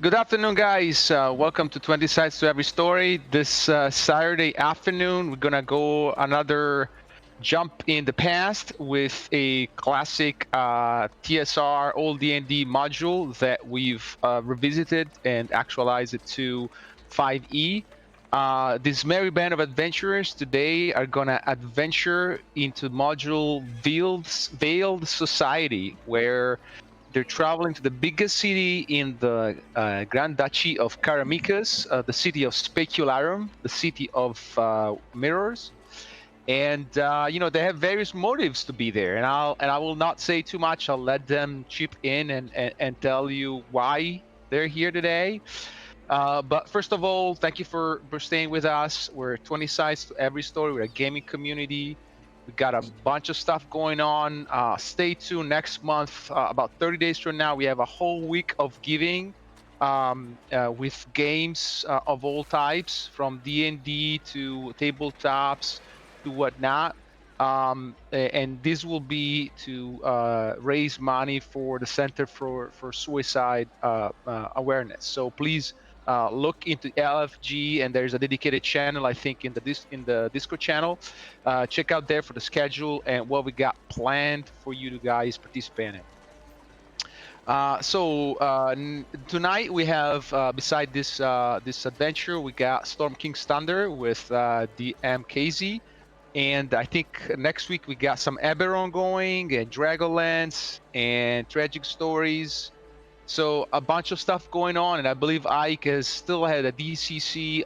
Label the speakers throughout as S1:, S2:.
S1: Good afternoon, guys. Welcome to 20 Sides to Every Story. This Saturday afternoon, we're going to go another jump in the past with a classic TSR old D&D module that we've revisited and actualized it to 5e. This merry band of adventurers today are going to adventure into module Veiled Society, where they're traveling to the biggest city in the Grand Duchy of Karamikos, the city of Specularum, the city of mirrors, and they have various motives to be there. And I will not say too much. I'll let them chip in and tell you why they're here today. But first of all, thank you for staying with us. We're 20 sides to every story. We're a gaming community. We got a bunch of stuff going on. Stay tuned next month. About 30 days from now, we have a whole week of giving with games of all types, from D&D to tabletops to whatnot. And this will be to raise money for the Center for Suicide Awareness. So please look into LFG, and there's a dedicated channel, I think, in the Discord channel. Check out there for the schedule and what we got planned for you to guys participate in. Tonight we have, beside this adventure, we got Storm King's Thunder with DM KZ. And I think next week we got some Eberron going, and Dragonlance, and Tragic Stories. So a bunch of stuff going on, and I believe Ike has still had a DCC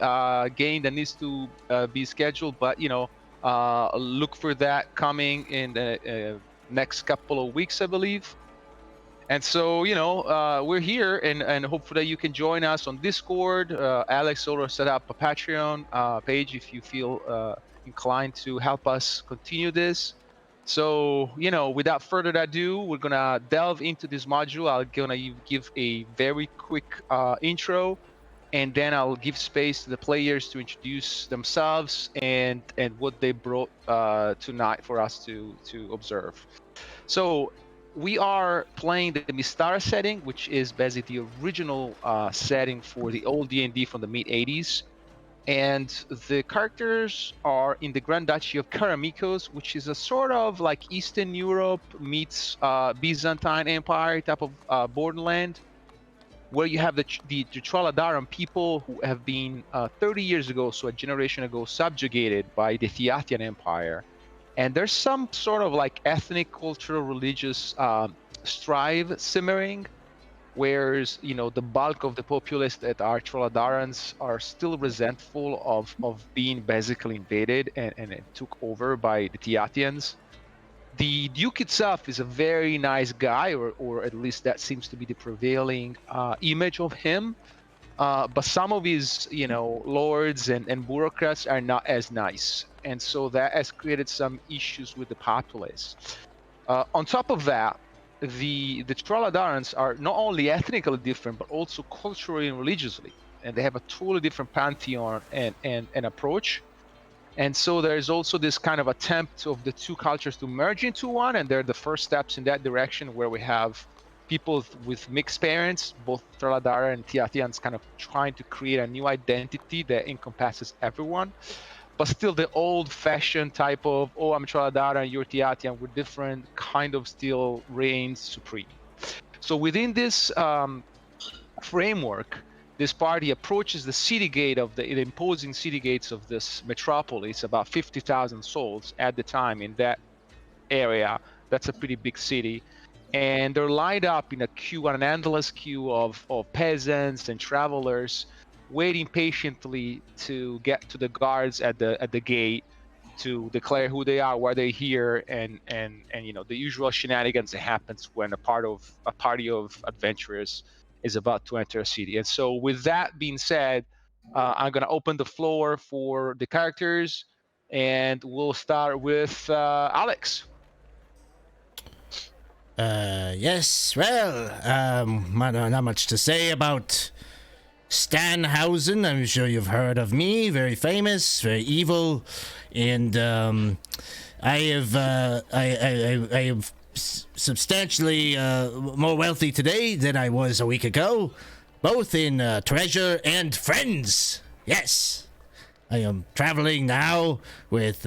S1: game that needs to be scheduled, but look for that coming in the next couple of weeks, I believe. And so we're here, and hopefully you can join us on Discord. Alex also set up a Patreon page if you feel inclined to help us continue this. So, without further ado, we're going to delve into this module. I'm going to give a very quick intro, and then I'll give space to the players to introduce themselves and what they brought tonight for us to observe. So, we are playing the Mystara setting, which is basically the original setting for the old D&D from the mid-'80s. And the characters are in the Grand Duchy of Karamikos, which is a sort of like Eastern Europe meets Byzantine Empire type of borderland, where you have the Troladaran people who have been 30 years ago, so a generation ago, subjugated by the Theatian Empire. And there's some sort of like ethnic, cultural, religious strife simmering, whereas the bulk of the populace that are Troladarans are still resentful of being basically invaded and took over by the Theatians. The Duke itself is a very nice guy, or at least that seems to be the prevailing image of him. But some of his lords and bureaucrats are not as nice, and so that has created some issues with the populace. On top of that, the Troladarans are not only ethnically different, but also culturally and religiously, and they have a totally different pantheon and approach. And so there's also this kind of attempt of the two cultures to merge into one, and they're the first steps in that direction, where we have people with mixed parents, both Troladara and Theatians, kind of trying to create a new identity that encompasses everyone. But still the old-fashioned type of, oh, I'm Troladara and you're Theatian, we're different, kind of still reigns supreme. So within this framework, this party approaches the city gate of the imposing city gates of this metropolis, about 50,000 souls at the time in that area. That's a pretty big city. And they're lined up in a queue, an endless queue of peasants and travelers, waiting patiently to get to the guards at the gate to declare who they are, why they're here, and the usual shenanigans that happens when a party of adventurers is about to enter a city. And so, with that being said, I'm going to open the floor for the characters, and we'll start with Alex.
S2: Yes, well, not much to say about Stanhausen. I'm sure you've heard of me. Very famous, very evil, and I am substantially more wealthy today than I was a week ago. both in treasure and friends. Yes, I am traveling now with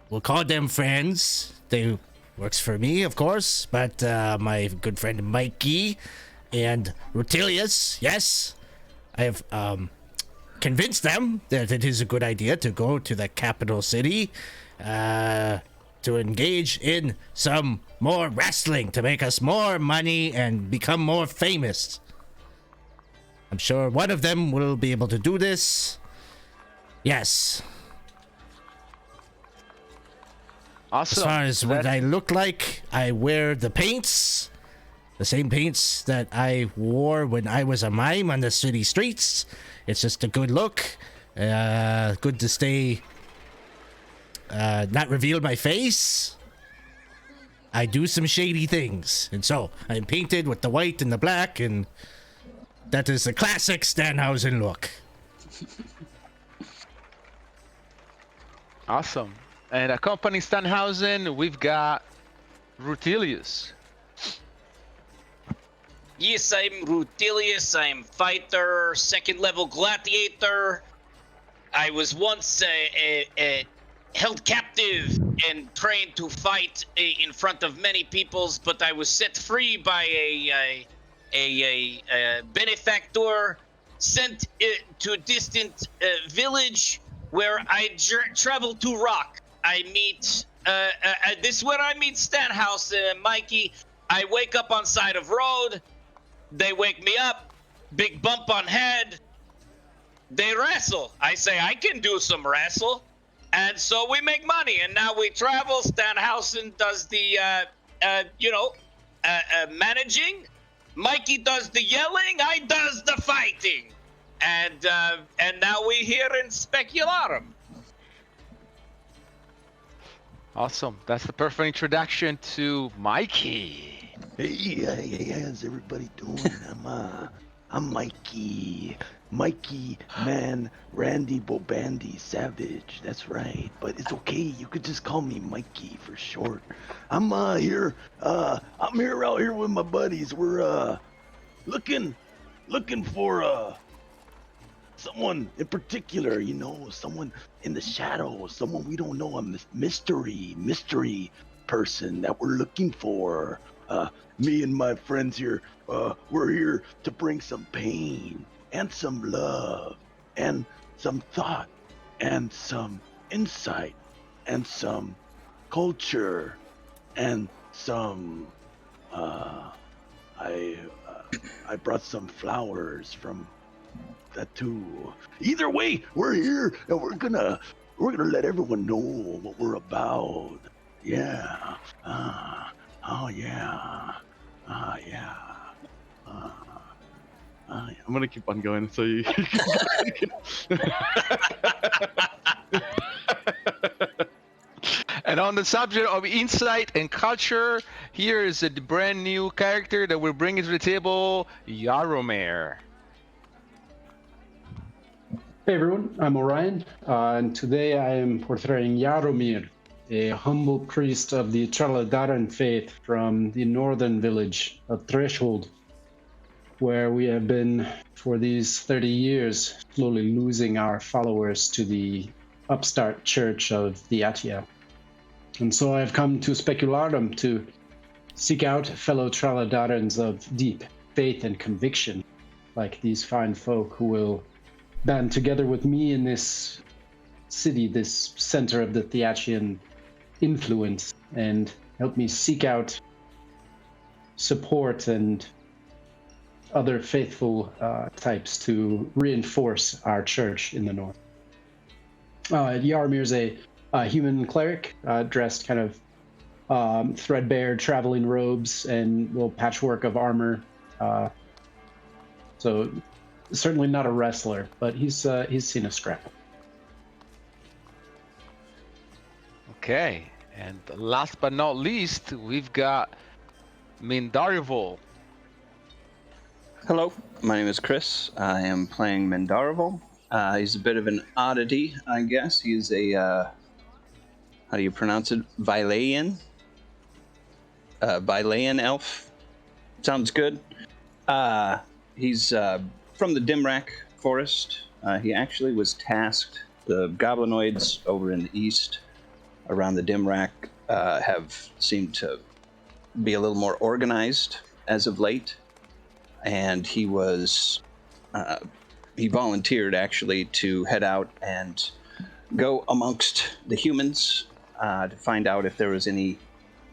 S2: we'll call them friends. They works for me, of course, but my good friend Mikey and Rutilius. Yes, I have convinced them that it is a good idea to go to the capital city to engage in some more wrestling to make us more money and become more famous. I'm sure one of them will be able to do this. Yes.
S1: Awesome.
S2: As far as what I look like, I wear the paints. The same paints that I wore when I was a mime on the city streets. It's just a good look. Good to stay... not reveal my face. I do some shady things. And so, I'm painted with the white and the black, and that is the classic Stanhausen look.
S1: Awesome. And accompanying Stanhausen, we've got Rutilius.
S3: Yes, I'm Rutilius. I'm fighter, second level gladiator. I was once held captive and trained to fight in front of many peoples, but I was set free by a benefactor, sent to a distant village where I travel to rock. I meet, this is where I meet Stanhouse and Mikey. I wake up on side of road. They wake me up, big bump on head. They wrestle. I say, I can do some wrestle. And so we make money, and now we travel. Stanhausen does the, managing. Mikey does the yelling. I does the fighting. And now we here in Specularum.
S1: Awesome. That's the perfect introduction to Mikey.
S4: Hey, how's everybody doing? I'm Mikey. Mikey, man, Randy Bobandy Savage. That's right. But it's okay. You could just call me Mikey for short. I'm here out here with my buddies. We're looking for someone in particular, someone in the shadows, someone we don't know, a mystery person that we're looking for. Me and my friends here, we're here to bring some pain and some love and some thought and some insight and some culture and some I brought some flowers from that too. Either way, we're here and we're gonna let everyone know what we're about. Yeah.
S5: I'm gonna keep on going so you.
S1: And on the subject of insight and culture, here is a brand new character that we're bringing to the table, Yaromir.
S6: Hey everyone, I'm Orion, and today I am portraying Yaromir, a humble priest of the Traladaran faith from the northern village of Threshold, where we have been for these 30 years slowly losing our followers to the upstart church of Theatia. And so I've come to Specularum to seek out fellow Traladarans of deep faith and conviction, like these fine folk who will band together with me in this city, this center of the Theatian influence, and help me seek out support and other faithful types to reinforce our church in the north. Yaramir's a human cleric, dressed kind of threadbare traveling robes and little patchwork of armor. So certainly not a wrestler, but he's seen a scrap.
S1: Okay, and last but not least, we've got Mindarivol.
S7: Hello, my name is Chris. I am playing Mindarivol. He's a bit of an oddity, I guess. He's a, how do you pronounce it? Vilayan elf. Sounds good. He's from the Dimrak forest. He actually was tasked. The goblinoids over in the east, around the Dimrak, have seemed to be a little more organized as of late, and he volunteered actually to head out and go amongst the humans to find out if there was any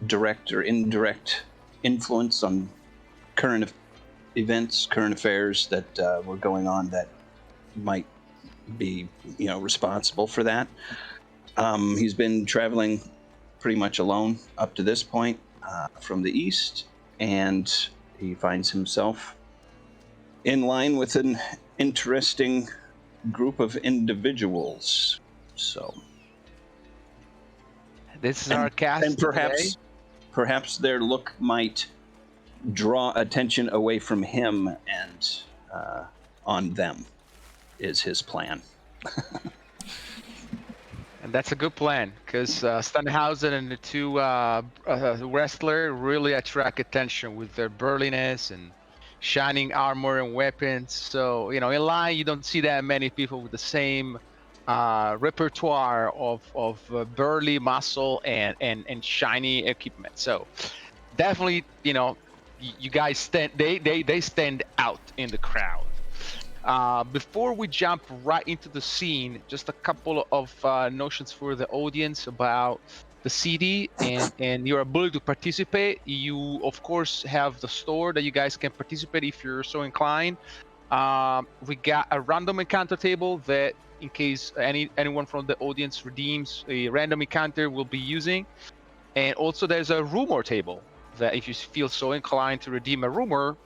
S7: direct or indirect influence on current events, current affairs that were going on that might be, responsible for that. He's been traveling pretty much alone up to this point from the east, and he finds himself in line with an interesting group of individuals. So,
S1: This is our cast
S7: and
S1: today.
S7: perhaps their look might draw attention away from him and on them. Is his plan.
S1: And that's a good plan, because Stanhausen and the two wrestler really attract attention with their burliness and shining armor and weapons. So, in line, you don't see that many people with the same repertoire of burly muscle and shiny equipment. So, definitely, you guys they stand out in the crowd. Before we jump right into the scene, just a couple of notions for the audience about the city and your ability to participate. You, of course, have the store that you guys can participate if you're so inclined. We got a random encounter table that, in case anyone from the audience redeems a random encounter, will be using. And also, there's a rumor table that, if you feel so inclined to redeem a rumor,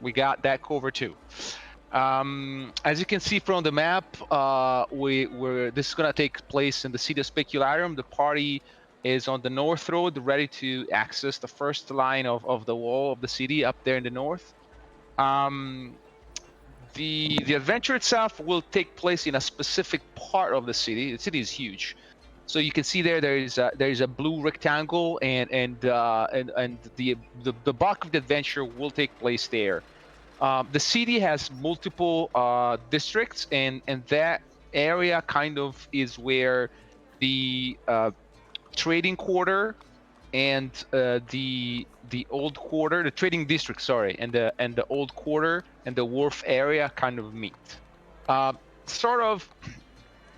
S1: we got that covered too. As you can see from the map, this is gonna take place in the city of Specularum. The party is on the north road, ready to access the first line of the wall of the city up there in the north. The adventure itself will take place in a specific part of the city. The city is huge, so you can see there is a blue rectangle, and the bulk of the adventure will take place there. The city has multiple districts, and that area kind of is where the trading quarter and the old quarter, the trading district, sorry, and the old quarter and the wharf area kind of meet. Sort of,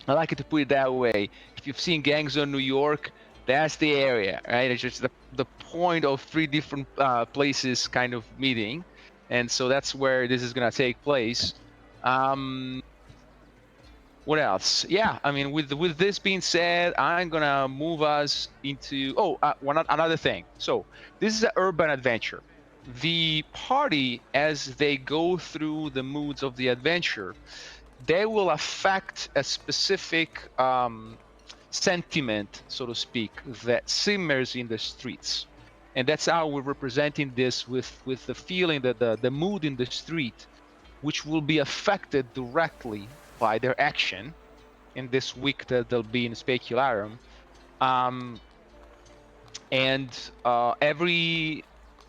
S1: I like it to put it that way. If you've seen Gang Zone New York, that's the area, right? It's just the point of three different places kind of meeting. And so that's where this is going to take place. What else? Yeah, I mean, with this being said, I'm going to move us into... another thing. So this is an urban adventure. The party, as they go through the moods of the adventure, they will affect a specific sentiment, so to speak, that simmers in the streets. And that's how we're representing this with the feeling that the mood in the street, which will be affected directly by their action in this week that they'll be in Specularum. Every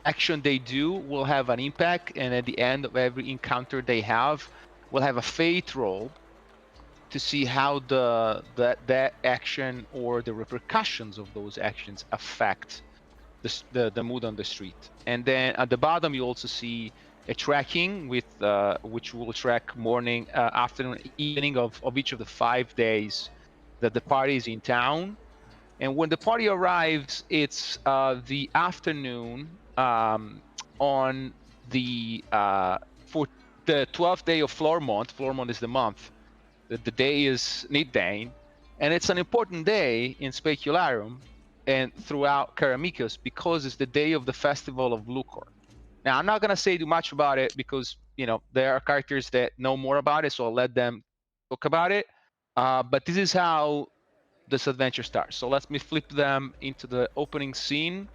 S1: action they do will have an impact, and at the end of every encounter they have, we'll have a fate roll to see how that action or the repercussions of those actions affect the mood on the street. And then at the bottom, you also see a tracking with which will track morning, afternoon, evening of each of the 5 days that the party is in town. And when the party arrives, it's the afternoon on the for the 12th day of Flormont. Flormont is the month. The day is Nidbane, and it's an important day in Specularum and throughout Karamikos because it's the day of the Festival of Lukewarm. Now, I'm not going to say too much about it because, there are characters that know more about it, so I'll let them talk about it. But this is how this adventure starts. So let me flip them into the opening scene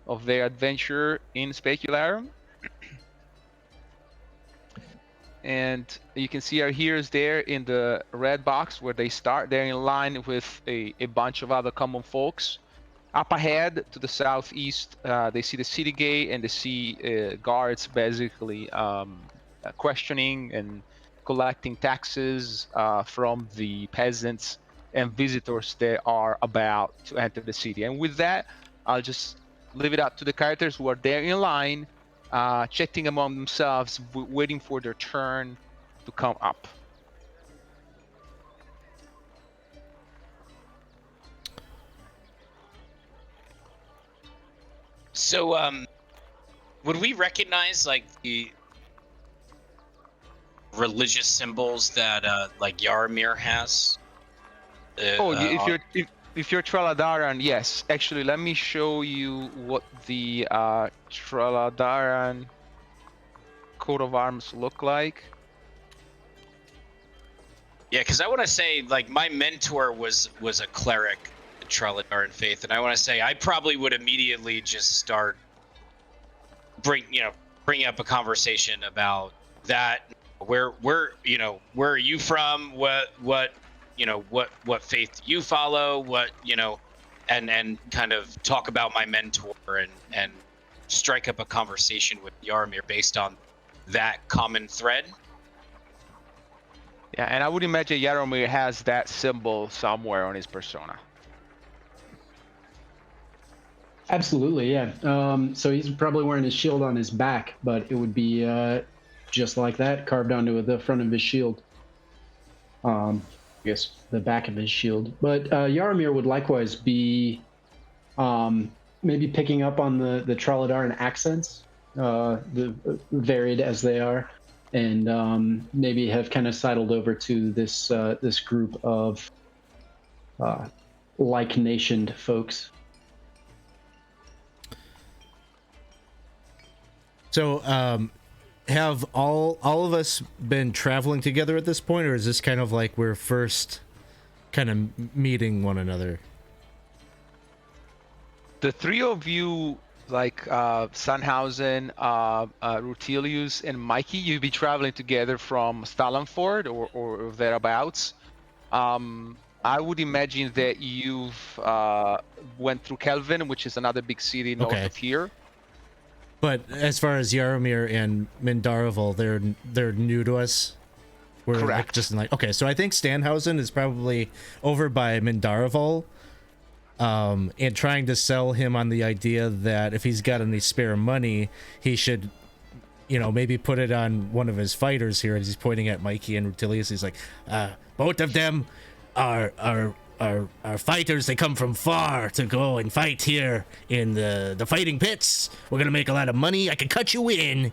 S1: of their adventure in Specularum. And you can see our heroes there in the red box where they start. They're in line with a bunch of other common folks. Up ahead to the southeast, they see the city gate and they see guards basically questioning and collecting taxes from the peasants and visitors that are about to enter the city. And with that, I'll just leave it up to the characters who are there in line, chatting among themselves, waiting for their turn to come up.
S3: So, would we recognize like the religious symbols that like Yaramir has?
S1: If you're Traladaran, yes. Actually, let me show you what the Traladaran coat of arms look like.
S3: Yeah, because I want to say like my mentor was a cleric in Traladaran faith, and I want to say I probably would immediately just start bring up a conversation about that. Where are you from? What faith do you follow? And kind of talk about my mentor and strike up a conversation with Yaramir based on that common thread.
S1: Yeah, and I would imagine Yaramir has that symbol somewhere on his persona.
S6: Absolutely, yeah. So he's probably wearing his shield on his back, but it would be just like that, carved onto the front of his shield. I guess the back of his shield. But Yaramir would likewise be maybe picking up on the Traladaran accents, the varied as they are, and maybe have kind of sidled over to this this group of like-nationed folks.
S2: So, have all of us been traveling together at this point, or is this kind of like we're first kind of meeting one another?
S1: The three of you, like Sandhausen, Rutilius, and Mikey, you'll be traveling together from Stalenford or thereabouts. I would imagine that you've went through Kelvin, which is another big city north of here.
S2: But as far as Yaramir and Mindarivol, they're new to us. We're
S1: Correct.
S2: Like just like, okay, so I think Stanhausen is probably over by Mindarivol, and trying to sell him on the idea that if he's got any spare money, he should, maybe put it on one of his fighters here. As he's pointing at Mikey and Rutilius, he's like, both of them are fighters. They come from far to go and fight here in the fighting pits. We're gonna make a lot of money. I can cut you in.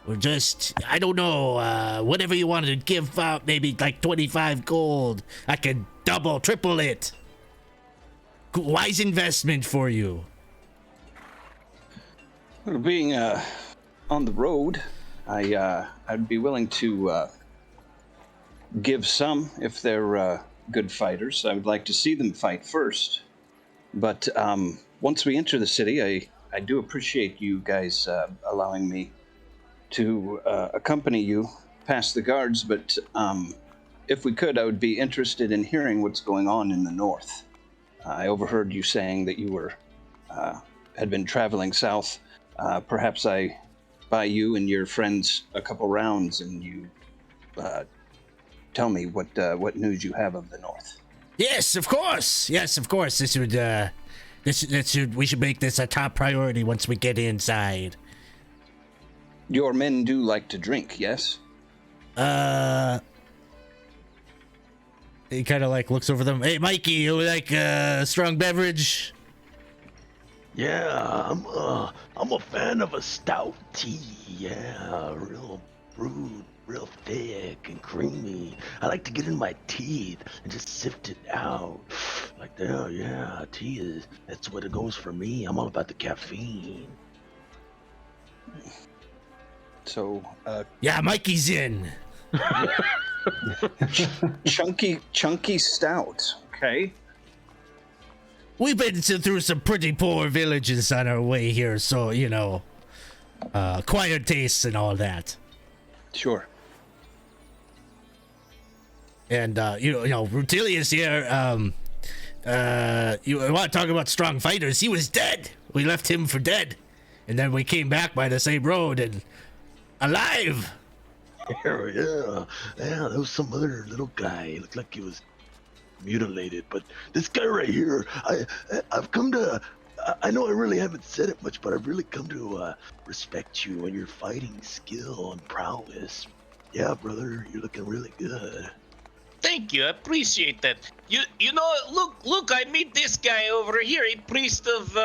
S2: We're just, I don't know, whatever you wanted to give out, maybe like 25 gold. I could double, triple it. Wise investment for you.
S7: Well, being on the road, I'd be willing to give some if they're good fighters. I would like to see them fight first. But once we enter the city, I do appreciate you guys allowing me to accompany you past the guards. But if we could, I would be interested in hearing what's going on in the north. I overheard you saying that you were had been traveling south. Perhaps I buy you and your friends a couple rounds, and you tell me what news you have of the north.
S2: Yes, of course. Yes, of course. This would we should make this a top priority once we get inside.
S7: Your men do like to drink, yes?
S2: He kind of like looks over them. Hey, Mikey, you like a strong beverage?
S4: Yeah, I'm a fan of a stout tea. Yeah, real brewed, real thick and creamy. I like to get in my teeth and just sift it out. Like that, yeah, that's what it goes for me. I'm all about the caffeine.
S7: So,
S2: Yeah, Mikey's in.
S7: chunky stout. Okay.
S2: We've been through some pretty poor villages on our way here, so, acquired tastes and all that.
S7: Sure.
S2: And, Rutilius here, You want to talk about strong fighters? He was dead. We left him for dead. And then we came back by the same road and alive.
S4: Yeah, there was some other little guy. He looked like he was mutilated, but this guy right here, I've come to. I know I really haven't said it much, but I've really come to respect you and your fighting skill and prowess. Yeah, brother, you're looking really good.
S3: Thank you, I appreciate that. You know, look, I meet this guy over here, a priest of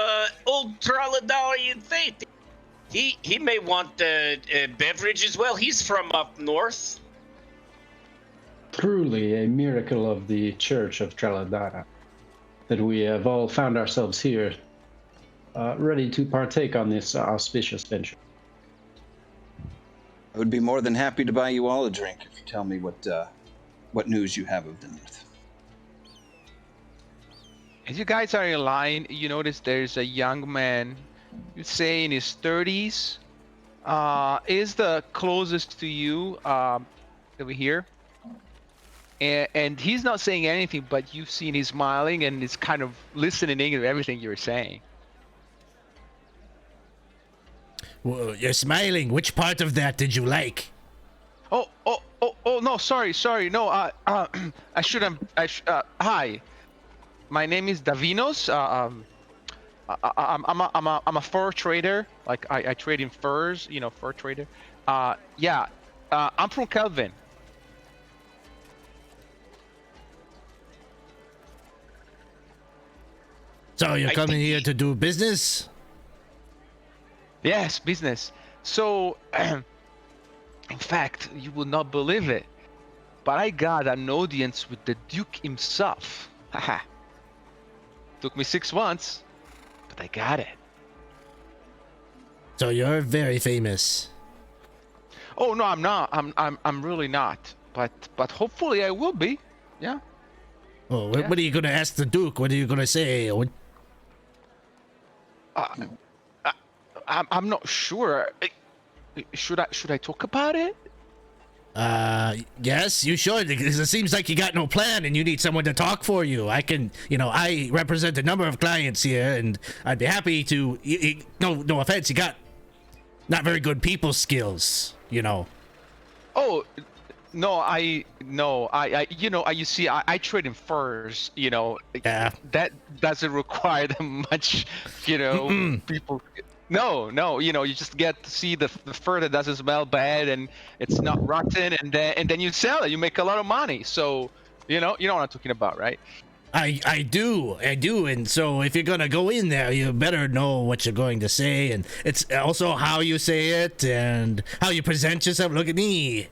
S3: old Trollodarian faith. He may want a beverage as well. He's from up north.
S6: Truly a miracle of the Church of Traladara that we have all found ourselves here, ready to partake on this auspicious venture.
S7: I would be more than happy to buy you all a drink if you tell me what news you have of the North.
S1: As you guys are in line, you notice there's a young man, you'd say in his 30s, is the closest to you over here. And he's not saying anything, but you've seen he's smiling and he's kind of listening to everything you're saying.
S2: Well, you're smiling. Which part of that did you like?
S1: Oh, no, sorry. No, I shouldn't. Hi, my name is Davinos. I'm a fur trader. Like I trade in furs, fur trader. Yeah, I'm from Kelvin.
S2: So you're coming here to do business?
S1: Yes, business. So, in fact, you will not believe it, but I got an audience with the Duke himself. Haha. Took me 6 months, but I got it.
S2: So you're very famous.
S1: Oh no, I'm not. I'm really not. But hopefully I will be. Yeah.
S2: Oh, what are you gonna ask the Duke? What are you gonna say?
S1: I'm not sure. Should I talk about it?
S2: Yes, you should. Because it seems like you got no plan and you need someone to talk for you. I represent a number of clients here, and I'd be happy to. No offense, you got not very good people skills.
S1: Oh, no, you see, I trade in furs.
S2: Yeah.
S1: That doesn't require them much. People. No, you just get to see the fur that doesn't smell bad and it's not rotten, and then you sell it. You make a lot of money. So, you know what I'm talking about, right?
S2: I do, and so if you're gonna go in there, you better know what you're going to say, and it's also how you say it and how you present yourself. Look at me.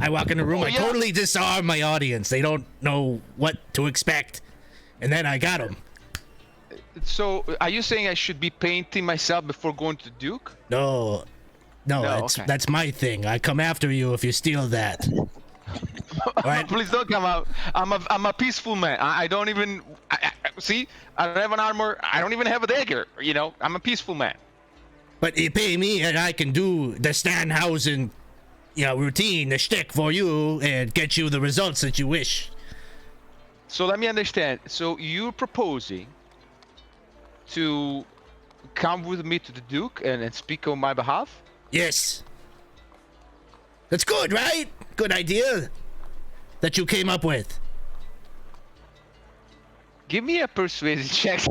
S2: I walk in the room, I totally disarm my audience. They don't know what to expect, and then I got them.
S1: So, are you saying I should be painting myself before going to Duke?
S2: No,
S1: okay.
S2: That's my thing. I come after you if you steal that. Right.
S1: Please don't come out. I'm a peaceful man. I don't even see. I don't have an armor. I don't even have a dagger. I'm a peaceful man.
S2: But you pay me, and I can do the Stanhausen, routine, the shtick for you, and get you the results that you wish.
S1: So let me understand. So you're proposing to come with me to the Duke and speak on my behalf?
S2: Yes. That's good, right? Good idea that you came up with.
S1: Give me a persuasion check.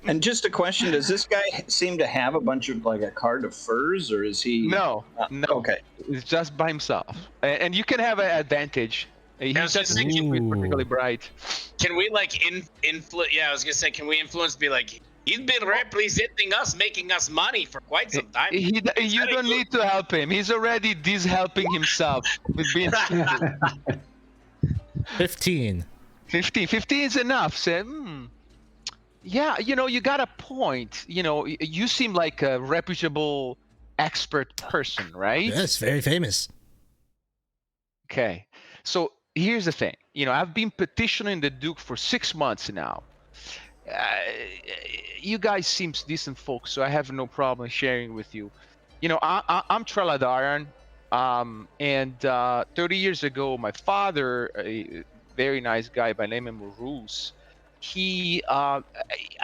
S7: And just a question, does this guy seem to have a bunch of, a cart of furs, or is he...
S1: No.
S7: Okay.
S1: It's just by himself. And you can have an advantage. He doesn't seem particularly bright.
S3: Can we influence? Yeah, I was gonna say, can we influence? Be like, he's been representing us, making us money for quite some time.
S1: You don't need to help him. He's already helping himself. With being
S2: 15.
S1: 15 is enough. So, yeah, you got a point. You seem like a reputable expert person, right?
S2: Yes, very famous.
S1: Okay, so here's the thing. I've been petitioning the Duke for 6 months now. You guys seem decent folks, so I have no problem sharing with you. I'm Treladaran, and 30 years ago, my father very nice guy by name of Ruse. He, I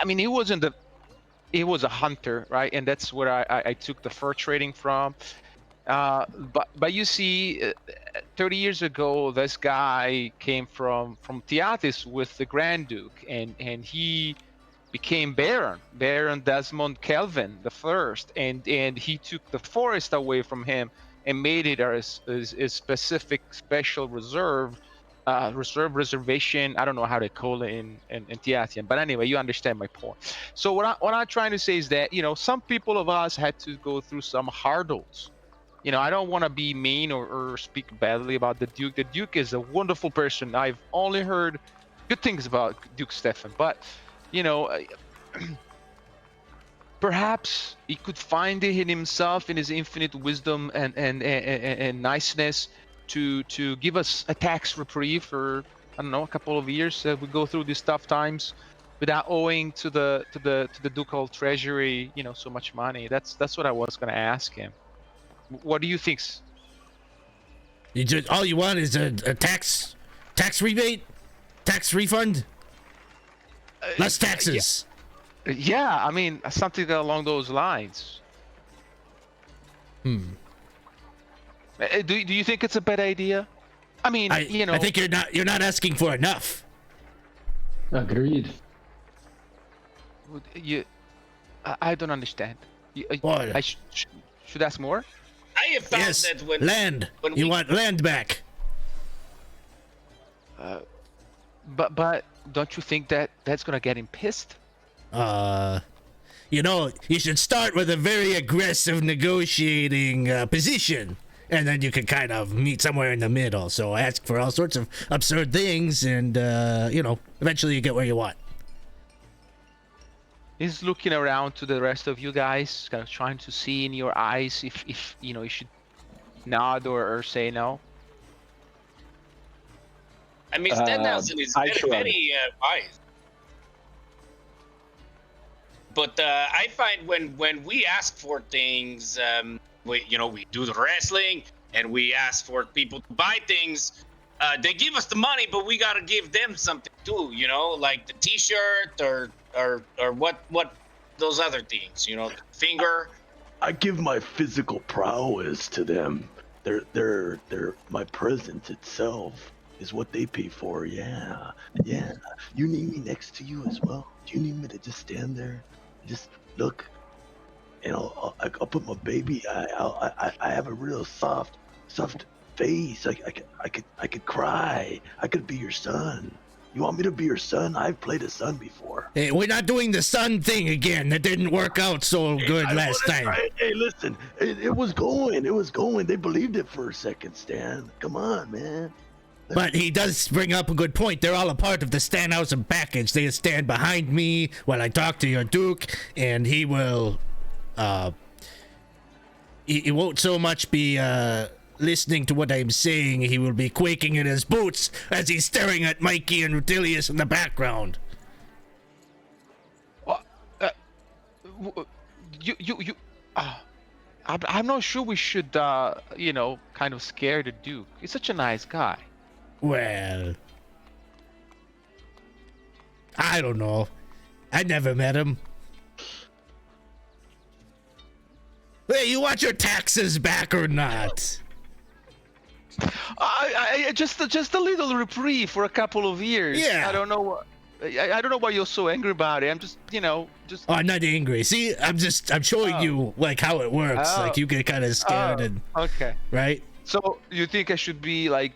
S1: mean, he was a hunter, right? And that's where I took the fur trading from. But you see, 30 years ago, this guy came from Theatis with the Grand Duke, and he became Baron Desmond Kelvin the first, and he took the forest away from him and made it a specific special reservation. I don't know how to call it in Theatian, but anyway, you understand my point. So what I'm trying to say is that, you know, some people of us had to go through some hurdles. You know, I don't want to be mean or speak badly about the Duke. The Duke is a wonderful person. I've only heard good things about Duke Stefan, but, you know, perhaps he could find it in himself, in his infinite wisdom and niceness, to give us a tax reprieve for, I don't know, a couple of years we go through these tough times without owing to the ducal treasury, you know, so much money. That's what I was going to ask him. What do you think?
S2: You just all you want is a tax rebate, tax refund, less taxes.
S1: Yeah, I mean, something along those lines. Do you think it's a bad idea? I mean, you know,
S2: I think you're not asking for enough.
S6: Agreed.
S1: I don't understand.
S2: What?
S1: I should ask more.
S3: I have found
S2: Yes,
S3: that when
S2: land.
S3: when
S2: You
S3: we-
S2: want land back.
S1: But don't you think that that's gonna get him pissed?
S2: You know, you should start with a very aggressive negotiating position, and then you can kind of meet somewhere in the middle. So ask for all sorts of absurd things, and you know, eventually you get where you want.
S1: He's looking around to the rest of you guys, kind of trying to see in your eyes if you know, you should nod or say no.
S3: I mean, Stenhausen is
S7: I
S3: very,
S7: shrug.
S3: very wise. But I find when we ask for things, we do the wrestling and we ask for people to buy things. They give us the money, but we gotta give them something too. You know, like the T-shirt or what those other things. You know, the finger.
S4: I give my physical prowess to them. They're my presence itself is what they pay for. Yeah. You need me next to you as well? Do you need me to just stand there, just look? And I'll put my baby. I have a real soft face. I could cry. I could be your son. You want me to be your son? I've played a son before.
S2: Hey, we're not doing the sun thing again. That didn't work out so good last time.
S4: Hey, listen, it was going. They believed it for a second, Stan. Come on, man.
S2: But he does bring up a good point. They're all a part of the Stanhausen package. They stand behind me while I talk to your Duke, and he will, he won't so much be, listening to what I'm saying. He will be quaking in his boots as he's staring at Mikey and Rutilius in the background.
S1: I'm not sure we should, kind of scare the Duke. He's such a nice guy.
S2: Well, I don't know. I never met him. Hey, you want your taxes back or not?
S1: I just a little reprieve for a couple of years.
S2: Yeah.
S1: I don't know. I don't know why you're so angry about it. I'm just,
S2: Oh, I'm not angry. See, I'm showing you like how it works.
S1: Oh.
S2: Like you get kind of scared and
S1: okay.
S2: right.
S1: So you think I should be like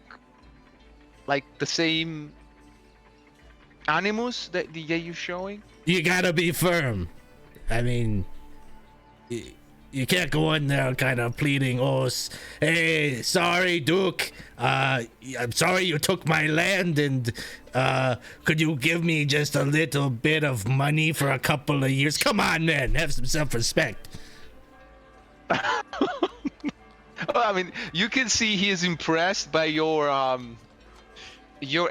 S1: the same animus that you're showing?
S2: You gotta be firm. I mean, you can't go in there kind of pleading, hey, sorry, Duke. I'm sorry you took my land, and could you give me just a little bit of money for a couple of years? Come on, man, have some self-respect.
S1: Well, I mean, you can see he is impressed by your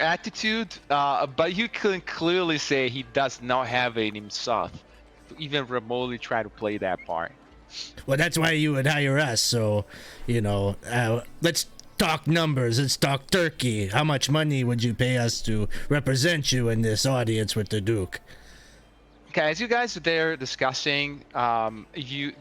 S1: attitude, but you can clearly say he does not have it in himself to even remotely try to play that part.
S2: Well, that's why you would hire us. So, let's talk numbers. Let's talk turkey. How much money would you pay us to represent you in this audience with the Duke?
S1: Okay, as you guys are there discussing, you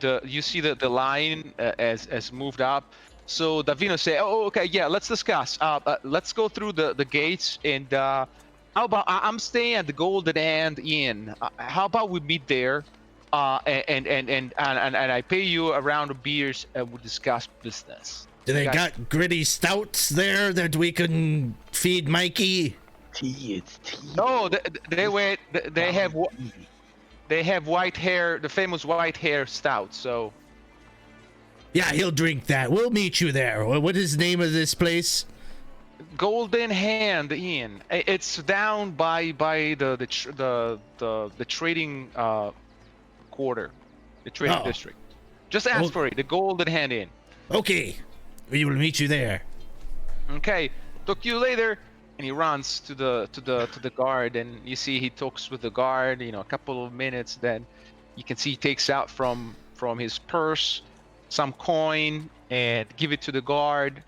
S1: see the line as moved up. So Davino say, "Oh, okay, yeah, let's discuss. Let's go through the gates and how about I'm staying at the Golden Hand Inn. How about we meet there, and I pay you a round of beers and we discuss business."
S2: Do they
S1: Guys-
S2: got gritty stouts there that we can feed Mikey?
S4: It's tea.
S1: No, they have white hair, the famous white hair stout. So
S2: Yeah, he'll drink that. We'll meet you there. What is the name of this place?
S1: Golden Hand Inn. It's down by the trading quarter, the trading
S2: Oh.
S1: district. Just ask
S2: Oh.
S1: for it. The Golden Hand Inn.
S2: Okay, we will meet you there.
S1: Okay. Talk to you later. And he runs to the guard, and you see he talks with the guard. You know, a couple of minutes. Then you can see he takes out from his purse some coin and give it to the guard.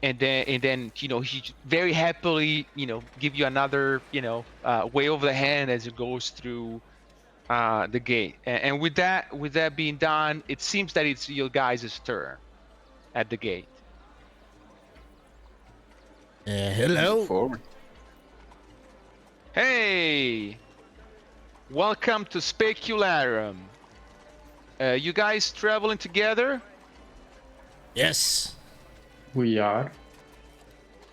S1: And then you know, he very happily, you know, give you another, you know, wave of the hand as it goes through the gate. And with that being done, it seems that it's your guys' turn at the gate.
S2: Hello.
S7: Forward.
S1: Hey, welcome to Specularum. You guys traveling together?
S2: Yes.
S6: We are.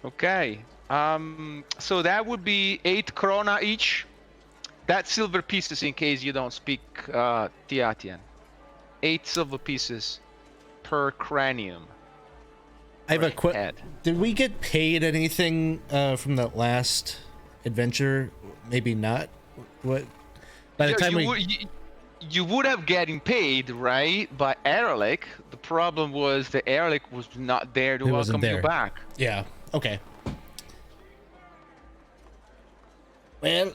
S1: Okay. So that would be 8 krona each. That's silver pieces in case you don't speak Tiatian. 8 silver pieces per cranium.
S2: I have a quick.
S1: Head.
S2: Did we get paid anything from that last adventure? Maybe not. What? By the
S1: Yeah,
S2: time
S1: you would have getting paid, right? By Erlich. The problem was the Erlich was not there to
S2: He wasn't
S1: welcome you
S2: there.
S1: back.
S2: Yeah. Okay. Well,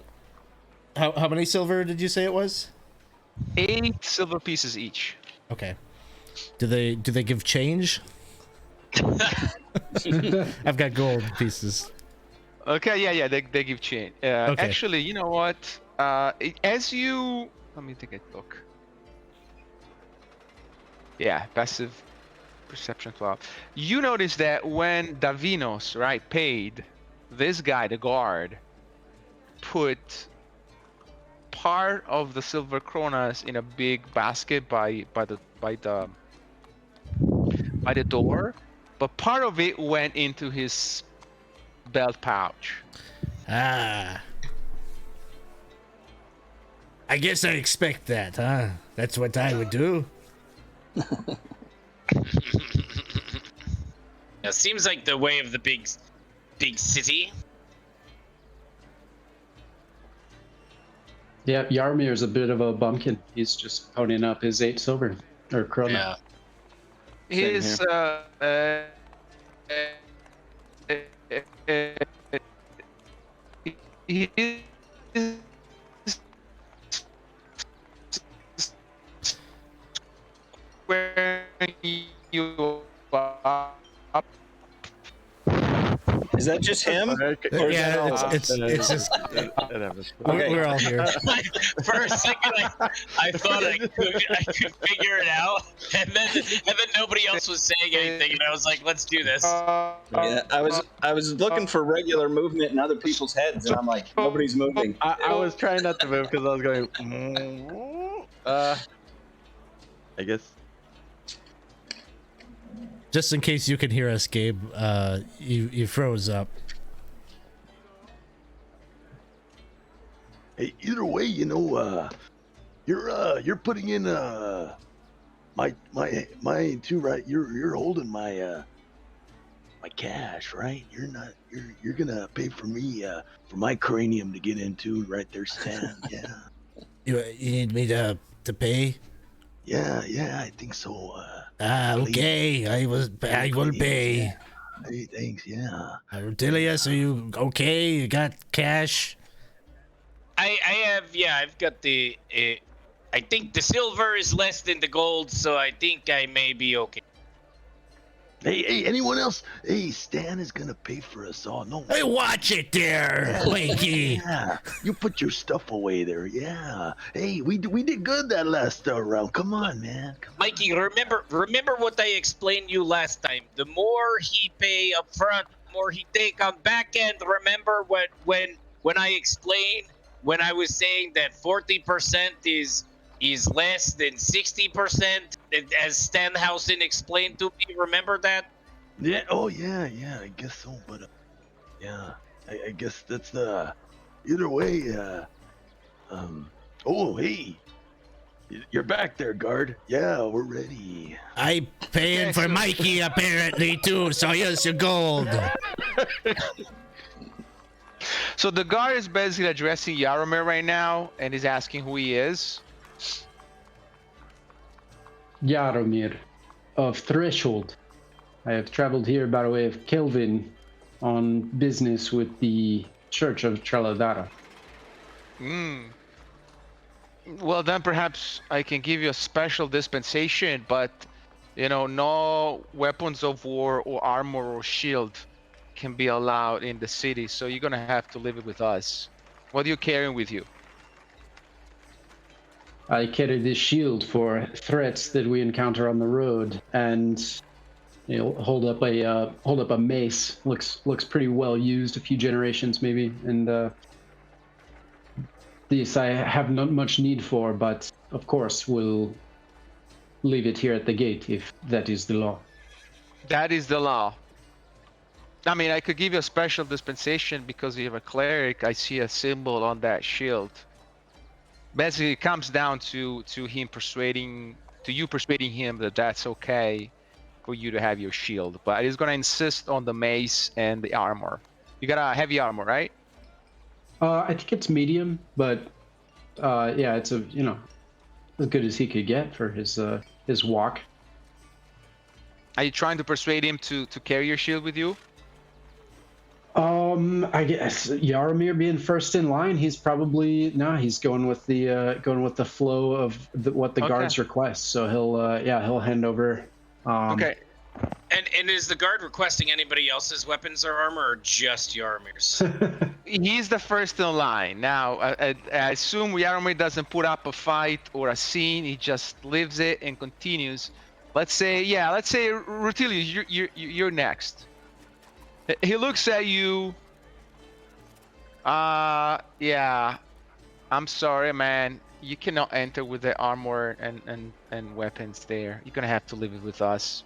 S2: how many silver did you say it was?
S1: 8 silver pieces each.
S2: Okay. Do they give change? I've got gold pieces.
S1: Okay, yeah, they give change.
S2: Okay.
S1: Actually, you know what? As you let me take a look. Yeah, passive perception 12. You notice that when Davinos, right, paid this guy, the guard, put part of the silver kronas in a big basket by the door, but part of it went into his belt pouch.
S2: Ah. I guess I expect that, huh? That's what I would do.
S3: It seems like the way of the big city.
S6: Yeah, Yarmir's a bit of a bumpkin. He's just ponying up his 8 silver or krona.
S3: Yeah.
S1: His his squaring you up.
S7: Is that just him?
S2: Yeah, it's just we're all here.
S3: For a second, I thought I could figure it out, and then nobody else was saying anything, and I was like, let's do this.
S7: Yeah, I was looking for regular movement in other people's heads, and I'm like, nobody's moving.
S5: I was trying not to move because I was going. I guess.
S2: Just in case you can hear us, Gabe, you froze up.
S4: Hey, either way, you know, you're putting in my too, right? You're holding my my cash, right? You're gonna pay for me for my cranium to get into, right there, Stan. Yeah.
S2: You need me to pay?
S4: Yeah, I think so.
S2: Okay. I will pay.
S4: Yeah. Hey, thanks. Yeah.
S2: Rutilius, are you okay? You got cash?
S3: I've got the. I think the silver is less than the gold, so I think I may be okay.
S4: Hey, anyone else? Hey, Stan is gonna pay for us all. No.
S2: Hey, watch it there, Mikey.
S4: Yeah, you put your stuff away there. Yeah. Hey, we did good that last round. Come on, man. Come on.
S3: Mikey, remember what I explained you last time. The more he pay up front, the more he take on back end. Remember when I explained when I was saying that 40% is less than 60%, as Stanhausen explained to me. Remember that?
S4: Yeah. Oh, yeah. I guess so. But yeah, I guess that's the. Either way. Oh, hey. You're back there, guard. Yeah, we're ready.
S2: I paying for Mikey apparently too, so here's your gold.
S1: So the guard is basically addressing Yaromir right now and is asking who he is.
S6: Yaromir of Threshold. I have traveled here by way of Kelvin on business with the Church of Traladara.
S1: Well, then perhaps I can give you a special dispensation, but no weapons of war or armor or shield can be allowed in the city, so you're gonna have to leave it with us. What are you carrying with you?
S6: I carry this shield for threats that we encounter on the road, and hold up a mace. Looks pretty well used, a few generations maybe, and this I have not much need for, but of course will leave it here at the gate if that is the law.
S1: That is the law. I mean, I could give you a special dispensation because you have a cleric. I see a symbol on that shield. Basically, it comes down to you persuading him that that's okay for you to have your shield. But he's gonna insist on the mace and the armor. You got a heavy armor, right?
S6: I think it's medium, but yeah, it's as good as he could get for his walk.
S1: Are you trying to persuade him to carry your shield with you?
S6: I guess Yaromir being first in line, he's probably he's going with the flow of what the guards request. So he'll hand over.
S1: Okay.
S3: And is the guard requesting anybody else's weapons or armor, or just Yaromir's?
S1: He's the first in line. Now, I assume Yaromir doesn't put up a fight or a scene. He just lives it and continues. Let's say Rutilius, you're next. He looks at you. Yeah. I'm sorry, man. You cannot enter with the armor and weapons there. You're gonna have to leave it with us.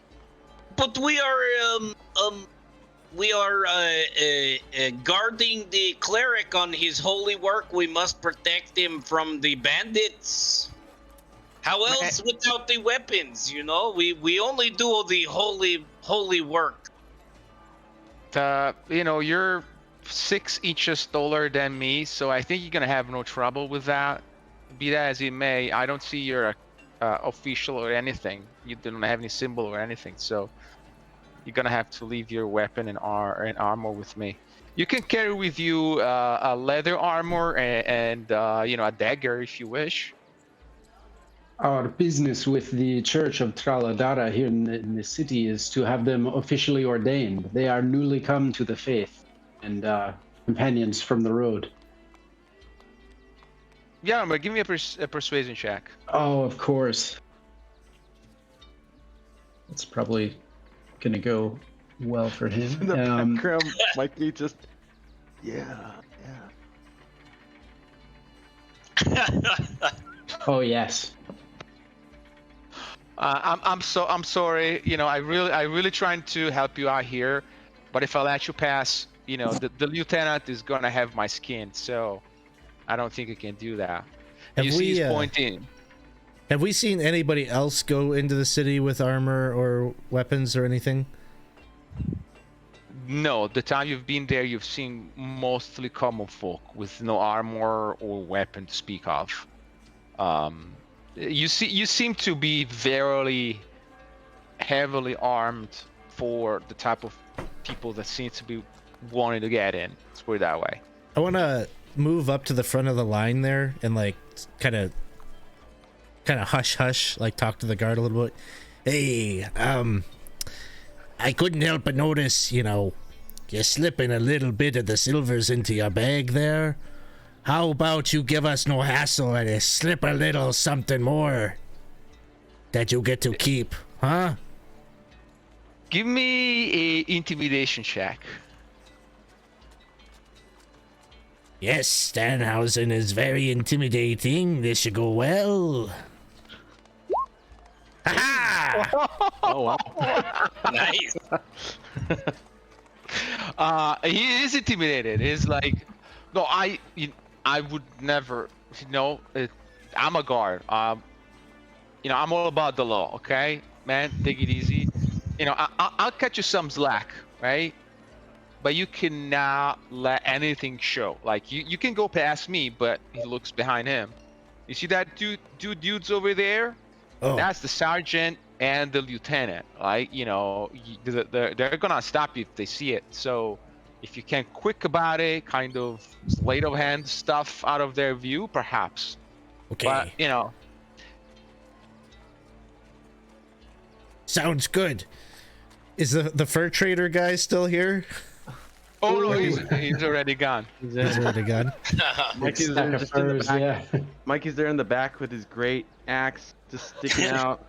S3: But we are guarding the cleric on his holy work. We must protect him from the bandits. How else without the weapons? We only do the holy work.
S1: You're 6 inches taller than me, so I think you're gonna have no trouble with that. Be that as it may, I don't see you're official or anything. You don't have any symbol or anything, so you're gonna have to leave your weapon and armor with me. You can carry with you a leather armor and a dagger if you wish.
S6: Our business with the Church of Traladara here in the city is to have them officially ordained. They are newly come to the faith and companions from the road.
S1: Yeah, but give me a persuasion check.
S6: Oh, of course. It's probably gonna go well for him.
S5: In the background, Mikey just.
S4: Yeah.
S6: Oh yes.
S1: I'm sorry. I really trying to help you out here, but if I let you pass, the lieutenant is gonna have my skin, so I don't think I can do that. He's pointing.
S2: Have we seen anybody else go into the city with armor or weapons or anything?
S1: No, the time you've been there, you've seen mostly common folk with no armor or weapon to speak of. You seem to be very heavily armed for the type of people that seem to be wanting to get in. Let's put it that way.
S2: I want to move up to the front of the line there and kind of hush, like talk to the guard a little bit. Hey, I couldn't help but notice, you're slipping a little bit of the silvers into your bag there. How about you give us no hassle and slip a little something more that you get to keep, huh?
S1: Give me a intimidation check.
S2: Yes, Stanhausen is very intimidating. This should go well. Ha-ha!
S5: Oh wow.
S3: Nice.
S1: He is intimidated. He's like, no, I would never, I'm a guard. I'm all about the law, okay? Man, take it easy. I'll cut you some slack, right? But you cannot let anything show. Like, you can go past me, but he looks behind him. You see that dudes over there?
S2: Oh.
S1: That's the sergeant and the lieutenant. Like, they're gonna stop you if they see it. So if you can quick about it, kind of sleight of hand stuff out of their view, perhaps.
S2: Okay.
S1: But,
S2: Sounds good. Is the fur trader guy still here?
S1: Oh no, he's already gone.
S2: He's already gone.
S5: Mikey's
S6: Stack
S5: there
S6: of
S5: just in the
S6: furs,
S5: back.
S6: yeah.
S5: Mikey's there in the back with his great axe just sticking out.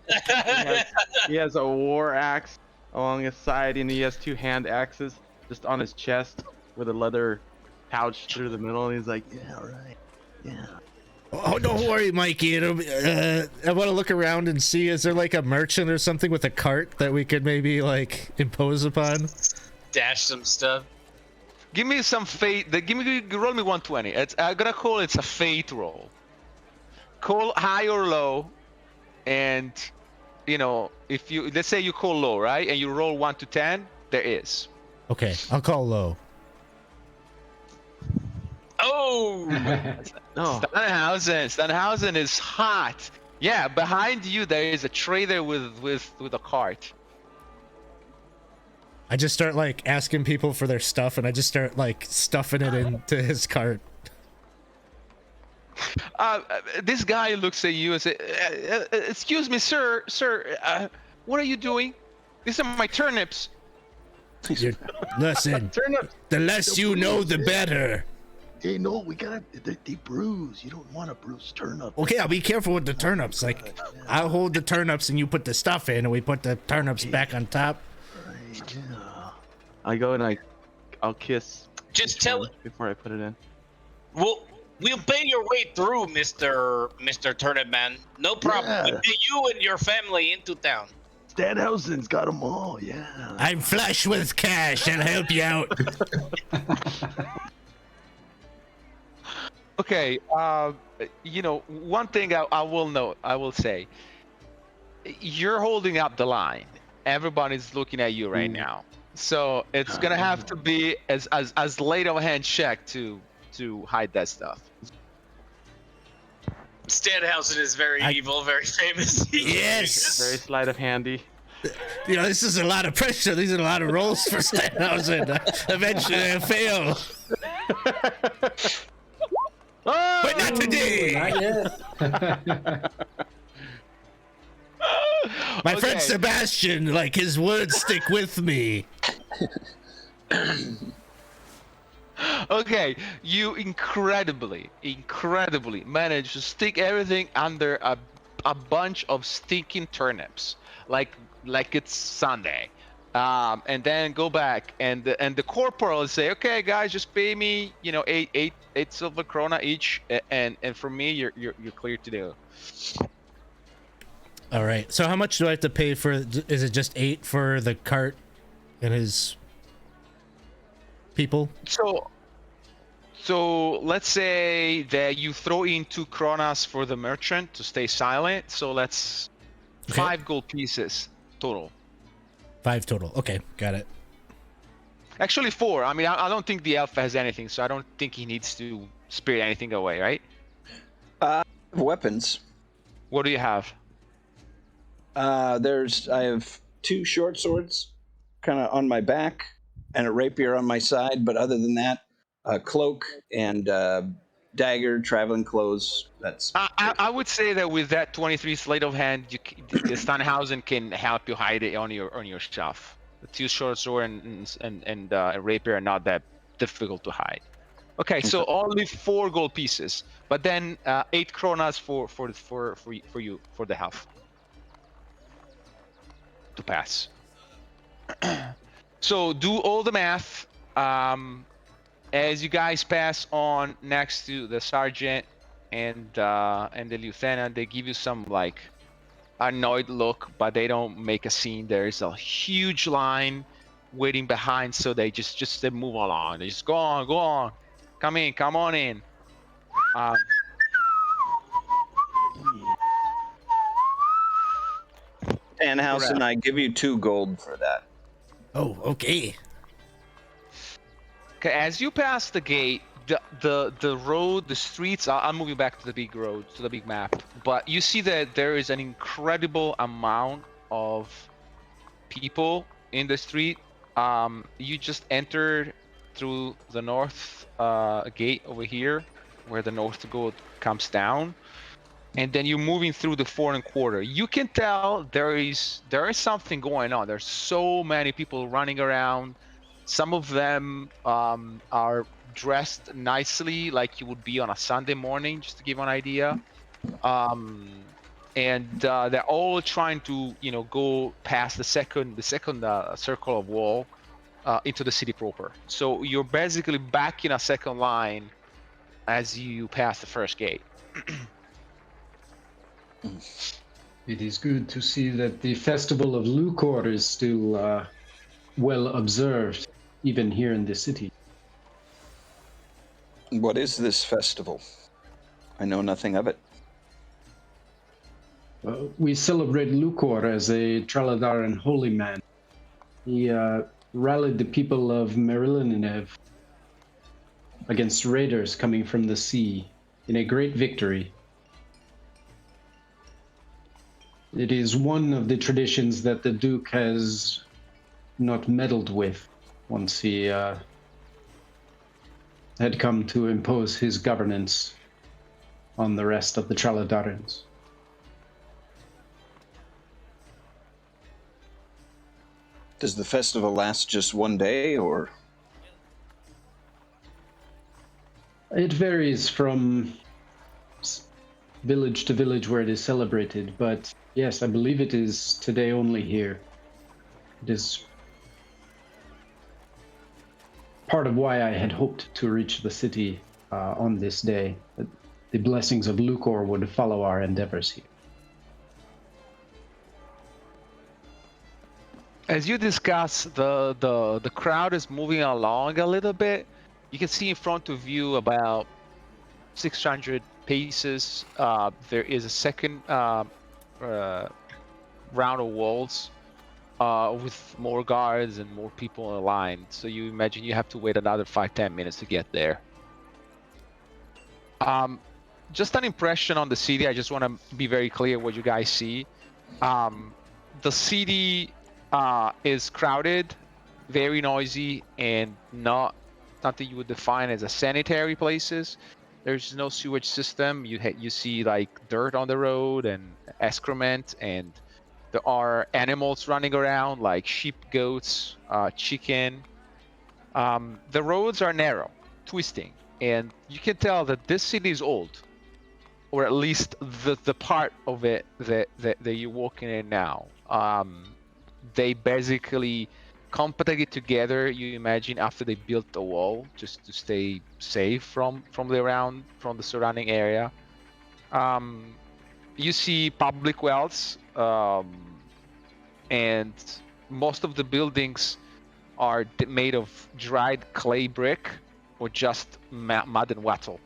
S5: He has a war axe along his side, and he has 2 hand axes just on his chest with a leather pouch through the middle. And he's like,
S4: Yeah, right. Yeah.
S2: Oh, don't worry, Mikey. I want to look around and see, is there like a merchant or something with a cart that we could maybe like impose upon?
S3: Dash some stuff.
S1: Give me some fate. Roll me 120. I'm gonna call it's a fate roll. Call high or low, and if you let's say you call low, right, and you roll 1 to 10, there is.
S2: Okay, I'll call low.
S3: Oh,
S5: "No,
S1: Stanhausen is hot. Yeah, behind you there is a trader with a cart.
S2: I just start like asking people for their stuff, and I just start like stuffing it into his cart.
S1: This guy looks at you and says, "Excuse me, sir. What are you doing? These are my turnips."
S2: Listen, the less you know, the better.
S4: Hey, no, we gotta. They bruise. You don't want to bruise turnip.
S2: Okay, I'll be careful with the turnips. Like, I'll hold the turnips and you put the stuff in, and we put the turnips back on top.
S4: Right, yeah.
S5: I go and I'll kiss
S3: just
S5: his
S3: tell
S5: hand before I put it in."
S3: We'll pay your way through, Mr. Turnip Man. No problem.
S4: Yeah.
S3: We'll get you and your family into town.
S4: Stanhausen's got them all. Yeah.
S2: I'm flush with cash. I'll help you out.
S1: Okay, one thing I will say, you're holding up the line. Everybody's looking at you right now, so it's gonna have to be as late of a hand check to hide that stuff.
S3: Stanhausen is very evil, very famous.
S2: Yes.
S5: Very sleight of handy.
S2: This is a lot of pressure. These are a lot of rolls for Stanhausen. Eventually, I'll fail. But not today.
S6: Not yet.
S2: My friend
S1: Okay.
S2: Sebastian, like his words stick with me.
S1: Okay, you incredibly managed to stick everything under a bunch of stinking turnips, like it's Sunday, and then go back and the corporal will say, okay guys, just pay me, eight silver krona each, and for me you're clear to do.
S2: All right. So how much do I have to pay for? Is it just 8 for the cart and his people?
S1: So let's say that you throw in 2 kronas for the merchant to stay silent. So let's
S2: Okay.
S1: 5 gold pieces total.
S2: 5 total. Okay, got it.
S1: Actually 4. I mean, I don't think the elf has anything, so I don't think he needs to spirit anything away, right?
S7: Weapons.
S1: What do you have?
S7: I have 2 short swords kind of on my back and a rapier on my side, but other than that, a cloak and dagger, traveling clothes. That's
S1: I would say that with that 23 sleight of hand, the Stanhausen can help you hide it on your stuff. The two short sword and a rapier are not that difficult to hide. Okay, so only 4 gold pieces, but then 8 kronas for you for the health to pass. So do all the math. As you guys pass on next to the sergeant and the lieutenant, they give you some like annoyed look, but they don't make a scene. There's a huge line waiting behind, so they just they move along. They just go on, come on in.
S7: Tannhausen, I give you 2 gold for that.
S2: Oh, okay.
S1: Okay, as you pass the gate, the road, the streets. I'm moving back to the big road, to the big map. But you see that there is an incredible amount of people in the street. You just entered through the north gate over here, where the north gate comes down, and then you're moving through the foreign quarter. You can tell there is something going on. There's so many people running around. Some of them are dressed nicely, like you would be on a Sunday morning, just to give an idea. And they're all trying to, go past the second circle of wall into the city proper. So you're basically back in a second line as you pass the first gate.
S6: It is good to see that the Festival of Lukewarm is still well observed, even here in the city.
S7: What is this festival? I know nothing of it.
S6: We celebrate Lukewarm as a Traladaran holy man. He rallied the people of Merilinev against raiders coming from the sea in a great victory. It is one of the traditions that the Duke has not meddled with once he had come to impose his governance on the rest of the Traladarans.
S7: Does the festival last just one day, or?
S6: It varies from village to village where it is celebrated, but yes, I believe it is today only here. It is part of why I had hoped to reach the city on this day, that the blessings of Lukewarm would follow our endeavors here.
S1: As you discuss, the crowd is moving along a little bit. You can see in front of you about 600 paces. There is a second round of walls with more guards and more people in line. So you imagine you have to wait another 5-10 minutes to get there. Just an impression on the city. I just want to be very clear what you guys see. The city is crowded, very noisy, and not something you would define as a sanitary places. There's no sewage system. You see like dirt on the road and excrement, and there are animals running around like sheep, goats, chicken. The roads are narrow, twisting, and you can tell that this city is old, or at least the part of it that you're walking in now. They basically compacted it together, you imagine, after they built the wall just to stay safe from the surrounding area. You see public wells, and most of the buildings are made of dried clay brick or just mud and wattle,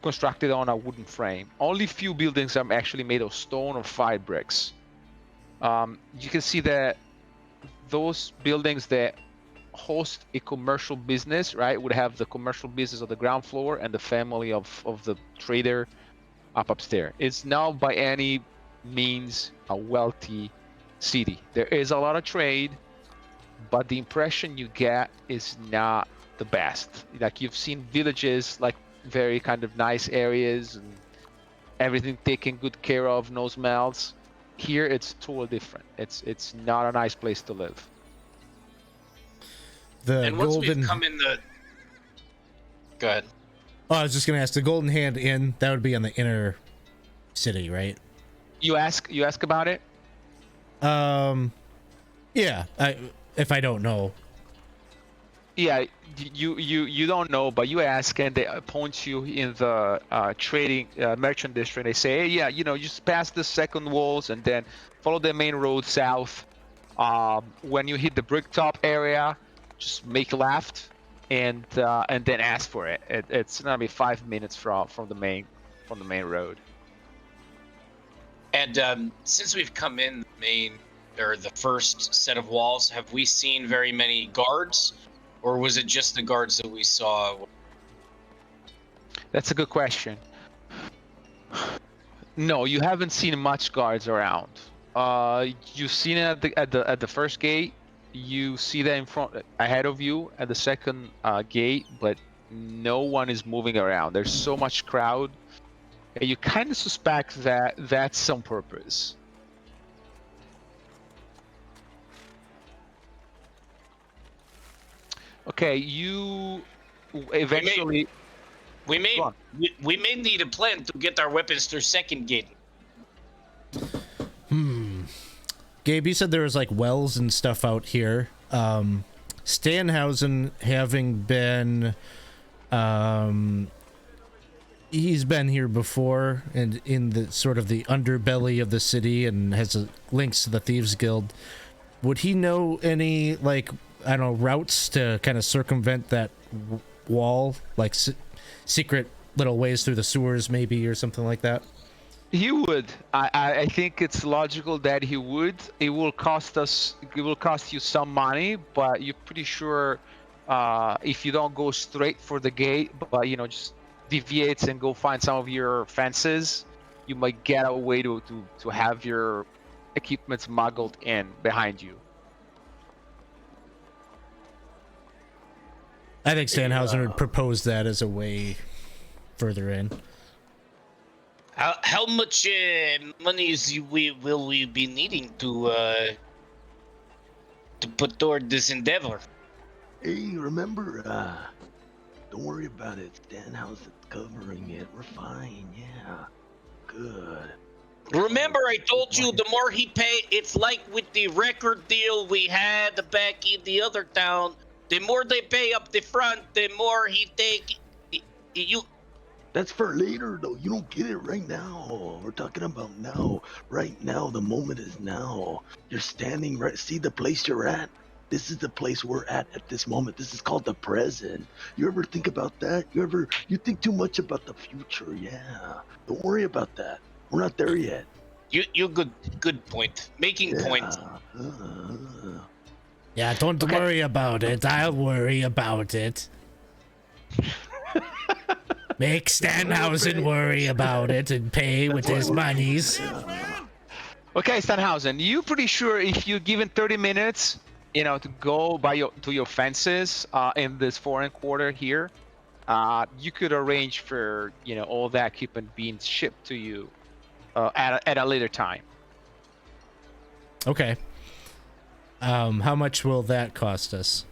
S1: constructed on a wooden frame. Only few buildings are actually made of stone or fire bricks. You can see that those buildings that host a commercial business, right, would have the commercial business on the ground floor and the family of the trader up upstairs. It's not by any means a wealthy city. There is a lot of trade, but the impression you get is not the best. Like, you've seen villages, like very kind of nice areas and everything taken good care of, no smells. Here, it's totally different. It's not a nice place to live.
S2: The
S3: And once
S2: golden.
S3: we've come in the. Go ahead.
S2: Oh, I was just gonna ask. The Golden Hand Inn, that would be on the inner city, right?
S1: You ask about it.
S2: Yeah. If I don't know.
S1: Yeah, you don't know, but you ask, and they point you in the trading merchant district. They say, hey, yeah, just pass the second walls and then follow the main road south. When you hit the bricktop area, just make a left and then ask for it. It's gonna be 5 minutes from the main road.
S3: And since we've come in the main or the first set of walls, have we seen very many guards, or was it just the guards that we saw?
S1: That's a good question. No, you haven't seen much guards around. You've seen it at the first gate. You see that in front ahead of you at the second gate, but no one is moving around. There's so much crowd. And you kind of suspect that that's some purpose. Okay, you eventually.
S3: We may need a plan to get our weapons through second gate.
S2: Gabe, you said there was like wells and stuff out here. Stanhausen, having been, he's been here before and in the sort of the underbelly of the city and has links to the Thieves Guild. Would he know any, like, I don't know, routes to kind of circumvent that wall, like secret little ways through the sewers, maybe, or something like that?
S1: He would. I think it's logical that he would. It will cost you some money, but you're pretty sure if you don't go straight for the gate, but just deviates and go find some of your fences, you might get a way to have your equipment smuggled in behind you.
S2: I think Stanhausen would propose that as a way further in.
S3: How much money will we be needing to put toward this endeavor?
S4: Hey, remember, don't worry about it. Stanhausen's covering it. We're fine, yeah. Good.
S3: Remember, I told you the more he pay, it's like with the record deal we had back in the other town. The more they pay up the front, the more he take. You.
S4: That's for later, though. You don't get it right now. We're talking about now. Right now, the moment is now. You're standing right. See the place you're at? This is the place we're at this moment. This is called the present. You ever think about that? You think too much about the future? Yeah. Don't worry about that. We're not there yet.
S3: You good point. Making points.
S2: Yeah, don't worry about it. I'll worry about it. Make Stanhausen worry about it and pay with his monies.
S1: Okay, Stanhausen, you pretty sure if you're given 30 minutes, to go to your fences in this foreign quarter here, you could arrange for all that equipment being shipped to you at a later time.
S2: Okay. How much will that cost us?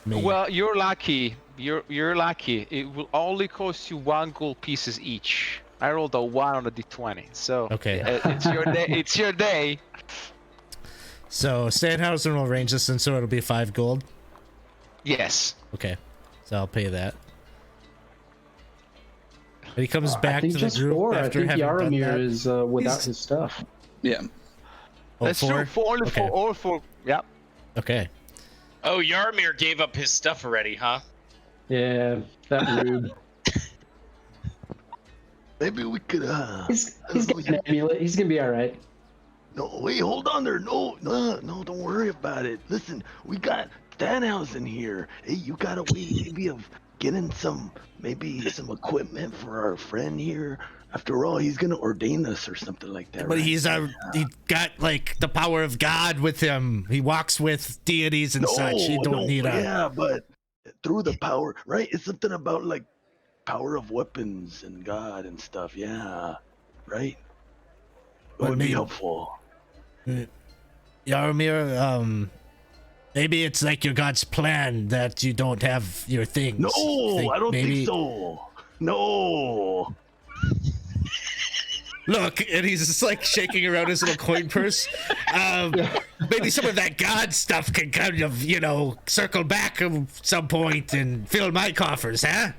S1: Well, you're lucky. You're lucky. It will only cost you 1 gold pieces each. I rolled a 1 on a d20, so
S2: okay.
S1: It's your day. It's your day.
S2: So Stanhausen will arrange this, and so it'll be 5 gold.
S1: Yes.
S2: Okay, so I'll pay that. But he comes back to the group
S6: 4.
S2: after
S6: I think
S2: having done
S6: Yaromir
S2: that.
S6: is without his stuff.
S7: Yeah.
S2: Oh,
S1: That's
S2: 4?
S1: true. For
S2: Okay.
S1: all four. Yeah.
S2: Okay.
S3: Oh, Yaromir gave up his stuff already, huh?
S6: Yeah, that rude.
S4: Maybe we could,
S6: He's got an amulet. He's gonna be all right.
S4: No, wait, hold on there. No, don't worry about it. Listen, we got Stanhausen here. Hey, you got a way maybe of getting some equipment for our friend here. After all, he's gonna ordain us or something like that.
S2: But
S4: right?
S2: he got like the power of God with him. He walks with deities and such. You don't need a.
S4: Yeah, but through the power, right? It's something about like power of weapons and God and stuff. Yeah, right. What would be
S2: maybe-
S4: helpful?
S2: Yaromir, maybe it's like your god's plan that you don't have your things.
S4: No, I don't
S2: maybe...
S4: think so. No.
S2: Look, and he's just like shaking around his little coin purse. Maybe some of that god stuff can kind of, circle back at some point and fill my coffers, huh?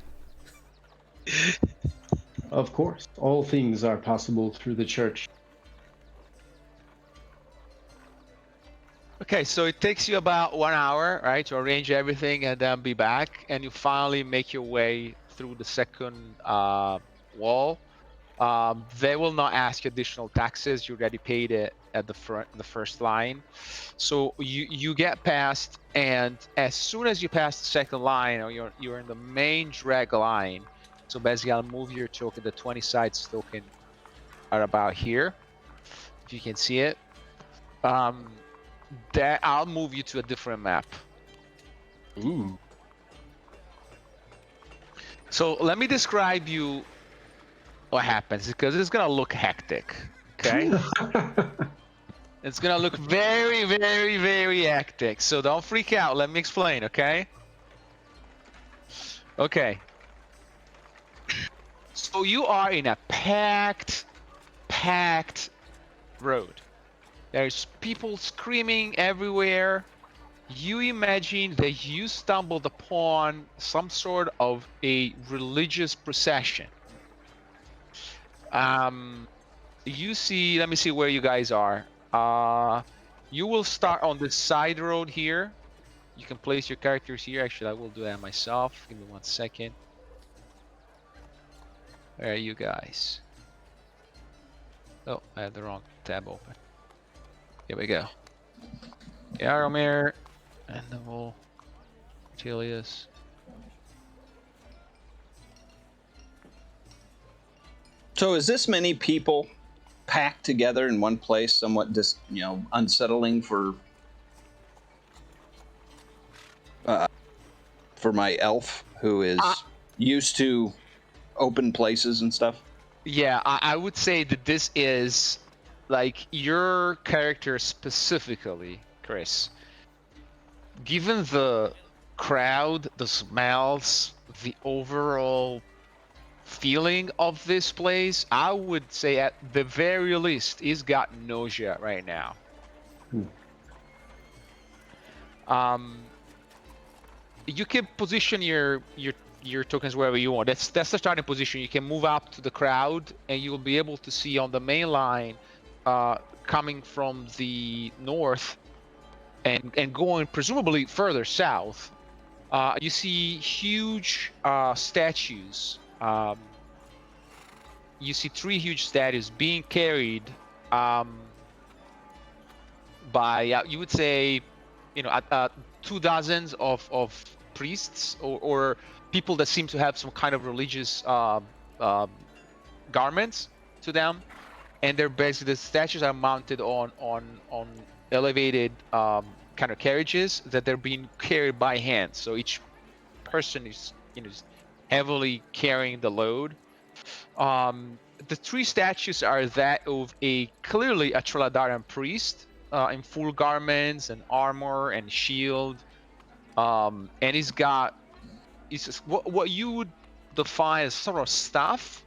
S6: Of course, all things are possible through the church.
S1: Okay, so it takes you about 1 hour, right, to arrange everything and then be back, and you finally make your way through the second wall. They will not ask you additional taxes. You already paid it at the first line. So you get past, and as soon as you pass the second line, or you're in the main drag line. So basically, I'll move your token. The 20 sides token are about here, if you can see it. That I'll move you to a different map.
S8: Ooh.
S1: So let me describe you what happens, because it's gonna look hectic. Okay. It's gonna look very, very, very hectic. So don't freak out. Let me explain. Okay. Okay. So you are in a packed road. There's people screaming everywhere. You imagine that you stumbled upon some sort of a religious procession. You see, let me see where you guys are. You will start on the side road here. You can place your characters here. Actually, I will do that myself. Give me 1 second. Where are you guys? Oh, I have the wrong tab open. Here we go. Yaromir, Mindarivol, Rutilius.
S7: So is this many people packed together in one place somewhat unsettling for my elf who is used to open places and stuff?
S1: Yeah, I would say that this is like your character specifically, Chris. Given the crowd, the smells, the overall feeling of this place, I would say at the very least, he's got nausea right now. You can position your tokens wherever you want. That's the starting position. You can move up to the crowd, and you will be able to see on the main line, coming from the north, and going presumably further south. You see huge statues. You see 3 huge statues being carried by you would say 2 dozens of priests or people that seem to have some kind of religious garments to them, and they're basically, the statues are mounted on elevated kind of carriages that they're being carried by hand. So each person is heavily carrying the load. The 3 statues are that of clearly a Trolladaran priest in full garments and armor and shield, and he's got what you would define as sort of staff,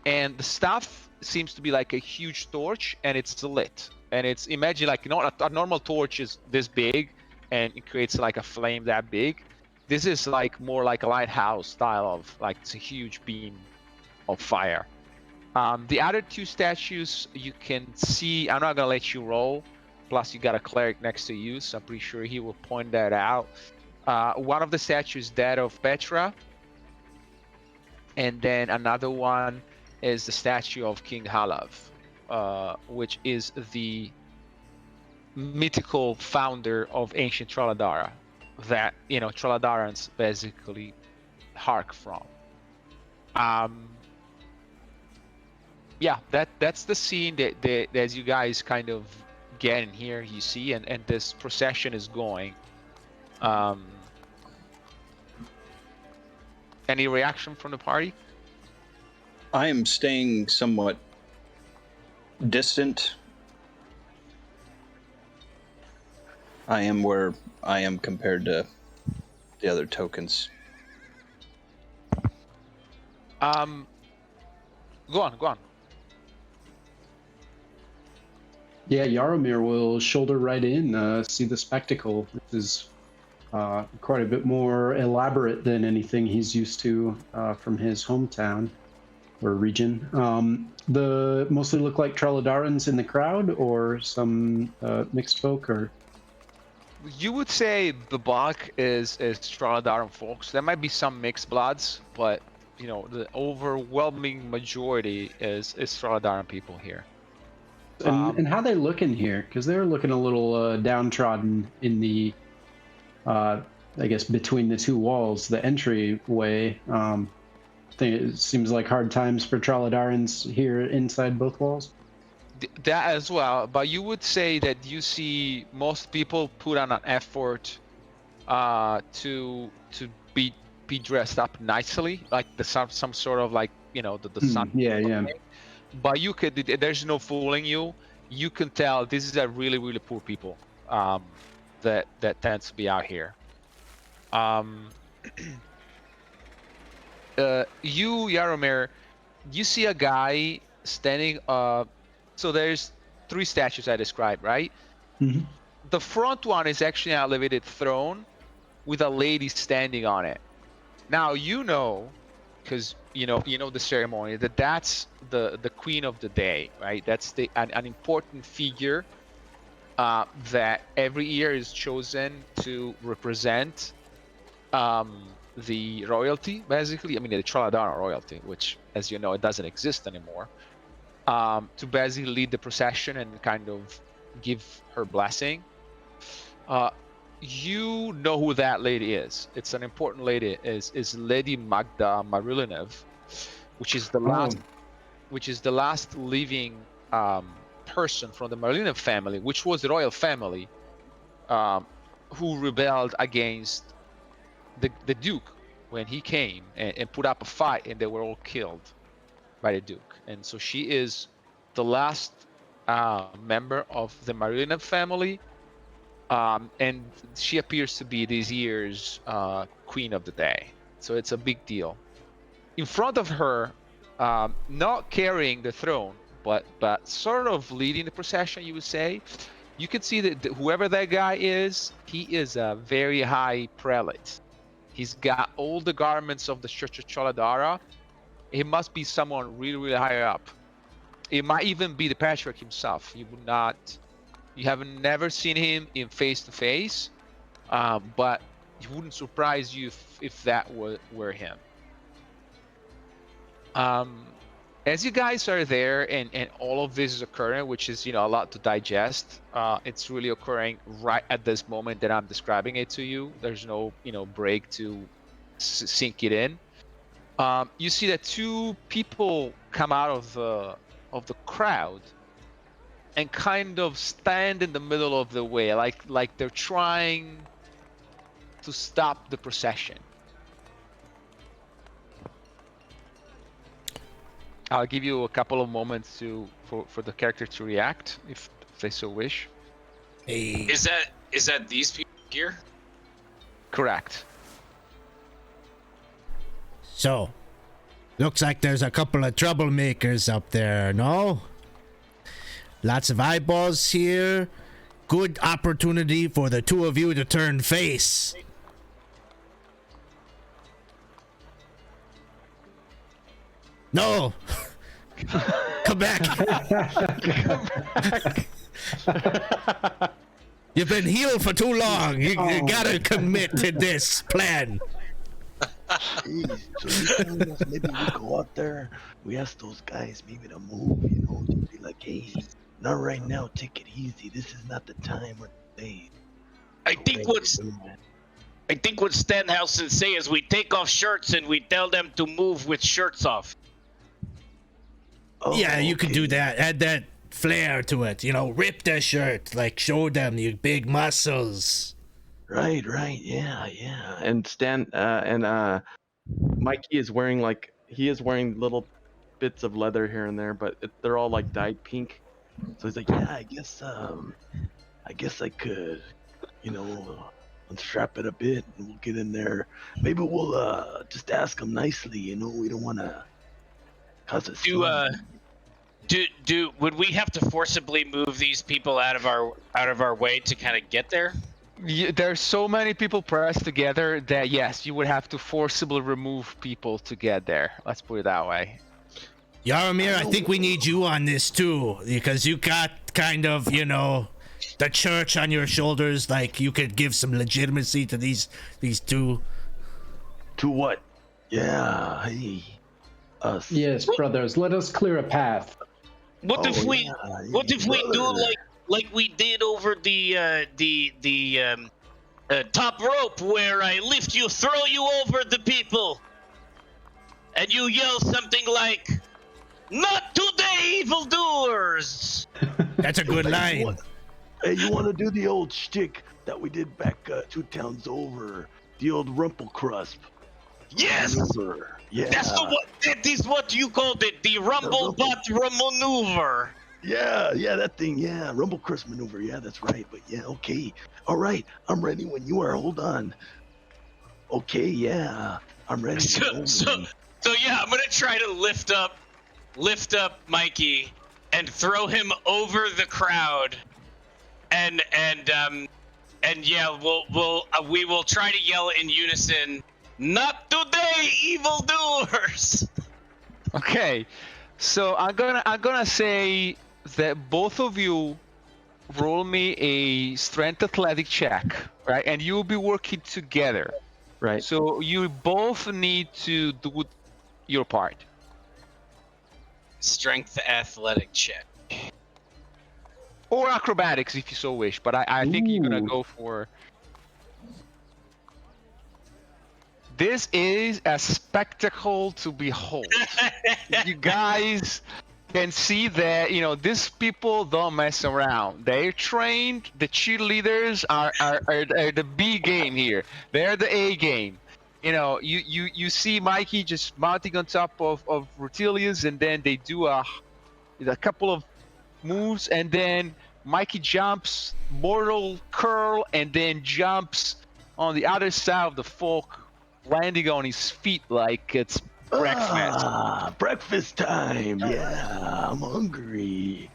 S1: and the staff seems to be like a huge torch, and it's lit, and it's, imagine like a normal torch is this big and it creates like a flame that big. This is like more like a lighthouse style of, like, it's a huge beam of fire. The other 2 statues you can see, I'm not gonna let you roll, plus you got a cleric next to you, so I'm pretty sure he will point that out. One of the statues is that of Petra, and then another one is the statue of King Halav, which is the mythical founder of ancient Trolladara that Trolladarans basically hark from. Yeah, that's the scene that as you guys kind of get in here, you see, and this procession is going. Any reaction from the party?
S7: I am staying somewhat distant. I am where I am compared to the other tokens.
S1: Go on.
S6: Yeah, Yaromir will shoulder right in, see the spectacle. This is quite a bit more elaborate than anything he's used to from his hometown or region. The mostly look like Treladarans in the crowd, or some mixed folk, or
S1: You would say the bulk is Streladaran folks. There might be some mixed bloods, but you know the overwhelming majority is Streladaran people here.
S6: and how they look in here, because they're looking a little downtrodden in the I guess between the two walls, the entryway. It seems like hard times for Troladarans here inside both walls.
S1: That as well, but you would say that you see most people put on an effort to be dressed up nicely, like some sort of like the sun.
S6: Yeah.
S1: But you could, there's no fooling you. You can tell this is a really poor people that tends to be out here. You, Yaromir, you see a guy standing. So there's 3 statues I described, right?
S6: Mhm.
S1: The front one is actually an elevated throne with a lady standing on it. Now because you know the ceremony, that's the queen of the day, right? That's an important figure that every year is chosen to represent the royalty, basically. I mean, the Trolladaran royalty, which, as you know, it doesn't exist anymore. To basically lead the procession and kind of give her blessing. You know who that lady is. It's an important lady. Is Lady Magda Marilinov, which is the last living person from the Marilinov family, which was the royal family, who rebelled against the Duke when he came and put up a fight, and they were all killed by the Duke. And so she is the last member of the Marilinov family, and she appears to be this year's queen of the day. So it's a big deal. In front of her, not carrying the throne, but sort of leading the procession, you would say, you can see that whoever that guy is, he is a very high prelate. He's got all the garments of the Church of Choladara. He must be someone really high up. It might even be the patriarch himself. You have never seen him in face to face, but it wouldn't surprise you if that were him. As you guys are there and all of this is occurring, which is a lot to digest, it's really occurring right at this moment that I'm describing it to you. There's no break to sink it in. You see that 2 people come out of the crowd and kind of stand in the middle of the way, like they're trying to stop the procession. I'll give you a couple of moments for the character to react if they so wish.
S2: Hey.
S3: Is that these people here?
S1: Correct.
S2: So, looks like there's a couple of troublemakers up there, no? Lots of eyeballs here. Good opportunity for the 2 of you to turn face. No! Come back! You've been healed for too long. You gotta commit to this plan.
S4: Jeez, so you telling us maybe we go out there, we ask those guys maybe to move, just be like, hey, not right now, take it easy. This is not the time or the day.
S3: I think what Stenhausen say is we take off shirts and we tell them to move with shirts off.
S4: Oh,
S2: Yeah, you could
S4: okay.
S2: do that. Add that flair to it. Rip the shirt. Like, show them your big muscles.
S4: Right, yeah.
S5: And Mikey is wearing little bits of leather here and there, but they're all like dyed pink.
S4: So he's like, yeah, I guess I could, unstrap it a bit and we'll get in there. Maybe we'll just ask him nicely. We don't want to cause a scene.
S3: Would we have to forcibly move these people out of our way to kind of get there?
S1: There's so many people pressed together that yes, you would have to forcibly remove people to get there. Let's put it that way.
S2: Yaromir, I think we need you on this too, because you got kind of, the church on your shoulders. Like you could give some legitimacy to these two.
S4: To what? Yeah, hey, us.
S6: Yes, brothers, let us clear a path.
S3: What if we do like we did over the top rope, where I lift you, throw you over the people, and you yell something like, "Not today, evildoers!"
S2: That's a good line.
S4: Hey, you want to do the old shtick that we did back 2 towns over? The old Rumpelcrusp.
S3: Yes!
S4: Maneuver. Yeah.
S3: That is what you called it, the Rumblebutt maneuver.
S4: Yeah, that thing, yeah. Rumblecrusp maneuver, yeah, that's right. But yeah, okay. All right, I'm ready when you are. Hold on. Okay, yeah, I'm ready.
S3: So yeah, I'm gonna try to lift up Mikey and throw him over the crowd, and yeah, we will try to yell in unison, "Not today, evildoers!"
S1: Okay, so I'm gonna say that both of you roll me a strength athletic check, right? And you'll be working together.
S5: Right.
S1: So you both need to do your part.
S3: Strength athletic check.
S1: Or acrobatics if you so wish, but I think you're gonna
S6: Ooh.
S1: go for... This is a spectacle to behold. You guys can see that, these people don't mess around. They're trained. The cheerleaders are the B game here. They're the A game. You see Mikey just mounting on top of Rutilius, and then they do a couple of moves, and then Mikey jumps, mortal curl, and then jumps on the other side of the folk, landing on his feet like it's breakfast.
S4: Breakfast time. Yeah, I'm hungry.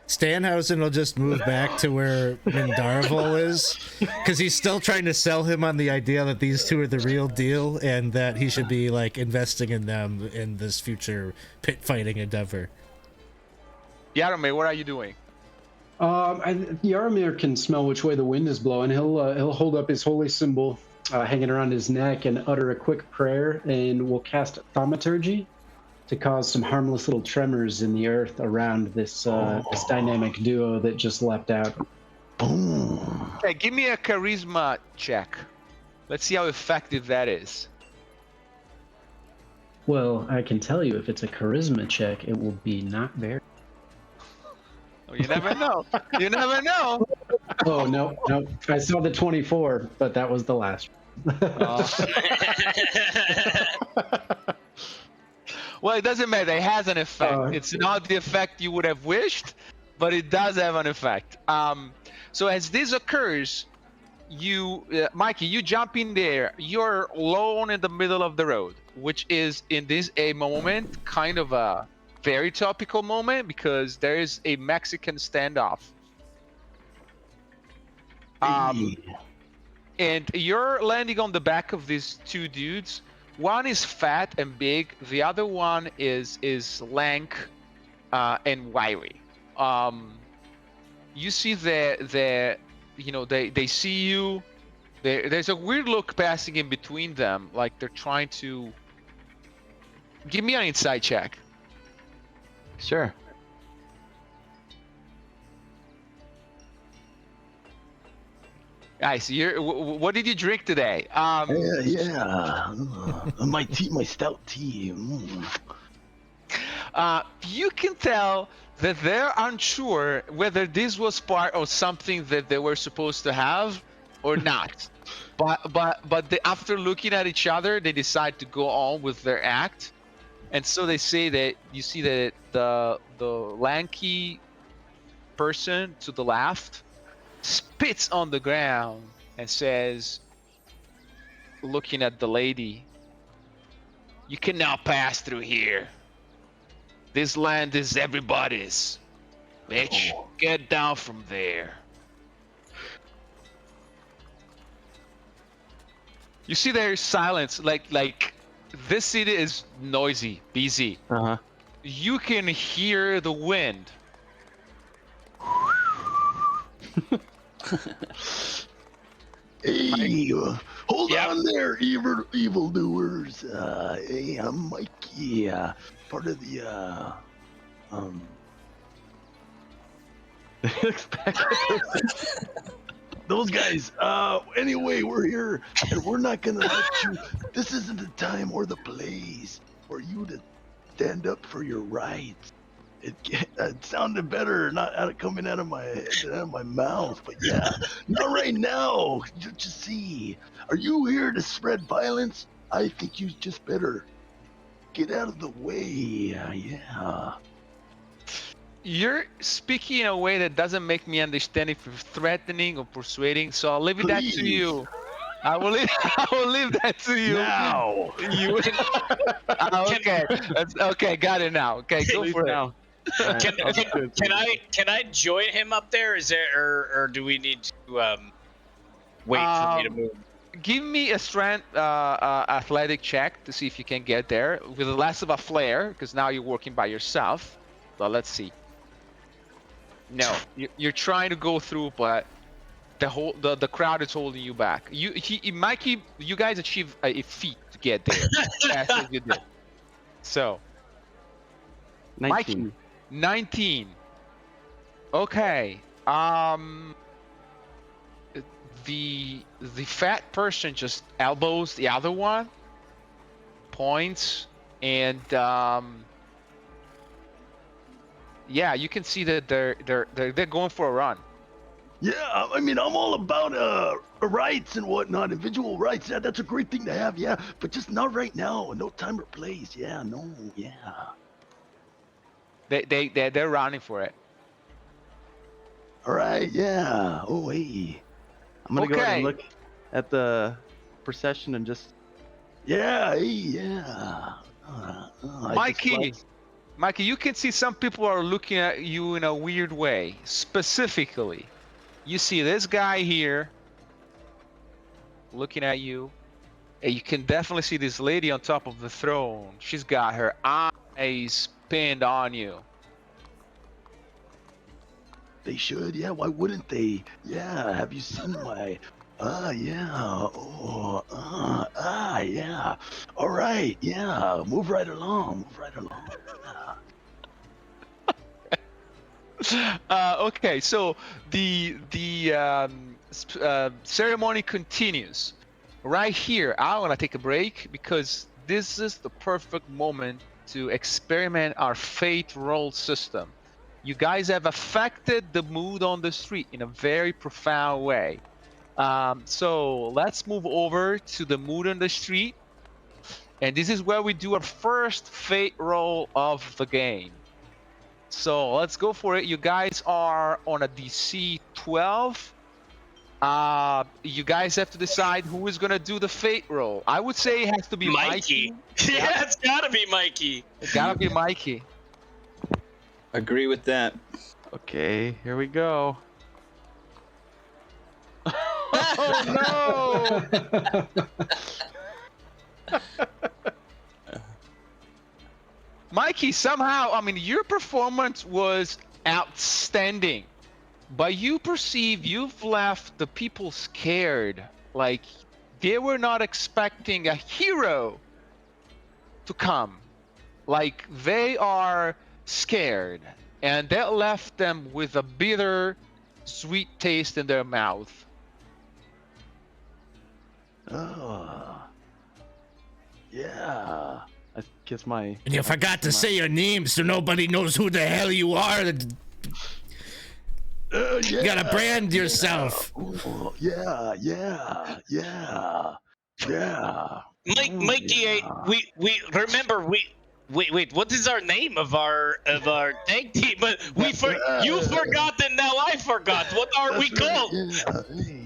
S2: Stanhausen will just move back to where Mindarivol is, because he's still trying to sell him on the idea that these two are the real deal and that he should be like investing in them in this future pit fighting endeavor.
S1: Yaromir, what are you doing?
S6: Yaromir can smell which way the wind is blowing. He'll hold up his holy symbol hanging around his neck and utter a quick prayer, and we'll cast thaumaturgy to cause some harmless little tremors in the earth around this dynamic duo that just leapt out.
S4: Boom.
S1: Okay, give me a charisma check. Let's see how effective that is.
S6: Well, I can tell you, if it's a charisma check, it will be not very.
S1: Oh, you never know. You never know.
S6: Oh, no. I saw the 24, but that was the last one.
S1: Well, it doesn't matter. It has an effect. It's not the effect you would have wished, but it does have an effect. So as this occurs, Mikey, you jump in there. You're alone in the middle of the road, which is in this a moment kind of a very topical moment because there is a Mexican standoff. And you're landing on the back of these two dudes. One is fat and big. The other one is lank and wiry. You see they see you. There's a weird look passing in between them, like they're trying to. Give me an insight check.
S5: Sure.
S1: Nice. What did you drink today?
S4: My tea, my stout tea.
S1: You can tell that they're unsure whether this was part of something that they were supposed to have or not. But after looking at each other, they decide to go on with their act, and so they say that you see that the lanky person to the left spits on the ground and says, looking at the lady, "You can now pass through here. This land is everybody's. Bitch, get down from there." You see there's silence, like this city is noisy, busy.
S5: Uh-huh.
S1: You can hear the wind.
S4: Hey, hold
S3: Yep.
S4: on there, evildoers. Hey, I'm Mikey, part of the, those guys. Anyway, we're here, and we're not gonna let you. This isn't the time or the place for you to stand up for your rights. It sounded better not coming out of my head than out of my mouth, but yeah, not right now. You just see, are you here to spread violence? I think you just better get out of the way. Yeah.
S1: You're speaking in a way that doesn't make me understand if you're threatening or persuading, so I'll leave that to you. I will leave that to you.
S4: Now.
S1: You. Okay. Okay. Got it now. Okay. Go
S5: Please
S1: for it.
S5: now. Alright, I'll do it for you.
S3: Can I join him up there? Is there or do we need to wait for me to move?
S1: Give me a strength athletic check to see if you can get there with less of a flare, because now you're working by yourself. But let's see. No, you're trying to go through, but the crowd is holding you back. Mikey, you guys achieve a feat to get there as as you did. So
S5: 19.
S1: Mikey, 19. Okay. The fat person just elbows the other one, points, and yeah, you can see that they're going for a run.
S4: Yeah, I mean, I'm all about rights and whatnot, individual rights. Yeah, that's a great thing to have. Yeah, but just not right now. No time or place. Yeah, no. Yeah.
S1: They're running for it.
S4: All right. Yeah. Oh, hey.
S5: I'm gonna go ahead
S1: Okay.
S5: and look at the procession and just
S4: Yeah. Hey. Yeah.
S1: Mikey, you can see some people are looking at you in a weird way. Specifically, you see this guy here looking at you, and you can definitely see this lady on top of the throne. She's got her eyes pinned on you.
S4: They should. Yeah. Why wouldn't they? Yeah. Have you seen my? Yeah. Oh. Yeah. All right. Yeah. Move right along. Move right along.
S1: Okay, so the ceremony continues. Right here, I want to take a break because this is the perfect moment to experiment our fate roll system. You guys have affected the mood on the street in a very profound way. So let's move over to the mood on the street. And this is where we do our first fate roll of the game. So let's go for it. You guys are on a DC 12. You guys have to decide who is gonna do the fate roll. I would say it has to be Mikey.
S3: Yeah, it's gotta be Mikey.
S1: It gotta be Mikey.
S7: Agree with that.
S5: okay. Here we go.
S1: Oh no! Mikey, somehow, I mean, your performance was outstanding, but you perceive you've left the people scared. Like, they were not expecting a hero to come. Like, they are scared, and that left them with a bitter, sweet taste in their mouth.
S4: Oh. Yeah.
S5: I guess my
S2: And you forgot to say your name so nobody knows who the hell you are.
S4: Yeah.
S2: You gotta brand yourself.
S4: Oh, yeah.
S3: Mikey, we remember Wait. What is our name of our tag team? But you forgot and now I forgot. What are we
S4: That's right,
S3: called?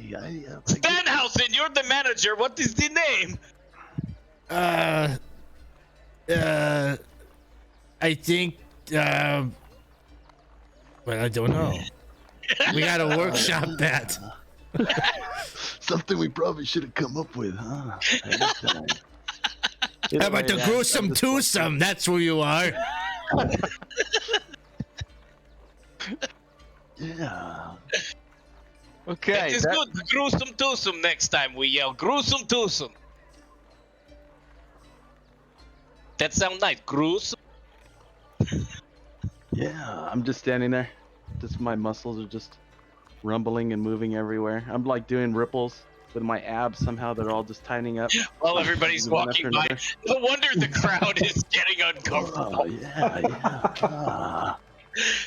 S4: Yeah, I
S3: Stanhausen, you're the manager. What is the name?
S2: I think, well, I don't know. We gotta workshop that.
S4: Something we probably should have come up with, huh? Ahead of time.
S2: How about the gruesome twosome? That's who you are.
S4: Yeah.
S1: Okay.
S3: It is good. Gruesome twosome next time we yell. Gruesome twosome. That sound nice. Gruesome.
S5: Yeah, I'm just standing there. Just my muscles are just rumbling and moving everywhere. I'm like doing ripples with my abs. Somehow they're all just tightening up.
S3: While everybody's
S5: One
S3: walking
S5: after
S3: by.
S5: another.
S3: No wonder the crowd is getting uncomfortable.
S4: Oh, yeah.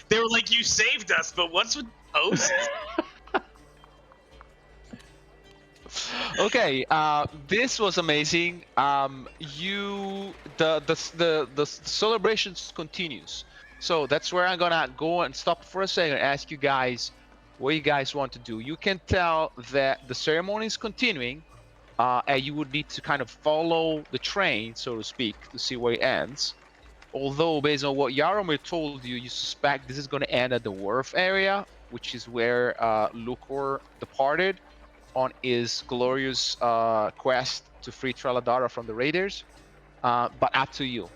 S3: They were like, you saved us, but what's with the host?
S1: Okay, this was amazing. The celebrations continues, so that's where I'm gonna go and stop for a second and ask you guys what you guys want to do. You can tell that the ceremony is continuing, and you would need to kind of follow the train, so to speak, to see where it ends. Although, based on what Yaromir told you, you suspect this is going to end at the wharf area, which is where Lukor departed on his glorious quest to free Traladara from the raiders. But up to you.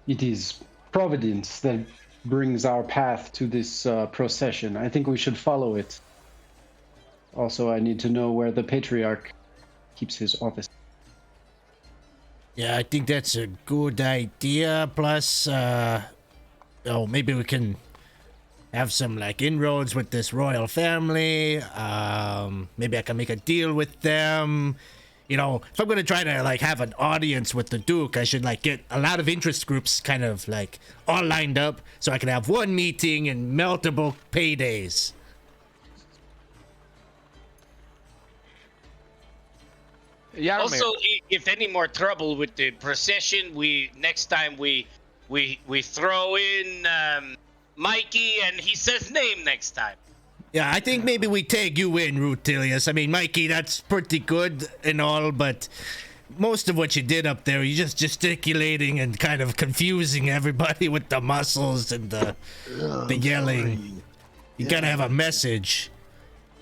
S6: It is providence that brings our path to this procession. I think we should follow it. Also, I need to know where the patriarch keeps his office.
S2: Yeah, I think that's a good idea. Plus, maybe we can have some like inroads with this royal family. Maybe I can make a deal with them. You know, if I'm gonna try to like have an audience with the Duke, I should like get a lot of interest groups kind of like all lined up so I can have one meeting and multiple paydays.
S1: Yaromir.
S3: Also, if any more trouble with the procession, next time we throw in Mikey and he says name next time.
S2: Yeah, I think maybe we take you in, Rutilius. I mean, Mikey, that's pretty good and all, but most of what you did up there, you're just gesticulating and kind of confusing everybody with the muscles and the yelling.
S4: Sorry.
S2: You gotta have a message.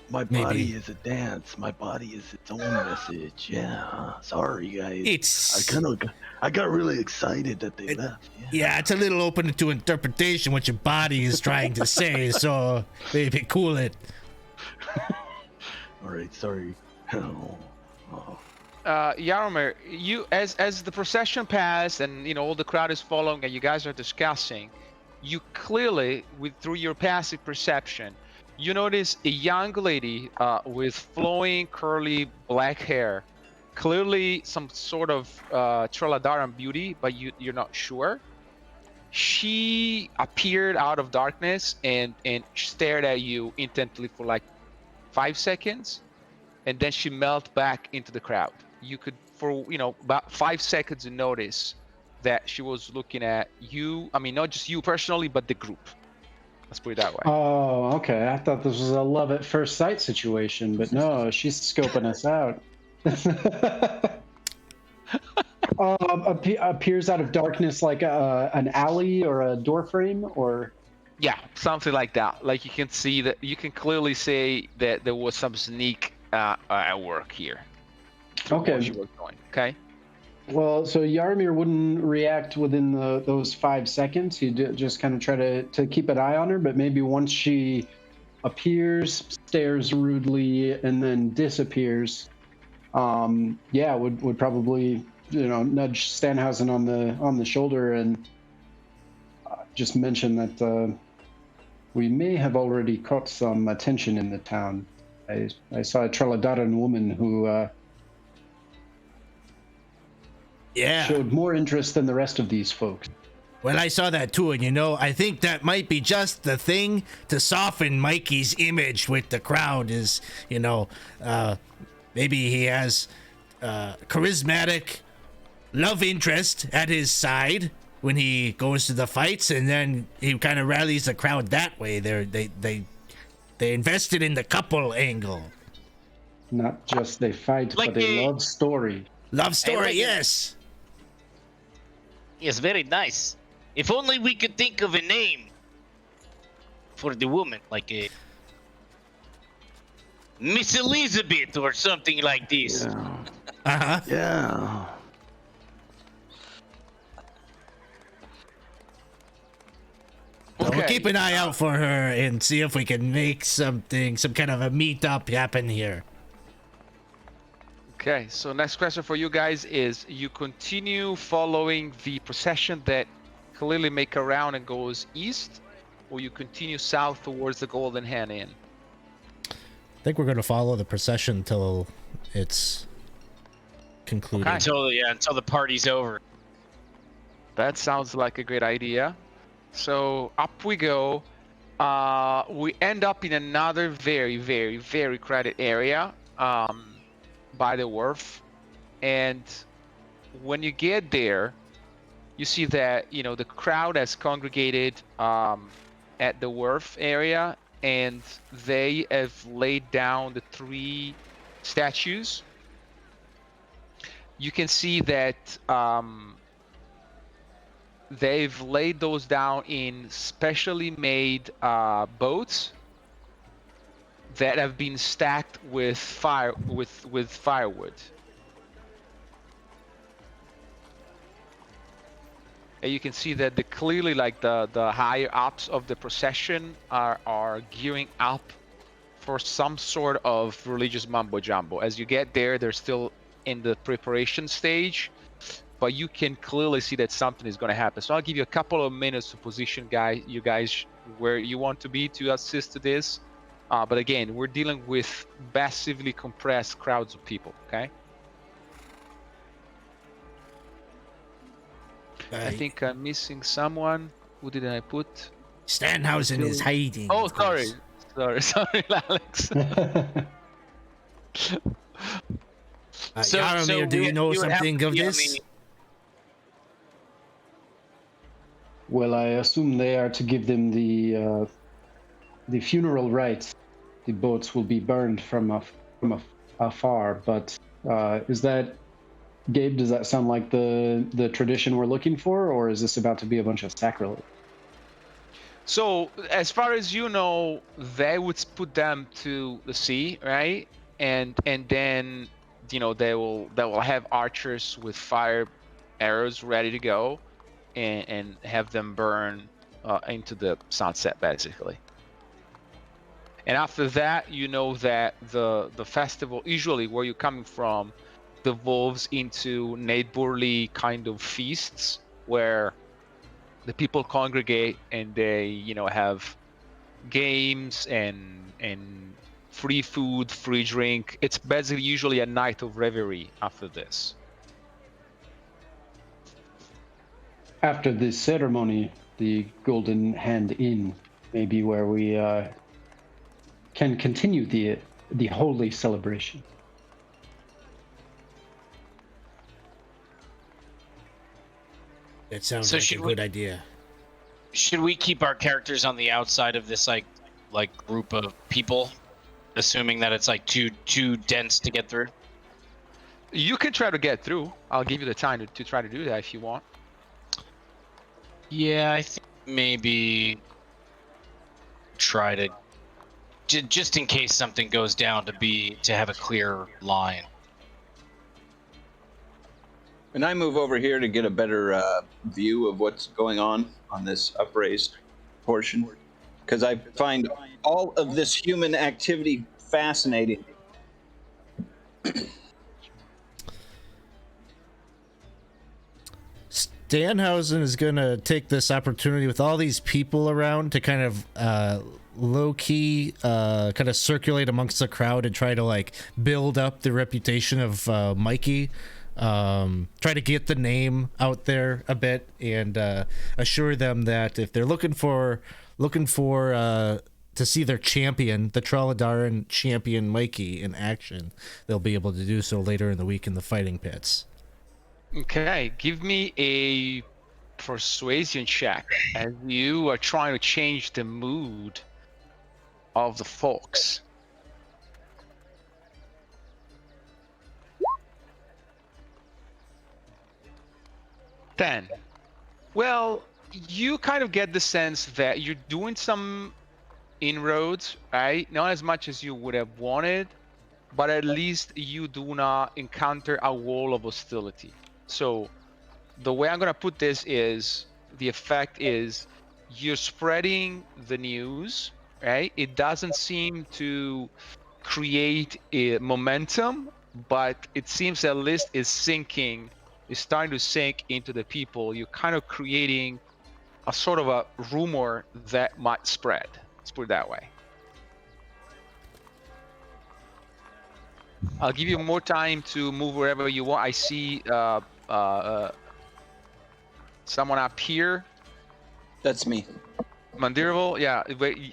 S4: My
S2: Maybe.
S4: body is a dance. My body is its own message. Yeah. Sorry, guys.
S2: It's
S4: I got really excited that they left.
S2: yeah, it's a little open to interpretation what your body is trying to say, so maybe cool it.
S4: All right. Sorry. Oh.
S1: Yaromir, you as the procession passed and all the crowd is following and you guys are discussing, you clearly, through your passive perception, you notice a young lady with flowing curly black hair, clearly some sort of Troladaran beauty, but you're not sure. She appeared out of darkness and stared at you intently for like 5 seconds, and then she melted back into the crowd. You could, for about 5 seconds, notice that she was looking at you. I mean, not just you personally, but the group. Let's put it that way.
S6: Oh, okay. I thought this was a love at first sight situation, but no, she's scoping us out. Appears out of darkness like an alley or a door frame, or
S1: Yeah, something like that. Like you can see that, you can clearly say that there was some sneak at work here.
S6: Okay.
S1: What she was doing, okay.
S6: well, so Yaromir wouldn't react within those 5 seconds. He'd just kind of try to keep an eye on her, but maybe once she appears, stares rudely, and then disappears, would probably nudge Stanhausen on the shoulder and just mention that we may have already caught some attention in the town. I saw a Treladaran woman who showed more interest than the rest of these folks.
S2: Well, I saw that too, and I think that might be just the thing to soften Mikey's image with the crowd is, maybe he has charismatic love interest at his side when he goes to the fights, and then he kind of rallies the crowd that way. They invested in the couple angle.
S6: Not just a fight,
S3: Like
S6: but
S3: a-
S6: a love story.
S2: Love story,
S3: like it.
S2: yes.
S3: Yes, very nice. If only we could think of a name for the woman, like a Miss Elizabeth or something like this.
S4: Yeah.
S2: Uh-huh.
S4: Yeah.
S2: So we'll
S1: Okay.
S2: keep an eye out for her and see if we can make some kind of a meetup happen here.
S1: Okay, so next question for you guys is: you continue following the procession that clearly make a round and goes east, or you continue south towards the Golden Hand Inn?
S2: I think we're going to follow the procession until it's concluded.
S1: Okay.
S3: Until the party's over.
S1: That sounds like a great idea. So up we go. We end up in another very, very, very crowded area by the wharf. And when you get there, you see that, the crowd has congregated at the wharf area, and they have laid down the 3 statues. You can see that they've laid those down in specially made boats that have been stacked with firewood. And you can see that clearly the higher ups of the procession are gearing up for some sort of religious mumbo jumbo. As you get there, they're still in the preparation stage, but you can clearly see that something is going to happen. So I'll give you a couple of minutes to position you guys where you want to be to assist to this. But again, we're dealing with massively compressed crowds of people, okay? I think I'm missing someone. Who did I put?
S2: Stanhausen is hiding.
S1: Oh,
S2: of course.
S1: sorry, Alex.
S2: Jaromir, do you know something of this?
S6: Well, I assume they are to give them the funeral rites. The boats will be burned from afar. But is that, Gabe? Does that sound like the tradition we're looking for, or is this about to be a bunch of sacrilege?
S1: So, as far as you know, they would put them to the sea, right? And then, they will have archers with fire arrows ready to go, and have them burn into the sunset, basically. And after that, that the festival, usually where you're coming from, devolves into neighborly kind of feasts where the people congregate and they have games and free food, free drink. It's basically usually a night of revelry after this.
S6: After this ceremony, the Golden Hand Inn may be where we can continue the holy celebration.
S2: It sounds
S3: So
S2: like a
S3: should
S2: good idea.
S3: Should we keep our characters on the outside of this like group of people, assuming that it's like too dense to get through?
S1: You can try to get through. I'll give you the time to try to do that if you want.
S3: Yeah, I think maybe try to just in case something goes down to have a clear line.
S7: And I move over here to get a better view of what's going on this upraised portion, because I find all of this human activity fascinating.
S2: Danhausen is going to take this opportunity with all these people around to kind of low-key kind of circulate amongst the crowd and try to build up the reputation of Mikey. Try to get the name out there a bit and assure them that if they're looking for to see their champion, the Trolladaran champion Mikey, in action. They'll be able to do so later in the week in the fighting pits.
S1: Okay, give me a persuasion check as you are trying to change the mood of the folks. Then, well, you kind of get the sense that you're doing some inroads, right? Not as much as you would have wanted, but at least you do not encounter a wall of hostility. So the way I'm going to put this is the effect is you're spreading the news, right? It doesn't seem to create a momentum, but it seems at least it's sinking, it's starting to sink into the people. You're kind of creating a sort of a rumor that might spread. Let's put it that way. I'll give you more time to move wherever you want. I see someone up here.
S7: That's me.
S1: Mindarivol, yeah.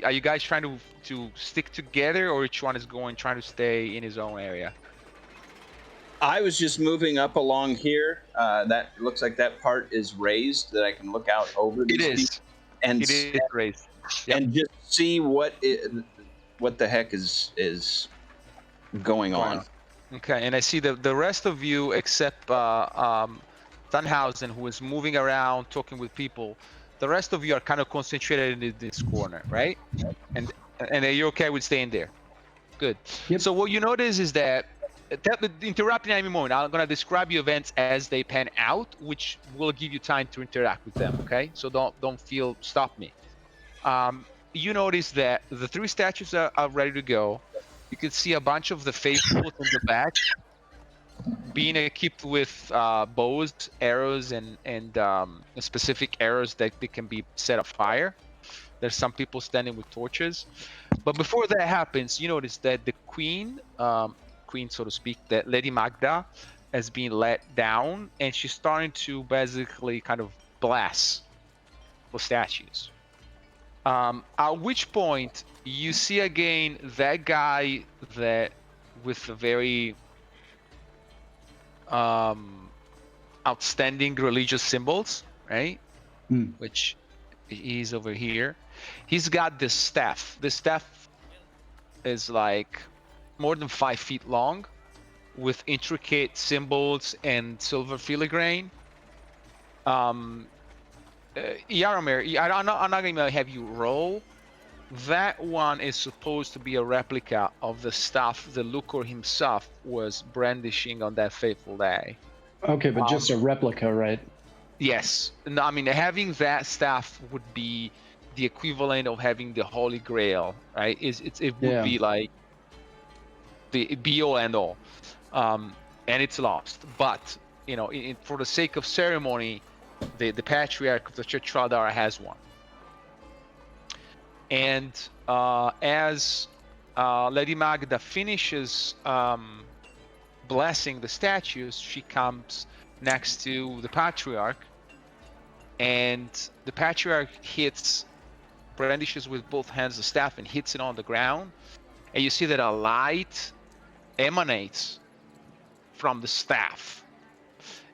S1: Are you guys trying to stick together, or each one is trying to stay in his own area?
S7: I was just moving up along here. That looks like that part is raised that I can look out over.
S1: It is.
S7: And
S1: It is raised. Yep.
S7: And just see what the heck is going on.
S1: Okay, and I see the rest of you except Tannhausen, who is moving around talking with people. The rest of you are kind of concentrated in this corner, right? And are you okay with staying there? Good.
S6: Yep.
S1: So what you notice is that, interrupting any moment, I'm gonna describe you events as they pan out, which will give you time to interact with them. Okay, so don't stop me. You notice that the 3 statues are ready to go. You can see a bunch of the faithful in the back being equipped with bows, arrows, and specific arrows that they can be set afire. There's some people standing with torches. But before that happens, you notice that the queen, so to speak, that Lady Magda, has been let down, and she's starting to basically kind of blast the statues. At which point you see again that guy that with a very outstanding religious symbols, right? Which he's over here. He's got this staff. This staff is like more than 5 feet long, with intricate symbols and silver filigrane. Yaromir, I'm not going to have you roll. That one is supposed to be a replica of the staff that Lucor himself was brandishing on that fateful day.
S6: Okay, but just a replica, right?
S1: Yes. No, I mean, having that staff would be the equivalent of having the Holy Grail, right? It would be like the be all and all. And it's lost. But, you know, for the sake of ceremony, the Patriarch of the Church Trolladaran has one. And as Lady Magda finishes blessing the statues, she comes next to the Patriarch, and the Patriarch brandishes with both hands the staff and hits it on the ground, and you see that a light emanates from the staff,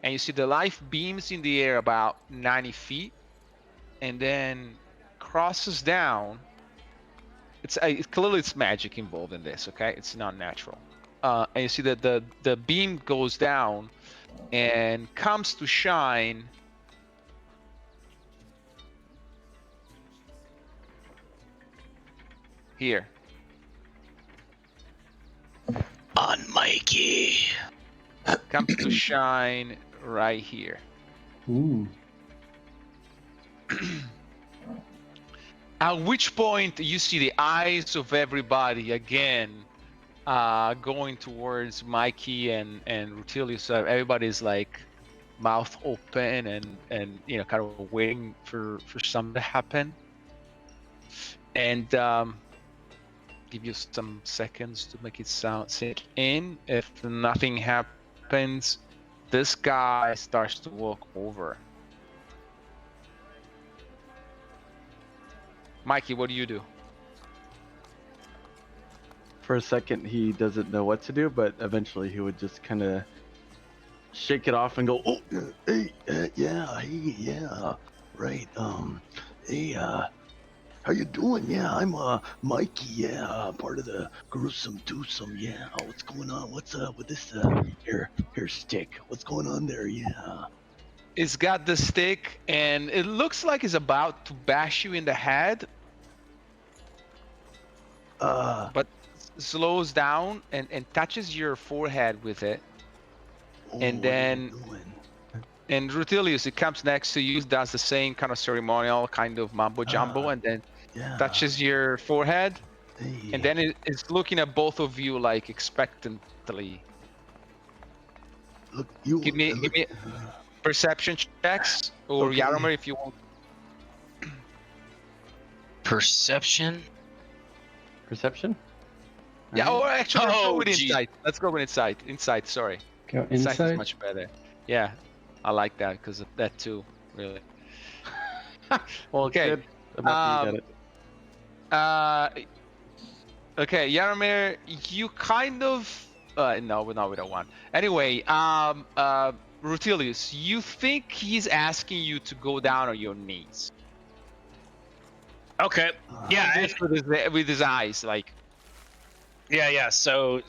S1: and you see the light beams in the air about 90 feet, and then crosses down. It's clearly it's magic involved in this. Okay, it's not natural. And you see that the beam goes down and comes to shine here
S4: On Mikey.
S1: Comes to shine right here.
S6: Ooh.
S1: At which point you see the eyes of everybody again going towards Mikey and Rutilius. So everybody's like mouth open and you know, kind of waiting for something to happen. And give you some seconds to make it sink in. If nothing happens, this guy starts to walk over. Mikey, what do you do?
S5: For a second, he doesn't know what to do, but eventually he would just kind of shake it off and go, "Oh,
S4: Hey, right. Hey, how you doing? Yeah, I'm Mikey. Yeah, part of the gruesome twosome. Yeah, what's going on? What's with this hair stick? What's going on there? Yeah.
S1: It's got the stick, and it looks like it's about to bash you in the head, but slows down and touches your forehead with it. And then, and Rutilius, it comes next to you, does the same kind of ceremonial kind of mumbo jumbo, and then touches your forehead.
S4: Hey.
S1: And then it's looking at both of you like expectantly.
S4: Look, you
S1: Give me perception checks, or
S4: Okay.
S1: Yaromir if you want.
S3: Perception?
S5: perception?
S1: Yeah,
S5: Alright.
S1: or actually, let's go with
S3: geez.
S1: insight. Let's go with insight. Insight, sorry.
S6: Go
S1: Insight is
S6: inside.
S1: much better. Yeah, I like that because of that too, really.
S5: Well,
S1: Okay,
S5: good. I'm happy you got it.
S1: Okay, Yaromir, you kind of no, we don't want. Anyway, Rutilius, you think he's asking you to go down on your knees?
S3: Okay. Yeah. and-
S1: Just with his eyes, like.
S3: Yeah. So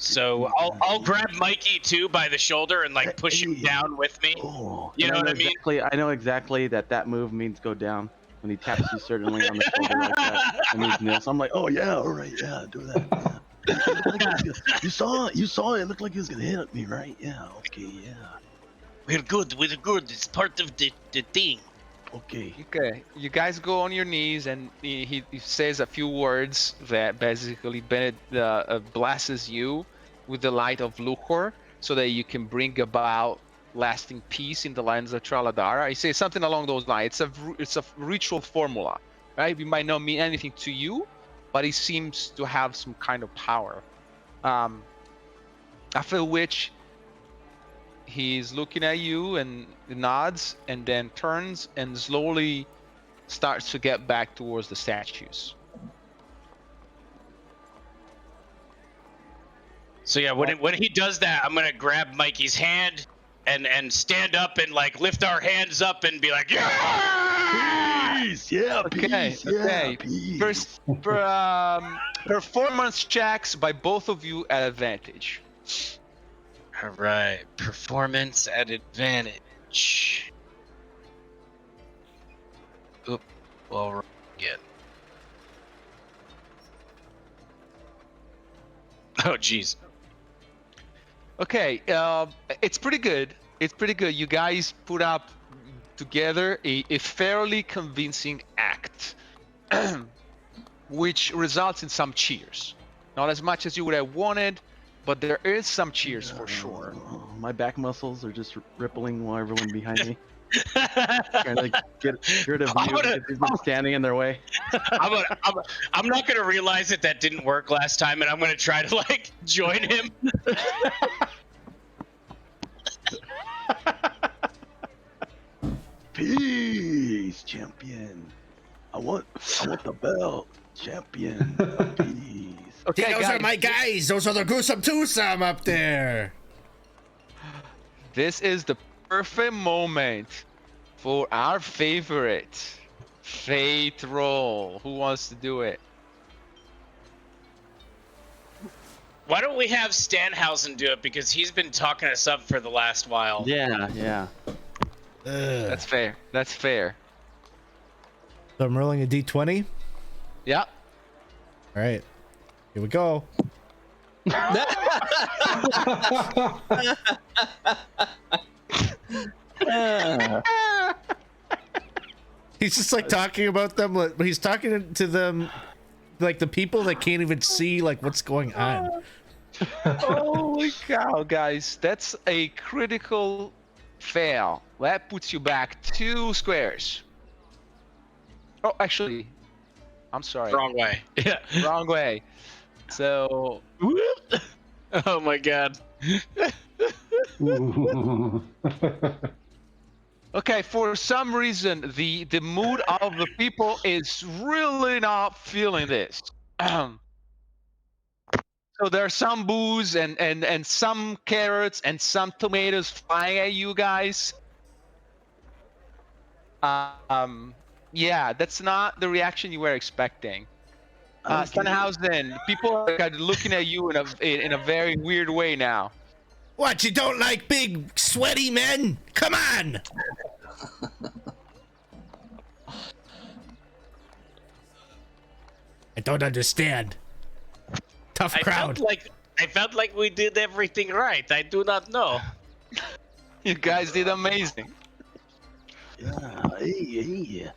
S3: I'll grab Mikey too by the shoulder and like push him
S4: Hey.
S3: down with me.
S4: Oh,
S3: You know what I mean?
S5: I know exactly that move means go down when he taps you certainly on the shoulder like that and these nails. I'm like,
S4: oh yeah, all right, yeah, do that. Yeah. It looked like he was gonna- you saw it. It looked like he was gonna hit me, right? Yeah. Okay. Yeah.
S3: We're good. It's part of the thing.
S4: Okay.
S1: Okay, you guys go on your knees, and he says a few words that basically Bennett blesses you with the light of Lucor, so that you can bring about lasting peace in the lands of Traladara. He says something along those lines. It's a ritual formula, right? It might not mean anything to you, but it seems to have some kind of power. After which, he's looking at you and nods, and then turns and slowly starts to get back towards the statues.
S3: So yeah, when he does that, I'm gonna grab Mikey's hand and stand up and like lift our hands up and be like, yeah!
S4: Peace. Yeah.
S1: Okay,
S4: Peace. Yeah.
S1: okay.
S4: Peace.
S1: Performance checks by both of you at advantage.
S3: All right, performance at advantage. Oop, well, again. Oh, jeez.
S1: Okay, it's pretty good. It's pretty good. You guys put up together a fairly convincing act, which results in some cheers. Not as much as you would have wanted, but there is some cheers for sure.
S5: Oh, my back muscles are just rippling while everyone behind me trying to get rid of you because he's been standing in their way.
S3: I'm not gonna realize that didn't work last time, and I'm gonna try to like join him.
S4: Peace, champion. I want the belt, champion. Peace.
S1: Okay,
S2: Those
S1: guys,
S2: are my guys. Those are the gruesome twosome up there.
S1: this is the perfect moment for our favorite fate roll. Who wants to do it?
S3: Why don't we have Stanhausen do it, because he's been talking us up for the last while.
S5: Yeah.
S1: That's fair. That's fair.
S2: So I'm rolling a d20.
S1: Yeah.
S2: All right, here we go. He's just like talking about them. But he's talking to them, like the people that can't even see like what's going on.
S1: Holy cow, guys. That's a critical fail. That puts you back 2 squares. Oh, actually, I'm sorry.
S3: Wrong way. Yeah.
S1: Wrong way. So,
S3: Oh my god.
S1: okay, for some reason, the mood of the people is really not feeling this. So So there are some booze and some carrots and some tomatoes flying at you guys. Yeah, that's not the reaction you were expecting.
S4: Okay.
S1: Stanhausen, people are kind of looking at you in a very weird way now.
S2: What, you don't like big, sweaty men? Come on! I don't understand. Tough crowd.
S3: I felt like we did everything right. I do not know.
S1: You guys did amazing.
S4: Yeah, hey,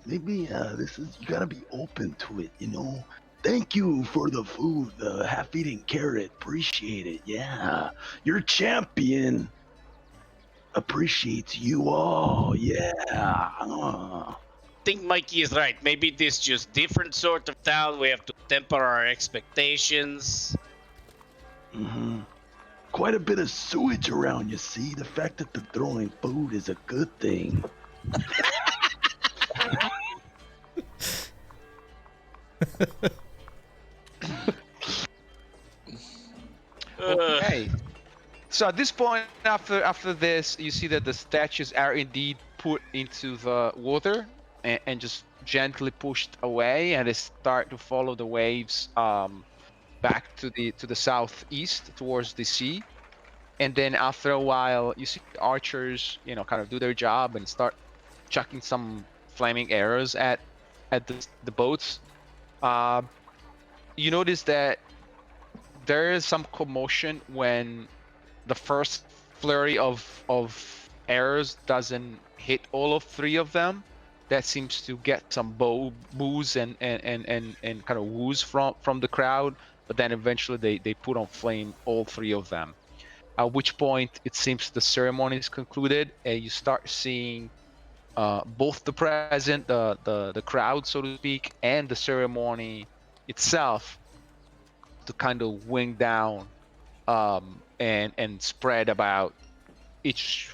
S4: maybe this is, you gotta be open to it, you know? Thank you for the food, the half-eaten carrot, appreciate it, yeah. Your champion appreciates you all, yeah.
S3: I think Mikey is right. Maybe this just different sort of town. We have to temper our expectations.
S4: Mm-hmm. Quite a bit of sewage around, you see? The fact that they're throwing food is a good thing.
S1: Okay. So at this point, after this, you see that the statues are indeed put into the water and just gently pushed away, and they start to follow the waves back to the southeast towards the sea. And then after a while, you see archers, kind of do their job and start chucking some flaming arrows at the boats. You notice that there is some commotion when the first flurry of arrows doesn't hit all of three of them. That seems to get some boos and kind of woos from the crowd, but then eventually they put on flame all three of them. At which point it seems the ceremony is concluded, and you start seeing both the the crowd, so to speak, and the ceremony itself to kind of wing down and spread about, each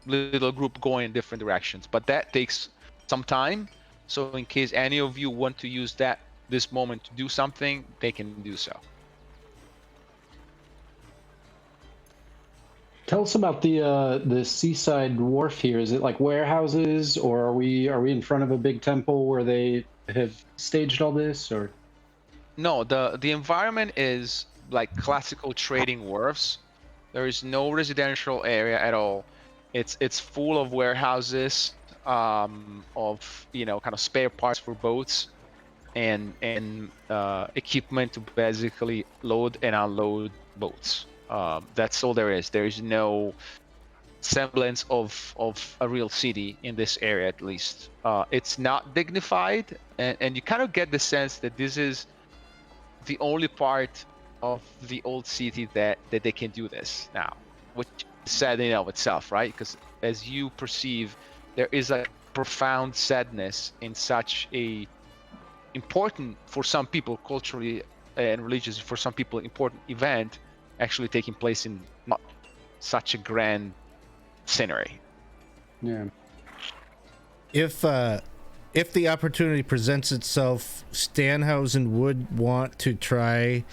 S1: little group going in different directions. But that takes some time. So in case any of you want to use this moment to do something, they can do so.
S6: Tell us about the Seaside Dwarf here. Is it like warehouses, or are we in front of a big temple where they have staged all this, or?
S1: No, the environment is like classical trading wharfs. There is no residential area at all. It's full of warehouses of kind of spare parts for boats and equipment to basically load and unload boats. That's all there is. There is no semblance of a real city in this area, at least. It's not dignified, and you kind of get the sense that this is the only part of the old city that they can do this now, which is sad in and of itself, right? Because as you perceive, there is a profound sadness in such a important, for some people culturally and religiously, for some people important event actually taking place in not such a grand scenery.
S6: Yeah.
S2: If the opportunity presents itself, Stanhausen would want to try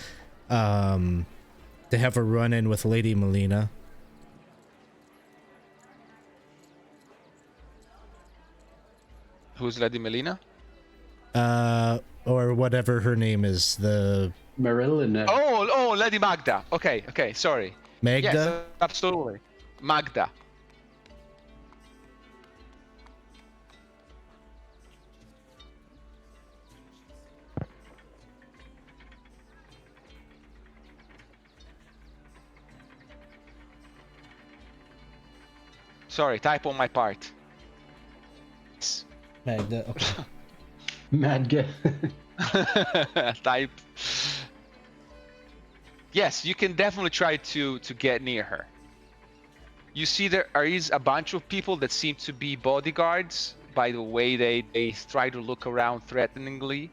S2: to have a run-in with Lady Melina.
S1: Who's Lady Melina?
S2: Or whatever her name is, the
S6: Marilyn.
S1: Oh, Lady Magda. Okay, sorry.
S2: Magda?
S1: Yes, absolutely. Magda. Sorry, typo on my part.
S2: Magda, okay.
S6: Mad
S1: Type. Yes, you can definitely try to get near her. You see there is a bunch of people that seem to be bodyguards by the way they try to look around threateningly.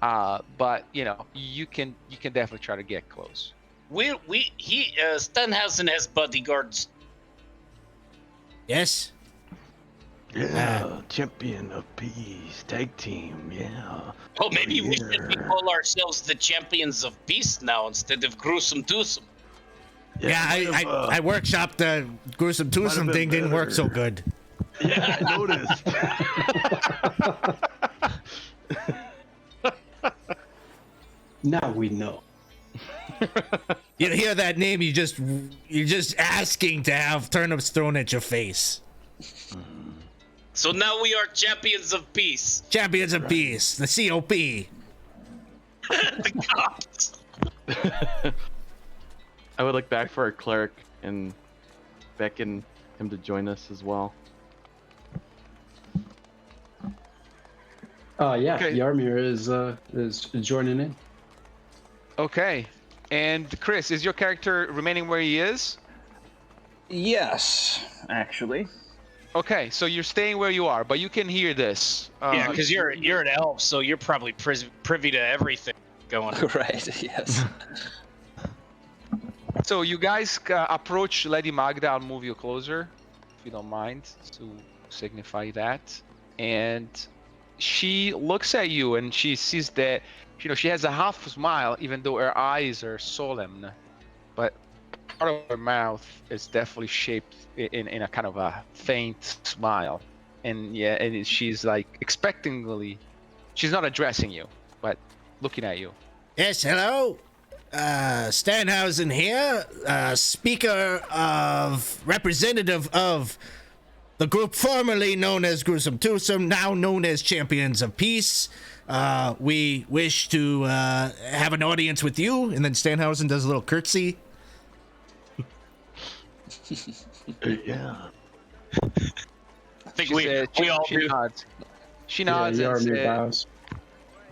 S1: But you can definitely try to get close.
S3: Stanhausen has bodyguards.
S2: Yes?
S4: Yeah, champion of peace, tag team. Yeah.
S3: Oh, maybe we should
S4: Here.
S3: call ourselves the champions of peace now instead of gruesome twosome.
S2: Yeah, I workshopped the gruesome twosome
S4: been
S2: thing. Didn't work so
S4: better.
S2: good.
S4: Yeah, I noticed.
S6: Now we know.
S2: You hear that name, you're just asking to have turnips thrown at your face.
S3: So now we are champions of peace.
S2: Champions of Peace, the COP.
S3: The cops.
S5: I would look back for a cleric and beckon him to join us as well.
S6: Yeah,
S1: Okay.
S6: Yarmir is joining in.
S1: Okay. And Chris, is your character remaining where he is?
S7: Yes, actually.
S1: Okay, so you're staying where you are, but you can hear this.
S3: Yeah, because you're an elf, so you're probably privy to everything going on.
S7: Right, yes.
S1: So you guys approach Lady Magda. I'll move you closer, if you don't mind, to signify that. And she looks at you, and she sees that, she has a half smile, even though her eyes are solemn. But part of her mouth is definitely shaped in a kind of a faint smile. And yeah, and she's like expectingly, she's not addressing you, but looking at you.
S2: Yes, hello. Stanhausen here, representative of the group formerly known as Gruesome Twosome, now known as Champions of Peace. We wish to have an audience with you. And then Stanhausen does a little curtsy.
S4: Yeah.
S3: I think we all
S1: she
S3: do.
S1: nods. She
S6: Yeah,
S1: nods
S6: Yarmir bows.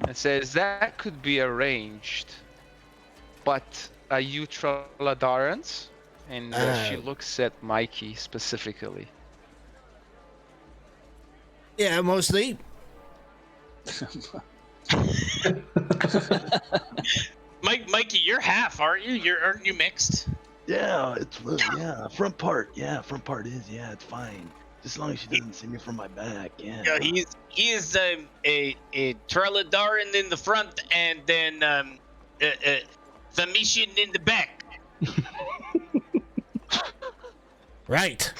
S1: and says that could be arranged, but are you Troladarans? And she looks at Mikey specifically.
S2: Yeah, mostly.
S3: Mikey, you're half, aren't you? Aren't you mixed?
S4: Yeah, it's front part. Yeah, front part is it's fine. Just as long as she doesn't see me from my back. Yeah.
S3: Yeah, he is a Treladaran in the front, and then Thamisian in the back.
S2: Right.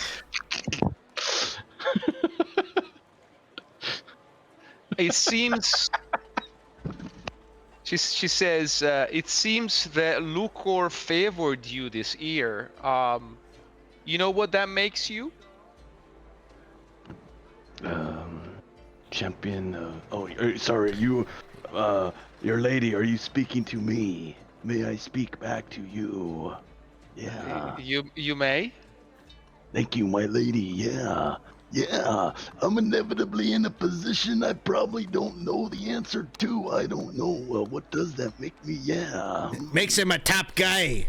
S1: It seems. She says, it seems that Lucor favored you this year. You know what that makes you?
S4: Champion. Sorry. You, your lady. Are you speaking to me? May I speak back to you? Yeah.
S1: You may.
S4: Thank you, my lady. Yeah. Yeah, I'm inevitably in a position I probably don't know the answer to. I don't know. Well, what does that make me? Yeah.
S2: Makes him a top guy.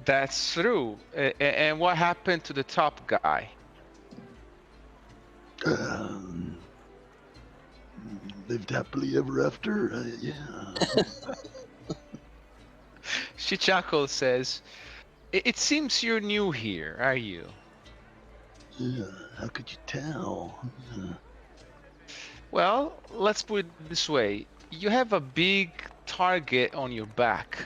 S1: That's true. And what happened to the top guy?
S4: Lived happily ever after. Yeah.
S1: She chuckles, says, it seems you're new here, are you?
S4: Yeah. How could you tell?
S1: Well, let's put it this way. You have a big target on your back.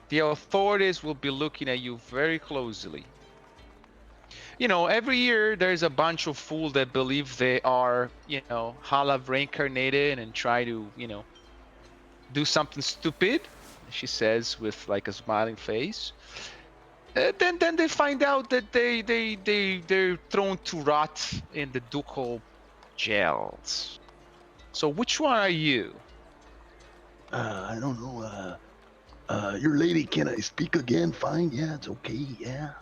S1: The authorities will be looking at you very closely. Every year there's a bunch of fools that believe they are, Halav reincarnated and try to, do something stupid, she says with like a smiling face. Then they find out that they're thrown to rot in the ducal jails. So which one are you?
S4: I don't know. Your lady, can I speak again? Fine. Yeah, it's okay. Yeah.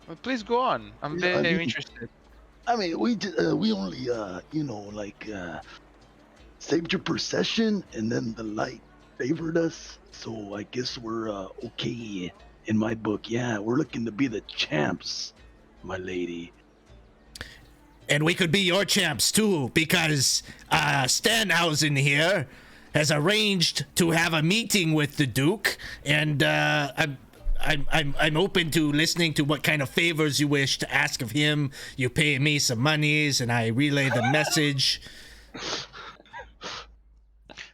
S1: Well, please go on. I'm very interested.
S4: I mean, we only saved your procession, and then the light favored us. So I guess we're okay. In my book, yeah, we're looking to be the champs, my lady.
S2: And we could be your champs too, because Stanhausen here has arranged to have a meeting with the Duke, and I'm open to listening to what kind of favors you wish to ask of him. You pay me some monies, and I relay the message.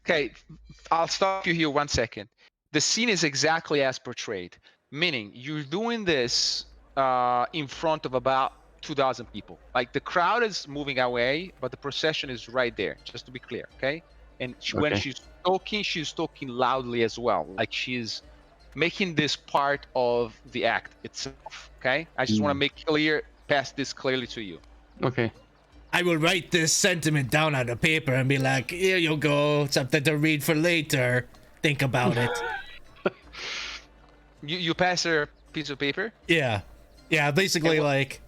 S1: Okay, I'll stop you here 1 second. The scene is exactly as portrayed, meaning you're doing this in front of about 2,000 people. Like the crowd is moving away, but the procession is right there, just to be clear, okay? And when
S6: Okay.
S1: she's talking loudly as well, like she's making this part of the act itself, okay? I just want to make pass this clearly to you.
S6: Okay.
S2: I will write this sentiment down on a paper and be like, here you go, something to read for later. Think about it.
S1: You pass her a piece of paper?
S2: Yeah. Basically, like,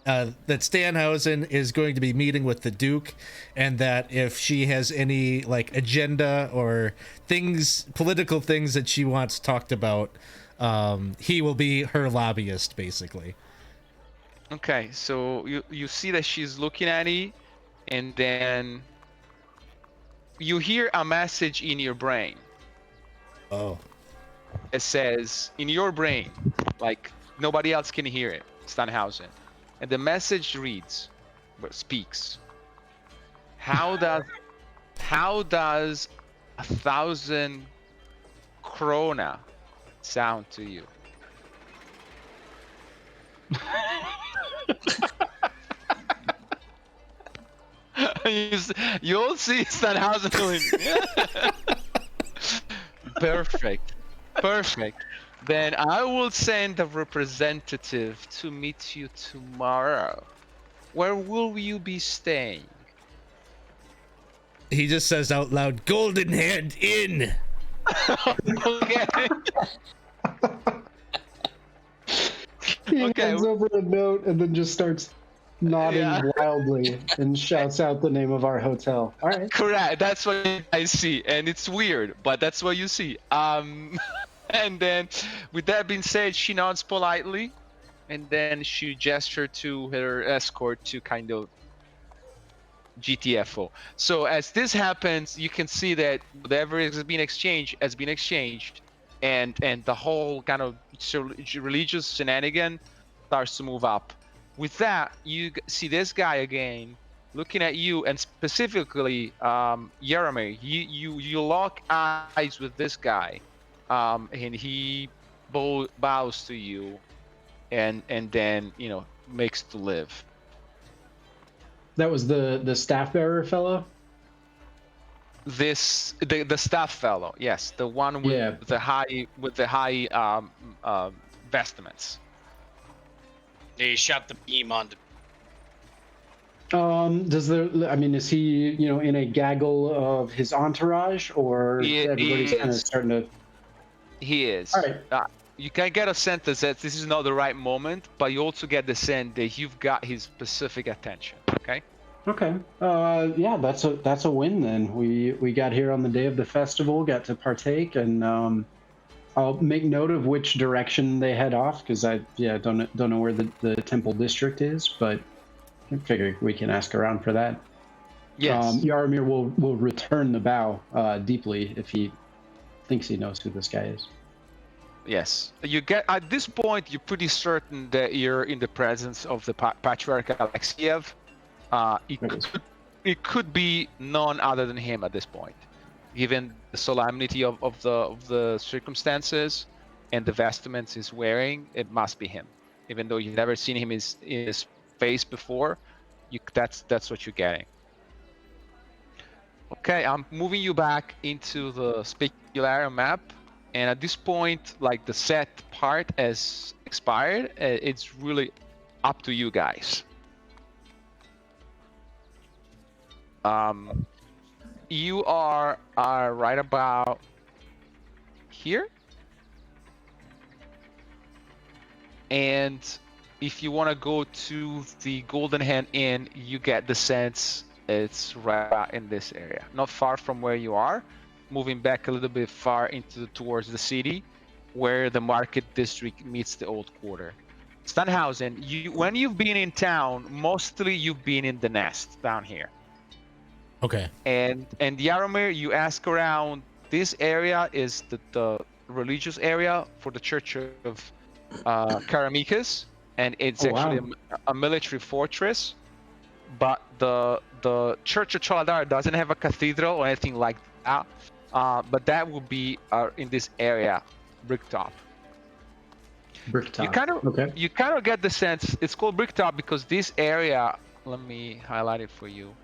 S2: that Stanhausen is going to be meeting with the Duke, and that if she has any, like, agenda or political things that she wants talked about, he will be her lobbyist, basically.
S1: Okay, so you see that she's looking at you, and then you hear a message in your brain.
S2: Oh.
S1: It says, in your brain, like nobody else can hear it, Stanhausen. And the message reads, speaks. How does 1,000 krona sound to you? You'll see Stanhausen doing. Perfect. Then I will send a representative to meet you tomorrow. Where will you be staying?
S2: He just says out loud, Golden Hand Inn!
S1: Okay.
S6: He
S1: Okay.
S6: hands over a note and then just starts nodding wildly and shouts out the name of our hotel. All right.
S1: Correct. That's what I see, and it's weird, but that's what you see. And then, with that being said, she nods politely, and then she gestured to her escort to kind of GTFO. So as this happens, you can see that whatever has been exchanged has been exchanged, and the whole kind of religious shenanigan starts to move up. With that, you see this guy again looking at you, and specifically Yaromir. You lock eyes with this guy, and he bows to you, and then makes to live.
S6: That was the staff bearer fellow?
S1: The staff fellow, yes, the one with the high vestments.
S3: They shot the beam on the.
S6: Is he, in a gaggle of his entourage, or everybody's kind of starting to?
S1: He is.
S6: All right.
S1: You can get a sense that this is not the right moment, but you also get the sense that you've got his specific attention. Okay.
S6: Okay. That's a win then. We got here on the day of the festival, got to partake, and I'll make note of which direction they head off, because I don't know where the temple district is, but I figure we can ask around for that.
S1: Yes.
S6: Yaromir will return the bow deeply if he thinks he knows who this guy is.
S1: Yes. You get at this point, you're pretty certain that you're in the presence of the Patriarch Alexiev. It could be none other than him at this point, given the solemnity of the circumstances and the vestments he's wearing. It must be him, even though you've never seen him in his face before. That's what you're getting. Okay, I'm moving you back into the Specularium map, and at this point, like the set part has expired. It's really up to you guys. You are right about here, and if you want to go to the Golden Hand Inn, you get the sense it's right in this area, not far from where you are, moving back a little bit far towards the city, where the market district meets the old quarter. Stanhausen, when you've been in town, mostly you've been in the nest down here.
S2: Okay.
S1: And Yaromir, you ask around. This area is the religious area for the Church of Karamikis, and it's
S6: Oh,
S1: actually
S6: wow.
S1: a military fortress. But the Church of Choladar doesn't have a cathedral or anything like that. But that will be in this area, Bricktop.
S6: Bricktop.
S1: You kind of get the sense it's called Bricktop because this area. Let me highlight it for you.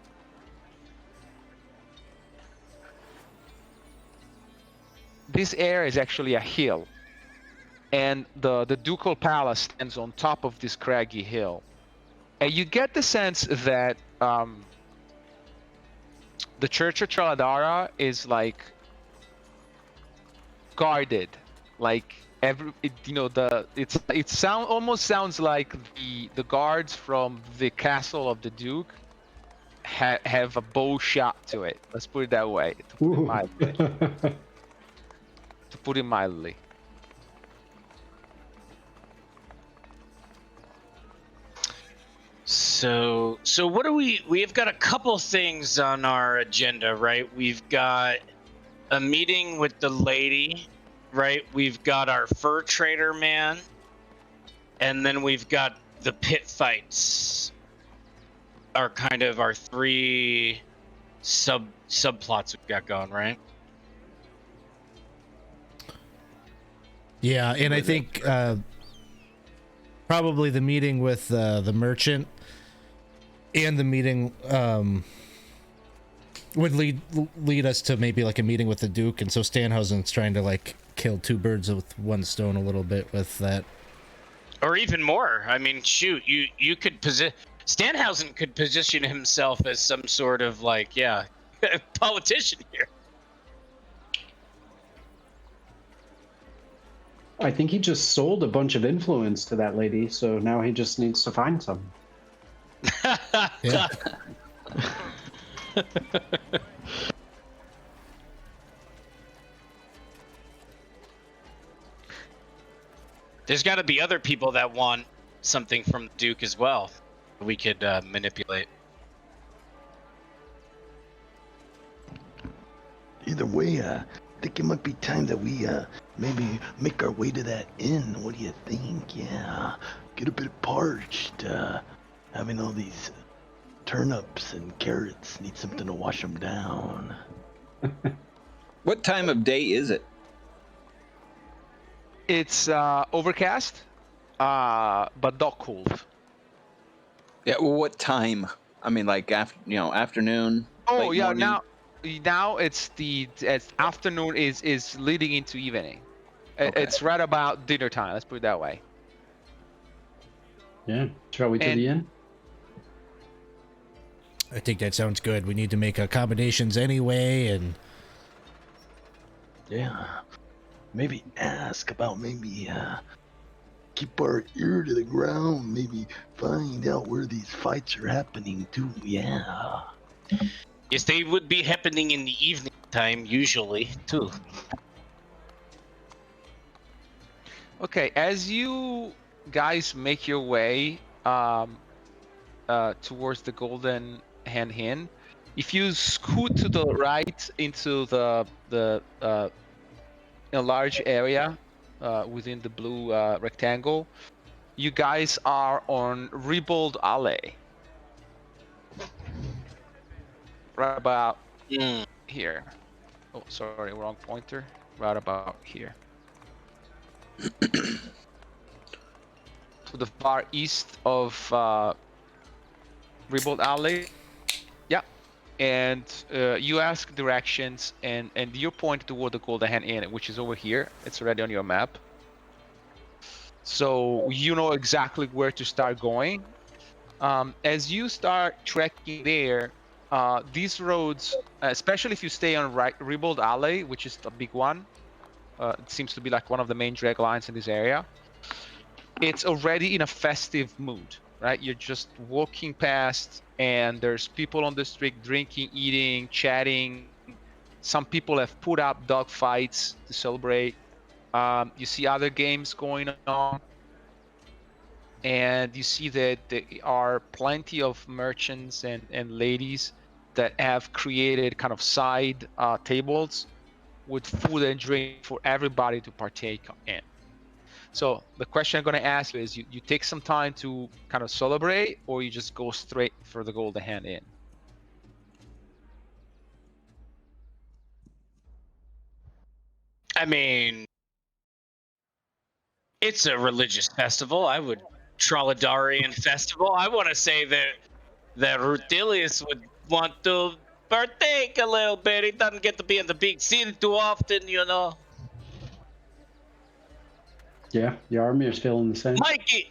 S1: This area is actually a hill, and the ducal palace stands on top of this craggy hill, and you get the sense that the Church of Chaladara is like guarded, like almost sounds like the guards from the castle of the Duke have a bow shot to it. Let's put it that way. To put it mildly.
S3: So what do we've got a couple things on our agenda, right? We've got a meeting with the lady, right? We've got our fur trader man, and then we've got the pit fights. Are kind of our three subplots we've got going, right?
S2: Yeah, and I think probably the meeting with the merchant and the meeting would lead us to maybe like a meeting with the Duke, and so Stanhausen's trying to like kill two birds with one stone a little bit with that.
S3: Or even more. I mean, shoot, you could Stanhausen could position himself as some sort of like, politician here.
S6: I think he just sold a bunch of influence to that lady, so now he just needs to find some.
S2: Yeah.
S3: There's got to be other people that want something from Duke as well. We could manipulate.
S4: Either way, I think it might be time that we maybe make our way to that inn. What do you think? Yeah, get a bit parched. Having all these turnips and carrots, need something to wash them down.
S7: What time of day is it?
S1: It's overcast, but not cold.
S7: Yeah, well, what time? I mean, like afternoon.
S1: Oh
S7: late
S1: yeah,
S7: morning?
S1: now it's afternoon is leading into evening.
S7: Okay.
S1: It's right about dinner time. Let's put it that way.
S6: Yeah, shall we to
S1: And-
S6: the inn?
S2: I think that sounds good. We need to make accommodations anyway, and
S4: Yeah, maybe ask about keep our ear to the ground, maybe find out where these fights are happening too. Yeah.
S3: Yes, they would be happening in the evening time usually too.
S1: Okay, as you guys make your way towards the Golden Hand Inn, if you scoot to the right into the a large area within the blue rectangle, you guys are on Ribold Alley. Right about here. Oh, sorry, wrong pointer. Right about here. To the far east of Ribold Alley. Yeah. And you ask directions, and you point toward the Golden Hand Inn, which is over here. It's already on your map. So you know exactly where to start going. As you start trekking there, these roads, especially if you stay on Ribold Alley, which is the big one, it seems to be like one of the main drag lines in this area. It's already in a festive mood, right? You're just walking past, and there's people on the street drinking, eating, chatting. Some people have put up dog fights to celebrate. You see other games going on. And you see that there are plenty of merchants and ladies that have created kind of side tables with food and drink for everybody to partake in. So the question I'm going to ask you is, you take some time to kind of celebrate, or you just go straight for the golden hand in?
S3: I mean, it's a religious festival. I would Trollodarian festival. I want to say that Rutilius would want to partake a little bit. He doesn't get to be in the big scene too often, you know.
S6: Yeah, Yaromir's feeling the same.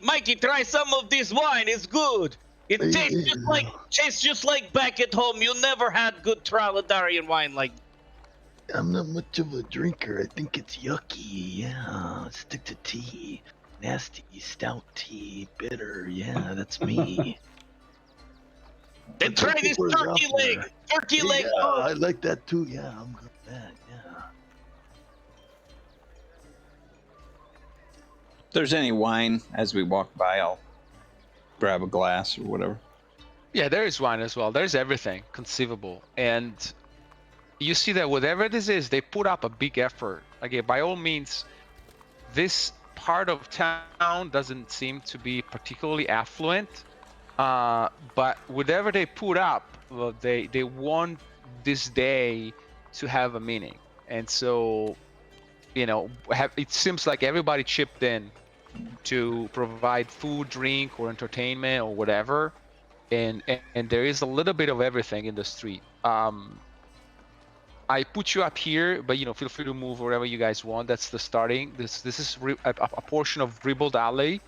S3: Mikey, try some of this wine. It's good. It tastes just like back at home. You never had good Trollodarian wine like.
S4: I'm not much of a drinker. I think it's yucky. Yeah, stick to tea. Nasty, stout tea, bitter. Yeah, that's me.
S3: Then
S4: But
S3: try
S4: don't
S3: this
S4: get worse
S3: turkey
S4: out
S3: leg.
S4: there.
S3: Turkey leg.
S4: Yeah, I like that too. Yeah, I'm good with that. Yeah.
S7: If there's any wine as we walk by, I'll grab a glass or whatever.
S1: Yeah, there is wine as well. There's everything conceivable. And you see that whatever this is, they put up a big effort. Again, by all means, this part of town doesn't seem to be particularly affluent. But whatever they put up, well, they want this day to have a meaning. And so, it seems like everybody chipped in to provide food, drink, or entertainment, or whatever. And there is a little bit of everything in the street. I put you up here, but feel free to move wherever you guys want. That's the starting. This is a portion of Ribbled Alley,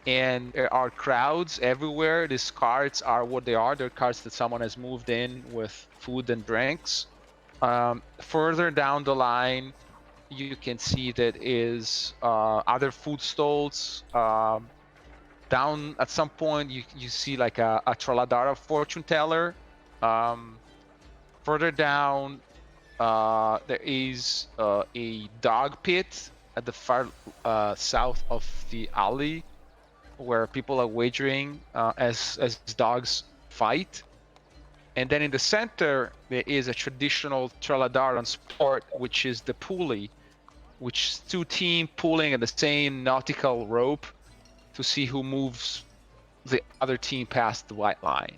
S1: and there are crowds everywhere. These carts are what they are. They're carts that someone has moved in with food and drinks. Further down the line, you can see that is other food stalls. Down at some point, you see like a Troladara fortune teller. Further down, there is a dog pit at the far south of the alley, where people are wagering as dogs fight. And then in the center, there is a traditional Troladaran sport, which is the pulley, which is two teams pulling at the same nautical rope to see who moves the other team past the white line.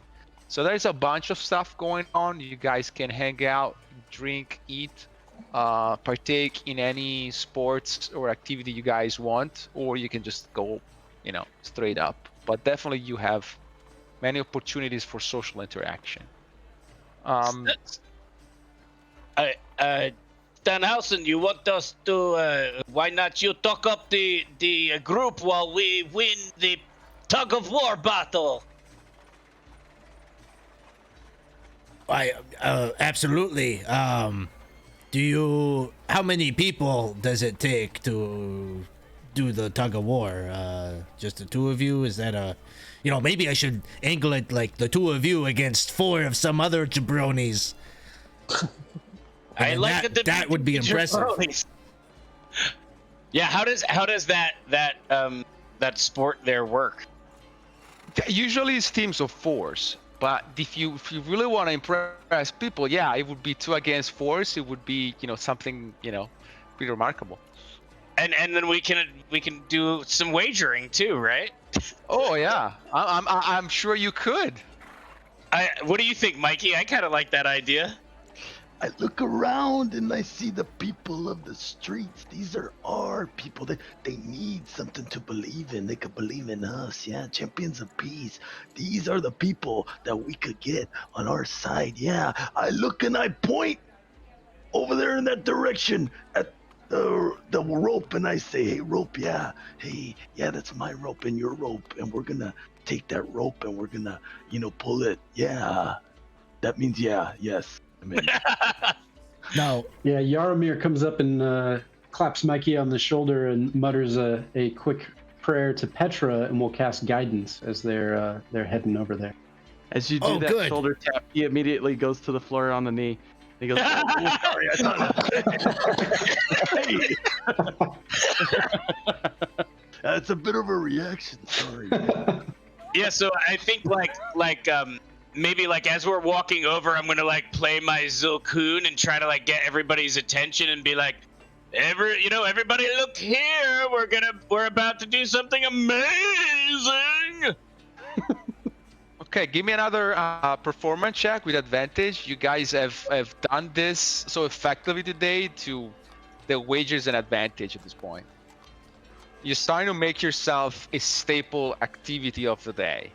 S1: So there's a bunch of stuff going on. You guys can hang out, drink, eat, partake in any sports or activity you guys want, or you can just go, straight up. But definitely you have many opportunities for social interaction.
S3: Danhausen, you want us to? Why not you talk up the group while we win the Tug-of-War Battle?
S2: Absolutely. How many people does it take to do the tug of war? Just the two of you? Is that maybe I should angle it like the two of you against four of some other jabronis.
S3: I like
S2: that would be impressive.
S3: Jabronis. Yeah, how does that sport there work?
S1: Usually it's teams of fours. But if you really want to impress people, yeah, it would be 2 against 4s. It would be something pretty remarkable.
S3: And then we can do some wagering too, right?
S1: Oh yeah, I'm sure you could.
S3: What do you think, Mikey? I kind of like that idea.
S4: I look around and I see the people of the streets. These are our people. They need something to believe in. They could believe in us. Yeah, champions of peace. These are the people that we could get on our side. Yeah, I look and I point over there in that direction at the rope, and I say, hey, rope, yeah. Hey, yeah, that's my rope and your rope. And we're going to take that rope and we're going to, pull it. Yeah, that means yes.
S2: No.
S6: Yeah, Yaromir comes up and claps Mikey on the shoulder and mutters a quick prayer to Petra, and will cast guidance as they're heading over there.
S5: As you do that
S2: good.
S5: shoulder tap, he immediately goes to the floor on the knee. He goes, oh, sorry, I thought.
S4: That's a bit of a reaction. Sorry.
S3: Yeah, so I think like maybe like as we're walking over, I'm gonna like play my Zulkun and try to like get everybody's attention and be like, everybody look here. We're about to do something amazing.
S1: Okay, give me another performance check with advantage. You guys have done this so effectively today to the wager's an advantage at this point. You're starting to make yourself a staple activity of the day.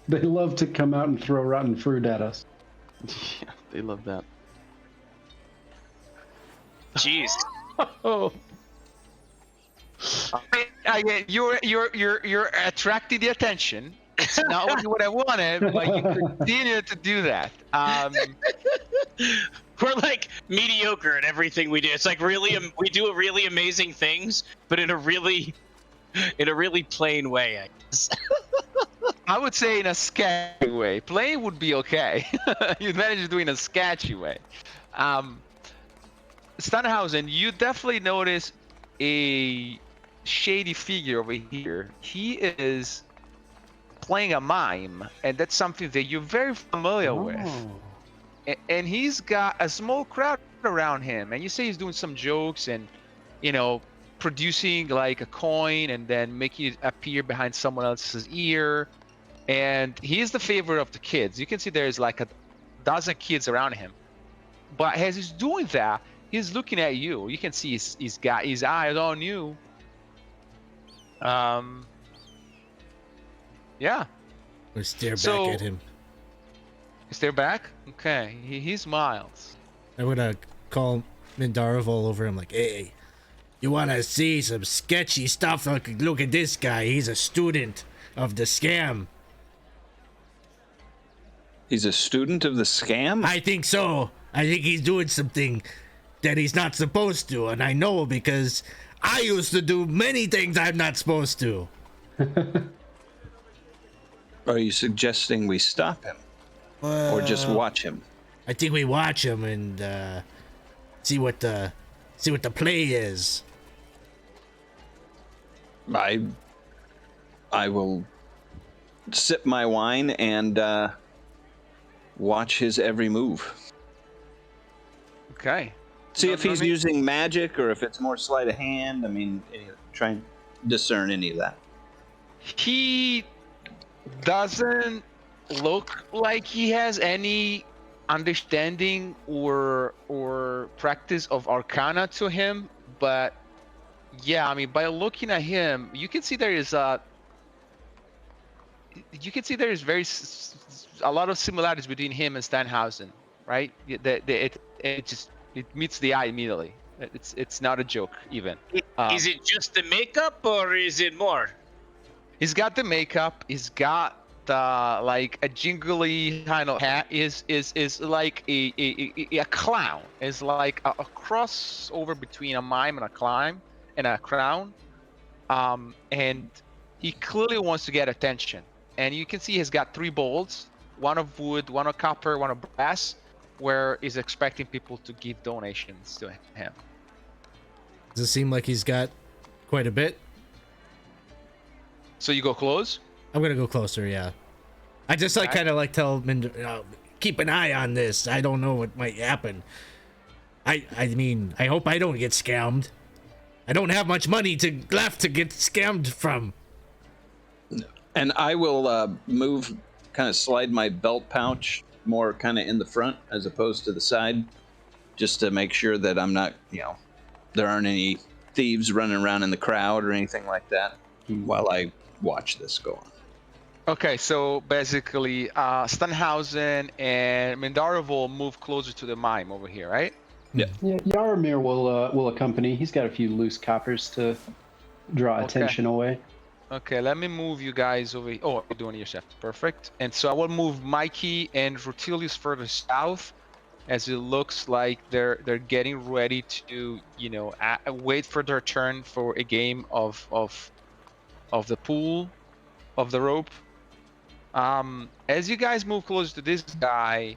S6: They love to come out and throw rotten fruit at us.
S5: Yeah, they love that.
S3: Jeez.
S5: Oh.
S1: You're attracting the attention. It's not what I wanted, but you continue to do that.
S3: We're like mediocre at everything we do. It's like really, we do really amazing things, but in a really plain way, I guess.
S1: I would say in a sketchy way. Plain would be okay. You managed to do it in a sketchy way. Stunhausen, you definitely notice a shady figure over here. He is playing a mime, and that's something that you're very familiar with. And he's got a small crowd around him, and you say he's doing some jokes and, producing like a coin and then making it appear behind someone else's ear. And he's the favorite of the kids. You can see there's like a dozen kids around him. But as he's doing that, he's looking at you. You can see he's got his eyes on you. Yeah.
S2: We stare
S1: So-
S2: back at him.
S1: Is there back? Okay. He smiles.
S2: I'm gonna call Mindarivol over him like, hey, you wanna see some sketchy stuff? Look at this guy. He's a student of the scam.
S7: He's a student of the scam?
S2: I think so. I think he's doing something that he's not supposed to, and I know because I used to do many things I'm not supposed to.
S7: Are you suggesting we stop him? Or just watch him?
S2: I think we watch him and see what the play is.
S7: I will sip my wine and watch his every move.
S1: Okay.
S7: See if he's
S1: Let me-
S7: using magic or if it's more sleight of hand. I mean, try and discern any of that.
S1: He doesn't look like he has any understanding or practice of arcana to him, but yeah, I mean, by looking at him, you can see there is a lot of similarities between him and Steinhausen, right? It meets the eye immediately. It's not a joke even.
S3: Is it just the makeup or is it more?
S1: He's got the makeup. He's got like a jingly kind of hat. Is like a clown. Is like a crossover between a mime and a clown. And he clearly wants to get attention. And you can see he's got 3 bowls, one of wood, one of copper, one of brass, where he's expecting people to give donations to him.
S2: Does it seem like he's got quite a bit?
S1: So you go close?
S2: I'm gonna go closer, yeah. I just like
S1: Okay.
S2: kind of like tell Minder, keep an eye on this. I don't know what might happen. I mean, I hope I don't get scammed. I don't have much money left to get scammed from.
S7: And I will move, kind of slide my belt pouch more kind of in the front as opposed to the side, just to make sure that I'm not, there aren't any thieves running around in the crowd or anything like that while I watch this go on.
S1: Okay, so basically, Stunhausen and Mindarivol move closer to the mime over here, right?
S6: Yeah, Yaromir will accompany. He's got a few loose coppers to draw attention away.
S1: Okay, let me move you guys over. Oh, you're doing it yourself. Perfect. And so I will move Mikey and Rutilius further south, as it looks like they're getting ready to, wait for their turn for a game of the pool, of the rope. As you guys move closer to this guy,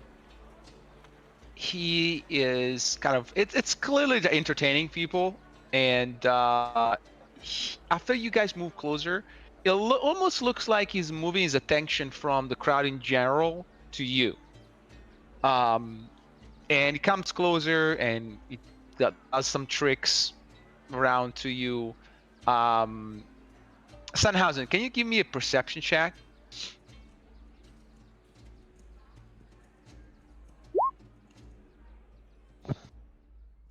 S1: he is kind of it's clearly entertaining people, and after you guys move closer, it almost looks like he's moving his attention from the crowd in general to you. And he comes closer and he does some tricks around to you. Sandhausen, can you give me a perception check?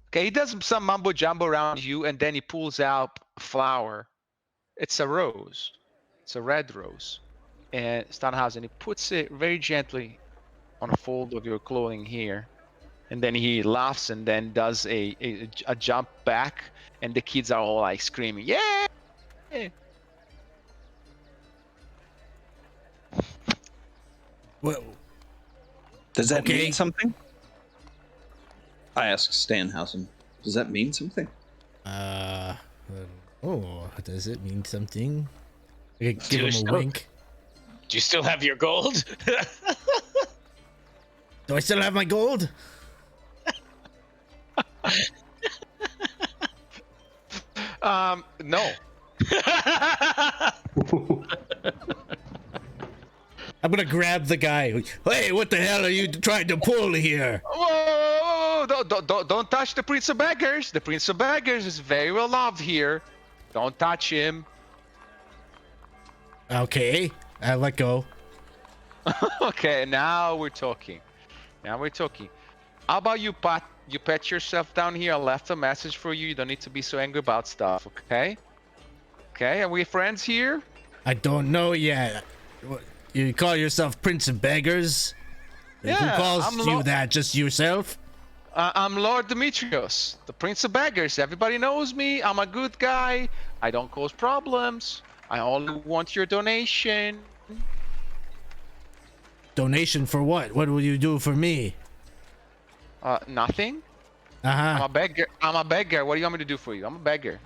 S1: Okay, he does some mumbo jumbo around you, and then he pulls out a flower. It's a rose. It's a red rose. And Sandhausen, he puts it very gently on a fold of your clothing here. And then he laughs and then does a jump back, and the kids are all like screaming, "Yeah!"
S2: Well,
S7: Does that
S2: Okay.
S7: mean something? I asked Stanhausen. Does that mean something?
S2: Does it mean something? I could give
S3: Do
S2: him
S3: so.
S2: a wink.
S3: Do you still have your gold?
S2: Do I still have my gold?
S1: No.
S2: I'm gonna grab the guy. Hey, what the hell are you trying to pull here?
S1: Whoa! Don't touch the Prince of Beggars. The Prince of Beggars is very well loved here. Don't touch him.
S2: Okay, I let go.
S1: Okay, now we're talking. How about you pet yourself down here? I left a message for you. You don't need to be so angry about stuff, okay? Okay, are we friends here?
S2: I don't know yet. You call yourself Prince of Beggars? Who
S1: Yeah,
S2: calls
S1: I'm
S2: you that? Just yourself?
S1: I'm Lord Demetrius, the Prince of Beggars. Everybody knows me. I'm a good guy. I don't cause problems. I only want your donation.
S2: Donation for what? What will you do for me?
S1: Nothing. I'm
S2: Uh-huh.
S1: a beggar. What do you want me to do for you? I'm a beggar.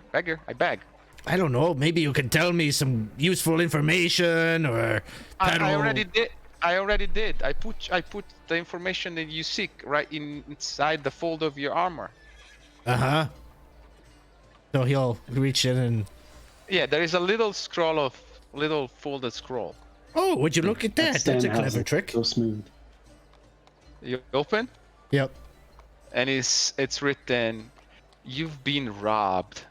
S1: I beg.
S2: I don't know. Maybe you can tell me some useful information or
S1: I already did. I put the information that you seek right inside the fold of your armor.
S2: Uh-huh. So he'll reach in and...
S1: Yeah, there is a little folded scroll.
S2: Oh, would you look at that? That's a clever trick.
S6: So smooth.
S1: You open,
S2: Yep.
S1: and it's written, "You've been robbed."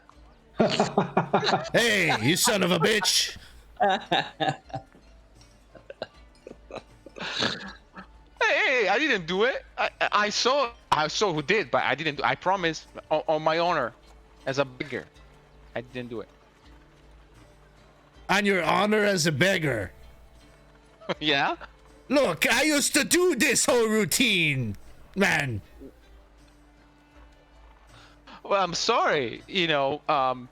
S2: Hey, you son of a bitch!
S1: Hey, I didn't do it. I saw who did, but I didn't. I promise on my honor, as a beggar, I didn't do it.
S2: On your honor as a beggar.
S1: Yeah.
S2: Look, I used to do this whole routine, man.
S1: Well, I'm sorry. How?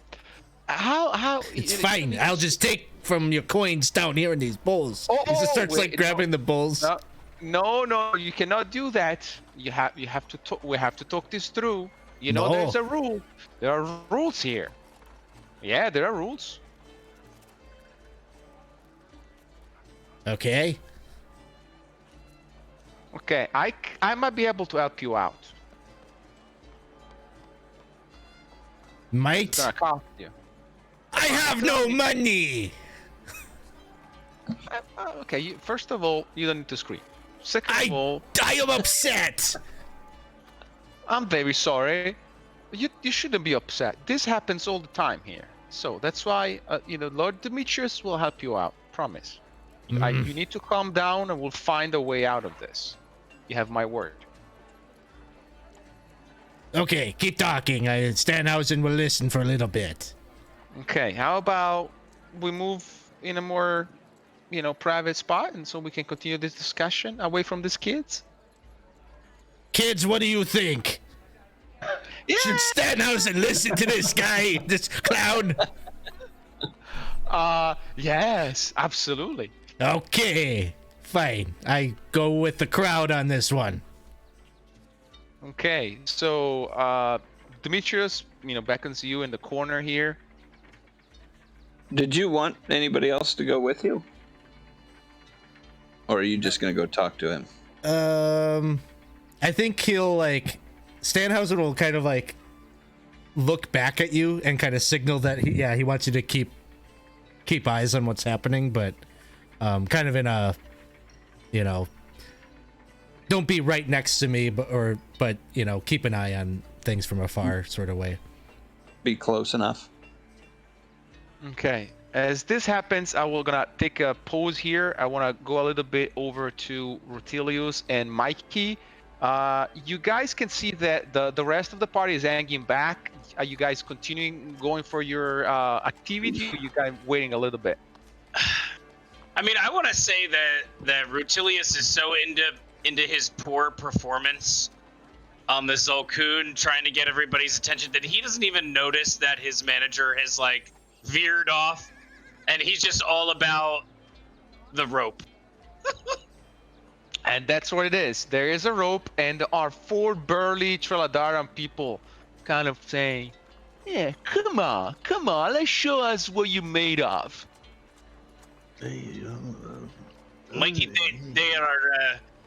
S2: It's fine. I'll just take from your coins down here in these bowls.
S1: Oh,
S2: He just starts
S1: wait,
S2: like grabbing the bowls.
S1: No, you cannot do that. You have to talk. We have to talk this through.
S2: No.
S1: There's a rule. There are rules here. Yeah, there are rules.
S2: Okay.
S1: Okay, I might be able to help you out.
S2: Might?
S1: It's gonna cost you.
S2: I have no money.
S1: Okay, first of all, you don't need to scream. Second of all,
S2: I am upset.
S1: I'm very sorry. You shouldn't be upset. This happens all the time here. So that's why Lord Demetrius will help you out. Promise. You need to calm down, and we'll find a way out of this. You have my word.
S2: Okay, keep talking. Stanhausen will listen for a little bit.
S1: Okay, how about we move in a more, private spot, and so we can continue this discussion away from these kids?
S2: Kids, what do you think?
S1: Yeah.
S2: Should Stanhausen listen to this guy, this clown?
S1: Yes, absolutely.
S2: Okay, fine. I go with the crowd on this one.
S1: Okay, so Demetrius, beckons you in the corner here.
S7: Did you want anybody else to go with you? Or are you just going to go talk to him?
S2: I think he'll Stanhausen will kind of look back at you and kind of signal that he wants you to keep eyes on what's happening, but kind of in a don't be right next to me, but you know, keep an eye on things from afar, sort of way.
S7: Be close enough.
S1: Okay. As this happens, I will gonna take a pause here. I want to go a little bit over to Rutilius and Mikey. You guys can see that the rest of the party is hanging back. Are you guys continuing going for your activity? Or you guys waiting a little bit?
S3: I mean, I want to say that Rutilius is so into his poor performance on the Zolkun, trying to get everybody's attention, that he doesn't even notice that his manager has like veered off, and he's just all about the rope.
S1: And that's what it is. There is a rope, and there are 4 burly Treladaran people kind of saying, "Yeah, come on, let's show us what you're made of."
S4: Hey,
S3: Mikey,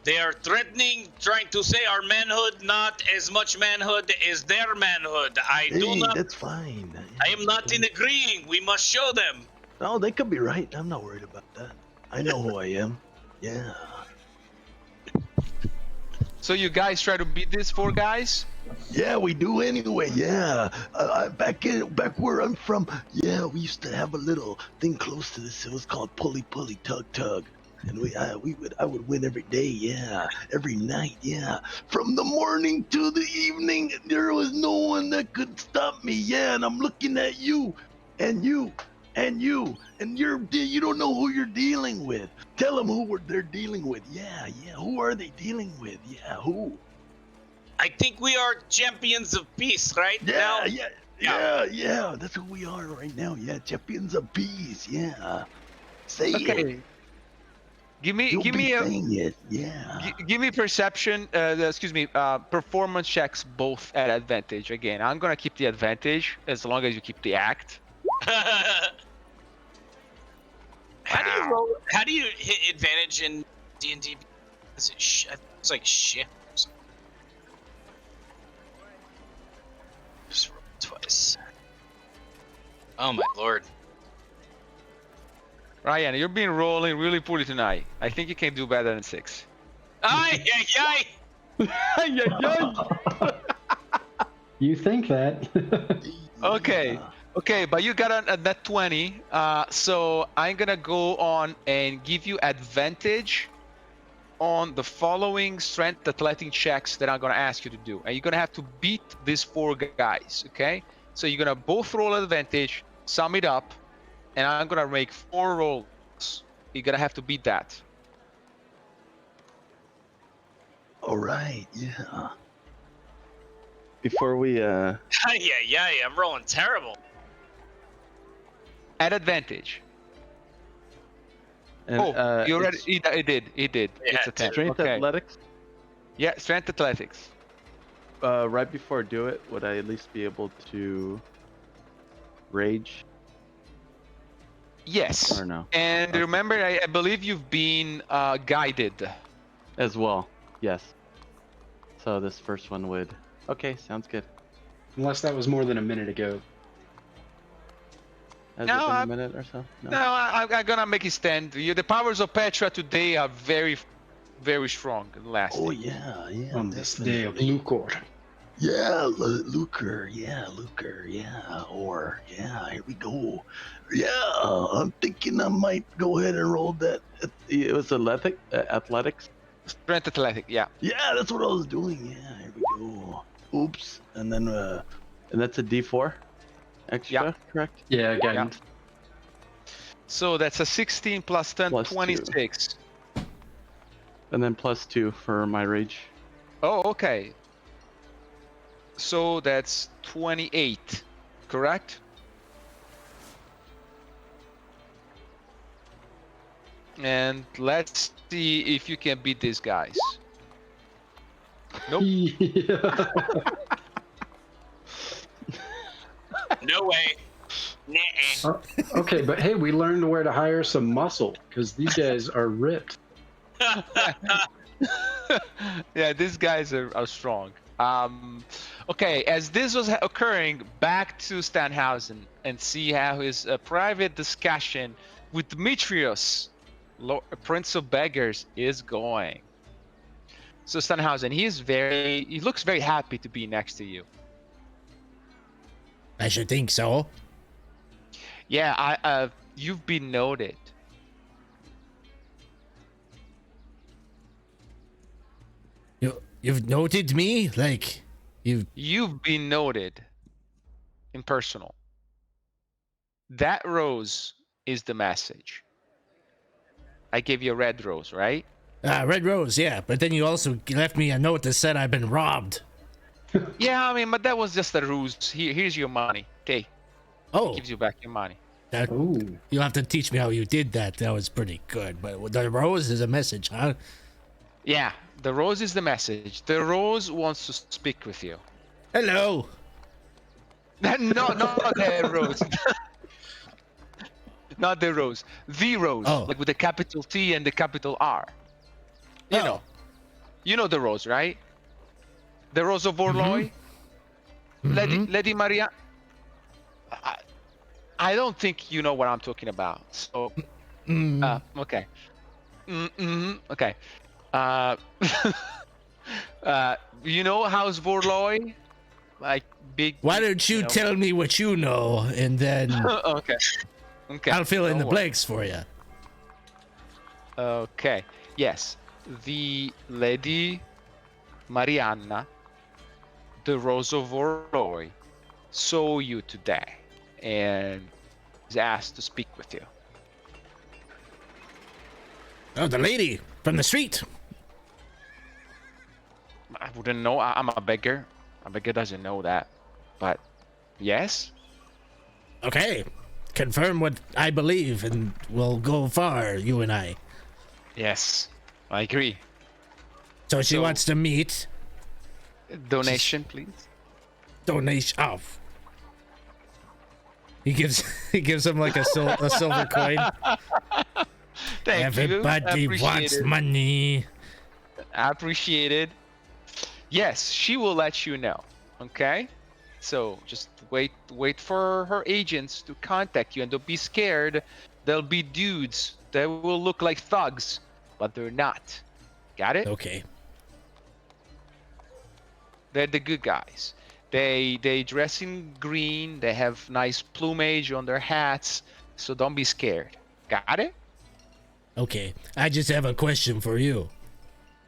S3: they are threatening, trying to say our manhood not as much manhood as their manhood. I do not.
S4: That's fine.
S3: I am not in agreeing. We must show them.
S4: Oh, they could be right. I'm not worried about that. I know who I am. Yeah.
S1: So you guys try to beat these 4 guys?
S4: Yeah, we do anyway. Yeah, back where I'm from. Yeah, we used to have a little thing close to this. It was called Pulley Tug, and I would win every day. Yeah, every night. Yeah, from the morning to the evening, there was no one that could stop me. Yeah, and I'm looking at you, and you, and you don't know who you're dealing with. Tell them who they're dealing with. Yeah. Who are they dealing with? Yeah, who?
S3: I think we are champions of peace, right?
S4: Yeah. That's who we are right now. Yeah, champions of peace. Yeah. Say it.
S1: Give me
S4: saying it. Yeah.
S1: Give me perception. Performance checks both at advantage. Again, I'm gonna keep the advantage as long as you keep the act.
S3: How do you hit advantage in D&D? Is it it's like shift. Just roll twice. Oh my lord.
S1: Ryan, you're being rolling really poorly tonight. I think you can do better than 6.
S3: Ay.
S6: You think that?
S1: Okay, but you got a net 20. So I'm gonna go on and give you advantage on the following strength athletic checks that I'm gonna ask you to do, and you're gonna have to beat these 4 guys. Okay, so you're gonna both roll advantage, sum it up, and I'm gonna make 4 rolls. You're gonna have to beat that.
S4: All right. Yeah.
S5: Before we
S3: I'm rolling terrible.
S1: At advantage.
S5: and,
S1: You already. It did.
S3: Yeah,
S1: It's a 10.
S5: strength
S1: Okay.
S5: athletics.
S1: Yeah, strength athletics.
S5: Right before I do it, would I at least be able to rage?
S1: Yes.
S5: Or no?
S1: And
S5: Okay.
S1: remember, I believe you've been guided.
S5: As well, yes. So this first one would. Okay, sounds good.
S6: Unless that was more than a minute ago.
S5: Has
S1: No,
S5: it been
S1: I-
S5: a minute or so?
S1: No, I'm gonna make it stand. The powers of Petra today are very, very strong and lasting.
S4: Oh yeah.
S6: On this day of
S4: definitely.
S6: Lucor.
S4: Yeah, Luker. Yeah, Luker. Yeah, or yeah. Here we go. Yeah, I'm thinking I might go ahead and roll that.
S5: It was athletics.
S1: Strength athletic, yeah.
S4: Yeah, that's what I was doing. Yeah, here we go. Oops, and then
S5: And that's a D4 extra,
S1: Yeah.
S5: correct?
S6: Yeah, guidance.
S1: So that's a 16 plus 10,
S5: Plus
S1: 26.
S5: And then plus 2 for my rage.
S1: Oh, okay. So that's 28, correct? And let's see if you can beat these guys. Nope.
S6: Yeah.
S3: No way. Nuh-uh.
S6: Okay, but hey, we learned where to hire some muscle because these guys are ripped.
S1: Yeah, these guys are strong. Okay, as this was occurring, back to Stanhausen and see how his private discussion with Demetrius, Prince of Beggars, is going. So Stanhausen, he looks very happy to be next to you.
S2: I should think so.
S1: Yeah, you've been noted.
S2: You've noted me? Like,
S1: You've been noted in personal. That rose is the message. I gave you a red rose, right?
S2: Red Rose, yeah. But then you also left me a note that said I've been robbed.
S1: Yeah, I mean, but that was just a ruse. Here's your money. Okay,
S2: Oh,
S1: gives you back your money.
S2: that,
S6: Ooh.
S2: you'll have to teach me how you did that. That was pretty good. But the rose is a message, huh?
S1: Yeah, the rose is the message. The rose wants to speak with you.
S2: Hello.
S1: No, not the rose. Not the rose. The rose.
S2: Oh.
S1: Like with the capital T and the capital R. You know the rose, right? The rose of Vorloy. Lady Maria. I don't think you know what I'm talking about. So, okay. Okay. You know House Vorloy? Like big.
S2: Why don't you tell me what you know, and then
S1: Okay. Okay.
S2: I'll fill in
S1: Don't
S2: the
S1: worry.
S2: blanks for you.
S1: Okay. Yes. The Lady Marianna, the Rose of Vorloy, saw you today and is asked to speak with you.
S2: Oh, the lady from the street.
S1: I wouldn't know. I'm a beggar. A beggar doesn't know that. But yes.
S2: Okay. Confirm what I believe, and we'll go far, you and I.
S1: Yes. I agree.
S2: So she
S1: So-
S2: wants to meet.
S1: Donation, please.
S2: Donation. Oh. He gives him like a silver coin.
S1: Thank
S2: Everybody
S1: you.
S2: wants
S1: Appreciate it.
S2: money.
S1: Appreciate it. Yes, she will let you know. Okay? So just wait for her agents to contact you, and don't be scared. There'll be dudes that will look like thugs, but they're not. Got it?
S2: Okay.
S1: They're the good guys. They dress in green. They have nice plumage on their hats. So don't be scared. Got it?
S2: Okay. I just have a question for you.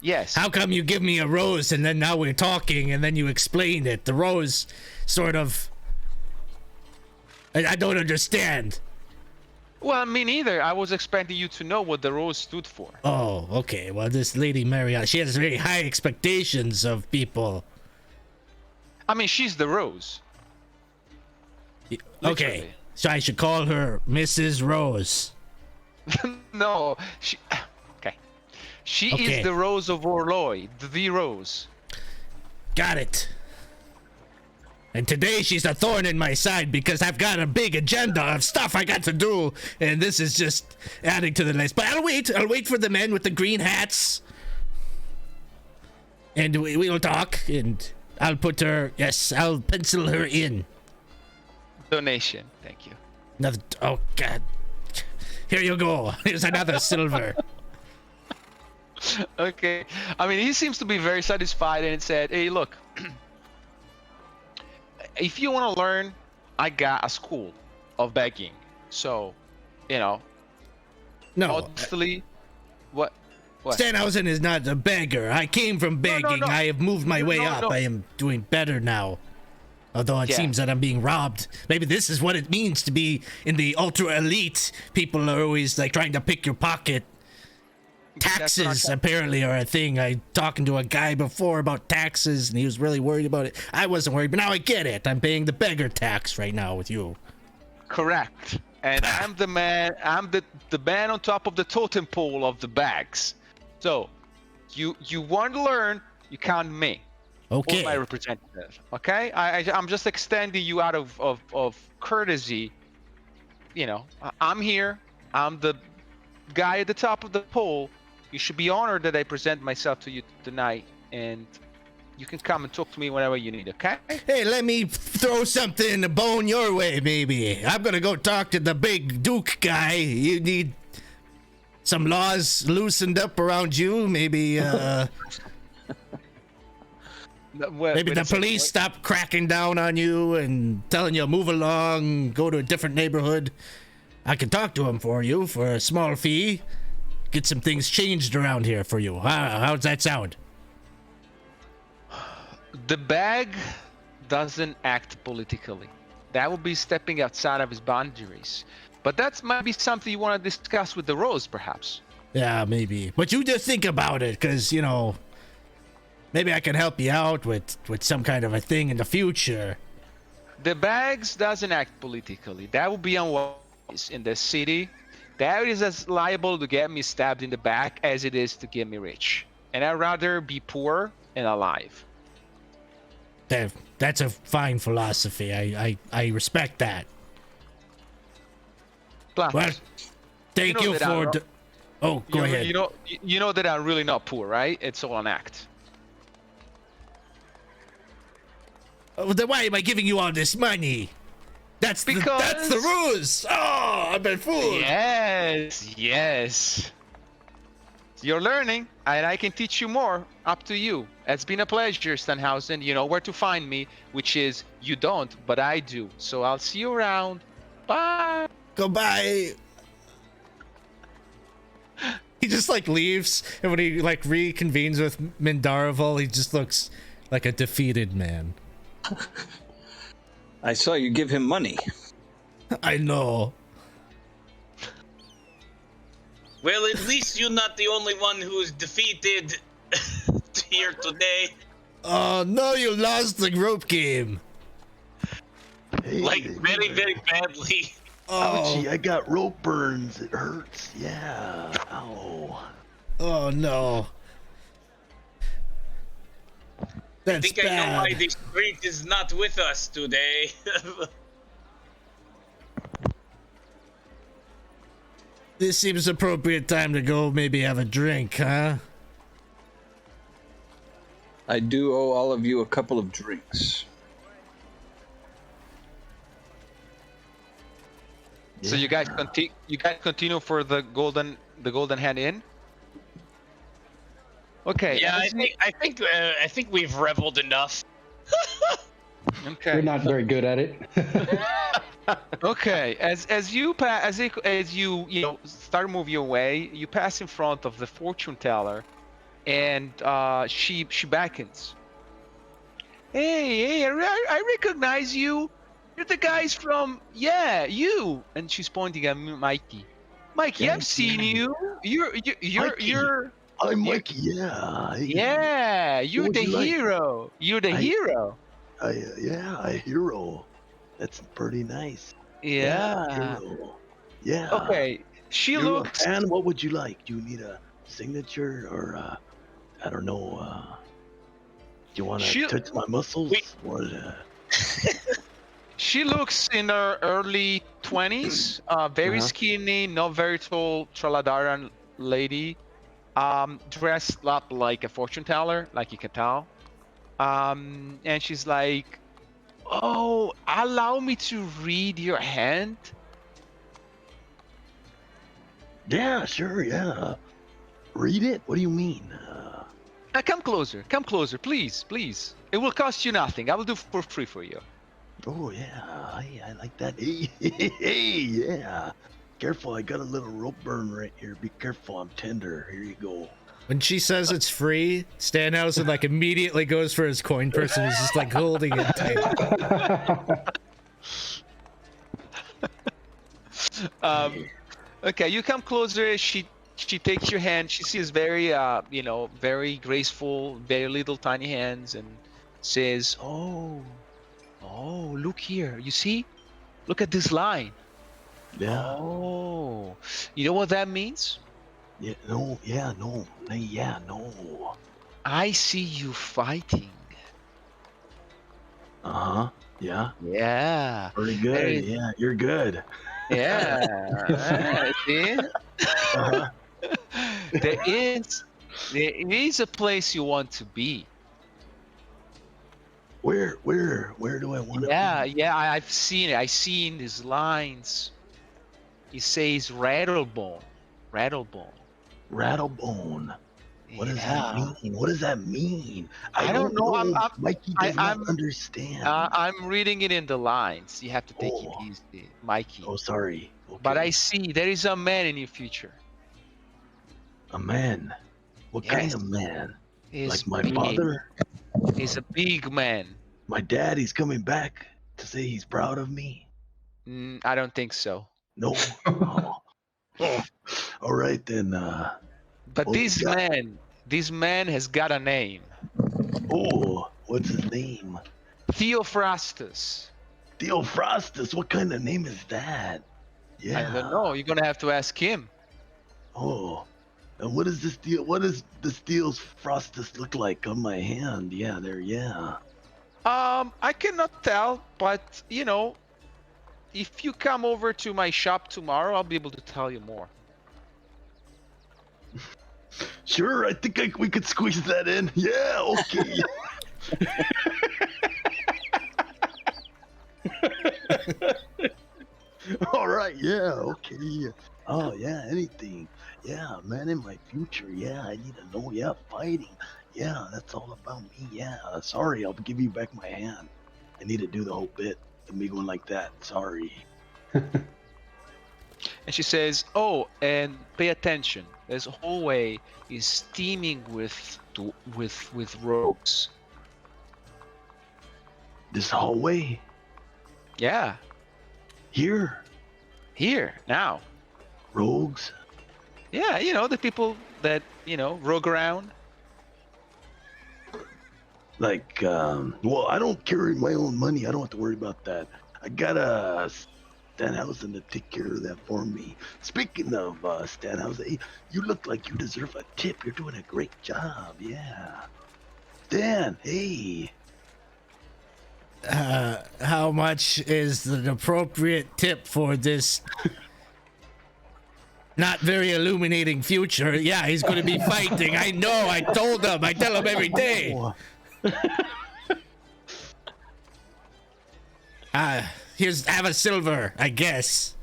S1: Yes.
S2: How come you give me a rose and then now we're talking and then you explain it? The rose sort of. I don't understand.
S1: Well, me neither. I was expecting you to know what the rose stood for.
S2: Oh, okay. Well, this lady Marianne, she has very high expectations of people.
S1: I mean, she's the rose.
S2: Okay.
S1: Literally.
S2: So I should call her Mrs. Rose.
S1: No, she. Okay. She
S2: Okay.
S1: is the Rose of Orloy, the Rose.
S2: Got it. And today she's a thorn in my side because I've got a big agenda of stuff I got to do, and this is just adding to the list. But I'll wait for the men with the green hats, and we'll talk. And I'll put her. Yes, I'll pencil her in.
S1: Donation. Thank you.
S2: Another. Oh God. Here you go. Here's another silver.
S1: Okay. I mean, he seems to be very satisfied and said, "Hey, look. If you want to learn, I got a school of begging. So, you know,
S2: No,
S1: honestly, what?
S2: Stanhausen is not a beggar. I came from begging.
S1: no.
S2: I have moved my way
S1: No,
S2: up.
S1: no.
S2: I am doing better now. Although it
S1: Yeah.
S2: seems that I'm being robbed. Maybe this is what it means to be in the ultra elite. People are always like trying to pick your pocket.
S1: That's what
S2: Taxes apparently are a thing. I talking to a guy before about taxes, and he was really worried about it. I wasn't worried, but now I get it. I'm paying the beggar tax right now with you.
S1: Correct. And I'm the man. I'm the man on top of the totem pole of the bags. So, you want to learn? You count me. Or my
S2: Okay.
S1: representative. Okay. I'm just extending you out of courtesy. You know, I'm here. I'm the guy at the top of the pole. You should be honored that I present myself to you tonight, and you can come and talk to me whenever you need. Okay?
S2: Hey, let me throw something, a bone your way, maybe. I'm gonna go talk to the big Duke guy. You need some laws loosened up around you, maybe, Maybe the police stop cracking down on you and telling you move along, go to a different neighborhood. I can talk to him for you for a small fee. Get some things changed around here for you. How's that sound?
S1: The bag doesn't act politically. That would be stepping outside of his boundaries. But that might be something you want to discuss with the Rose, perhaps.
S2: Yeah, maybe. But you just think about it, because, you know, maybe I can help you out with some kind of a thing in the future.
S1: The bags doesn't act politically. That would be unwise in the city. That is as liable to get me stabbed in the back as it is to get me rich. And I'd rather be poor and alive.
S2: That's a fine philosophy. I respect that.
S1: Plus,
S2: Well, thank you for... Oh, go ahead.
S1: You know that I'm really not poor, right? It's all an act.
S2: Oh, then why am I giving you all this money? That's the ruse. Oh, I've been fooled.
S1: Yes. You're learning, and I can teach you more. Up to you. It's been a pleasure, Stanhausen. You know where to find me, which is you don't, but I do. So I'll see you around. Bye.
S2: Goodbye. He just like leaves, and when he like reconvenes with Mindarivol, he just looks like a defeated man.
S7: I saw you give him money.
S2: I know.
S3: Well, at least you're not the only one who's defeated here today.
S2: Oh no, you lost the rope game.
S4: Hey,
S3: Like, very, very badly.
S4: Ouchie, I got rope burns. It hurts. Yeah. Ow.
S2: Oh no. That's
S3: I think
S2: bad.
S3: I know why the street is not with us today.
S2: This seems appropriate time to go maybe have a drink, huh?
S7: I do owe all of you a couple of drinks.
S1: So you guys continue for the golden hand inn. Okay.
S3: Yeah, I think we've reveled enough.
S1: Okay.
S6: You're not very good at it.
S1: Okay. As you start moving your way, you pass in front of the fortune teller, and she beckons. Hey, I recognize you. You're the guys from you. And she's pointing at Mikey. Mikey, I've seen you. You're.
S4: I'm Mikey. Yeah. Hey,
S1: Yeah, you're
S4: What
S1: the
S4: would you like?
S1: hero. You're the hero.
S4: a hero. That's pretty nice.
S1: Yeah.
S4: Hero. Yeah.
S1: Okay. She
S4: You're
S1: looks.
S4: And what would you like? Do you need a signature or I don't know. Do you want to
S1: She-
S4: touch my muscles? What?
S1: She looks in her early 20s. Very skinny, not very tall, Traladaran lady. Dressed up like a fortune teller, like you can tell. And she's like, "Oh, allow me to read your hand."
S4: Yeah, sure. Yeah. Read it. What do you mean?
S1: Come closer, please. It will cost you nothing. I will do for free for you.
S4: Oh yeah, I like that. Hey, yeah. Careful, I got a little rope burn right here. Be careful, I'm tender. Here you go.
S2: When she says it's free, Stanhausen like immediately goes for his coin purse and is just like holding it tight.
S1: Okay, you come closer. She takes your hand. She sees very very graceful, very little tiny hands, and says, "Oh, look here. You see? Look at this line.
S4: Yeah.
S1: Oh, you know what that means?
S4: Yeah. No. Yeah. No. Yeah. No.
S1: I see you fighting.
S4: Yeah.
S1: Yeah.
S4: Pretty good.
S1: Hey.
S4: Yeah. You're good.
S1: Yeah. See?
S4: Uh-huh.
S1: There is a place you want to be.
S4: Where do I want to?
S1: Yeah. I've seen it. I've seen these lines. It says Rattlebone.
S4: Rattlebone. What does that mean? What does that mean?
S1: I don't know.
S4: Mikey
S1: I,
S4: does not
S1: I'm
S4: understand.
S1: I'm reading it in the lines. You have to take it
S4: Oh,
S1: easy, Mikey.
S4: oh, sorry. Okay.
S1: But I see there is a man in your future.
S4: A man. What kind
S1: Yes.
S4: of man?
S1: He's
S4: Like my
S1: big.
S4: father?
S1: He's a big man.
S4: My dad, he's coming back to say he's proud of me?
S1: I don't think so.
S4: No? Oh. All right then.
S1: But
S4: What we got?
S1: this man has got a name.
S4: Oh, what's his name?
S1: Theophrastus.
S4: Theophrastus. What kind of name is that? Yeah.
S1: I don't know. You're gonna have to ask him.
S4: Oh. And what is this deal? What does this Theophrastus look like on my hand? Yeah, there. Yeah.
S1: I cannot tell, but you know, if you come over to my shop tomorrow, I'll be able to tell you more.
S4: Sure, I think we could squeeze that in. Yeah, okay. All right, yeah, okay. Oh, yeah, anything. Yeah, man, in my future, yeah, I need to know, yeah, fighting. Yeah, that's all about me, yeah. Sorry, I'll give you back my hand. I need to do the whole bit of me going like that. Sorry.
S1: And she says, "Oh, and pay attention. This hallway is steaming with rogues.
S4: This hallway?
S1: Yeah,
S4: Here?
S1: here now.
S4: Rogues?
S1: Yeah, you know the people that rogue around.
S4: Like, well, I don't carry my own money. I don't have to worry about that. I got a Stanhausen to take care of that for me. Speaking of Stanhausen, hey, you look like you deserve a tip. You're doing a great job. Yeah. Stan, hey.
S2: How much is an appropriate tip for this not very illuminating future? Yeah, he's going to be fighting. I know. I told him. I tell him every day. Here's have a silver, I guess.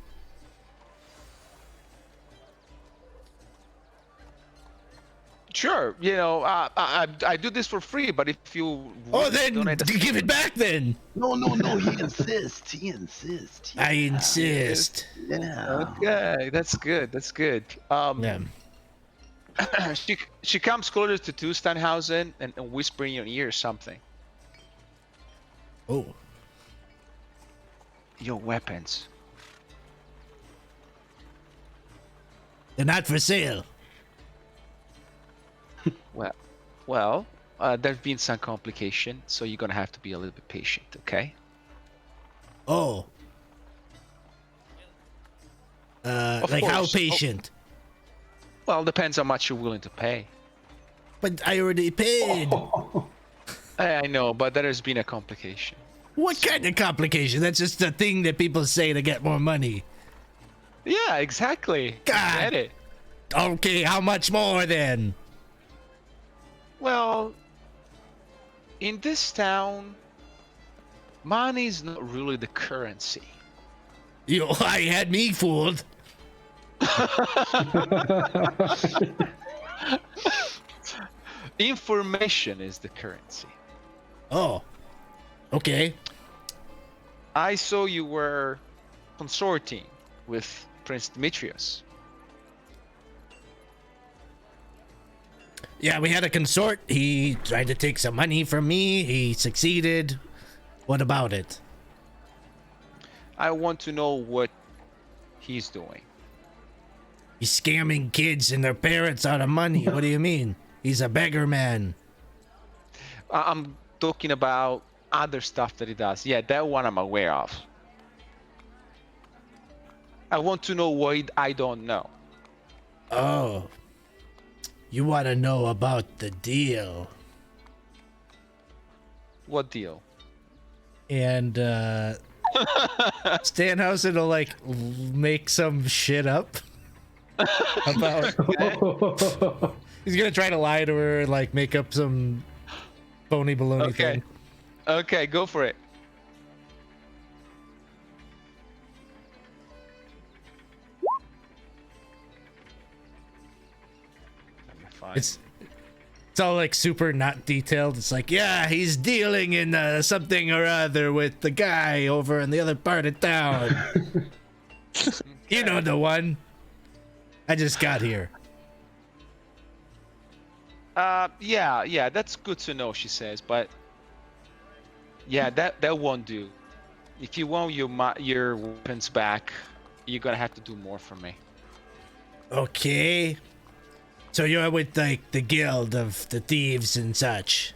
S1: Sure, I do this for free, but if you
S2: Then
S1: donate a
S2: give it back then.
S4: No, he insists. He insists.
S2: I insist.
S4: Yeah.
S1: Okay, that's good. That's good.
S2: Yeah.
S1: She comes closer to Stanhausen and whisper in your ear something.
S2: Oh.
S1: Your weapons.
S2: They're not for sale.
S1: Well, there's been some complication, so you're gonna have to be a little bit patient, okay?
S2: Oh. Like how
S1: course.
S2: patient?
S1: Well, depends how much you're willing to pay.
S2: But I already paid.
S1: I know, but there has been a complication.
S2: What kind of complication? That's just a thing that people say to get more money.
S1: Yeah, exactly.
S2: God.
S1: Get it.
S2: Okay, how much more then?
S1: Well, in this town, money is not really the currency.
S2: I had me fooled.
S1: Information is the currency.
S2: Oh. Okay.
S1: I saw you were consorting with Prince Demetrius.
S2: Yeah, we had a consort. He tried to take some money from me. He succeeded. What about it?
S1: I want to know what he's doing.
S2: He's scamming kids and their parents out of money. What do you mean? He's a beggar man.
S1: I'm talking about other stuff that he does. Yeah, that one I'm aware of. I want to know what I don't know.
S2: Oh. You want to know about the deal.
S1: What deal?
S2: And, Stanhausen will, like, make some shit up about... He's gonna try to lie to her and, like, make up some phony baloney thing.
S1: Okay, go for it.
S2: It's all like super not detailed. It's like, yeah, he's dealing in something or other with the guy over in the other part of town. You know the one. I just got here.
S1: Yeah, that's good to know, she says, but yeah, that won't do. If you want your weapons back, you're gonna have to do more for me.
S2: Okay. So you're with like the guild of the thieves and such.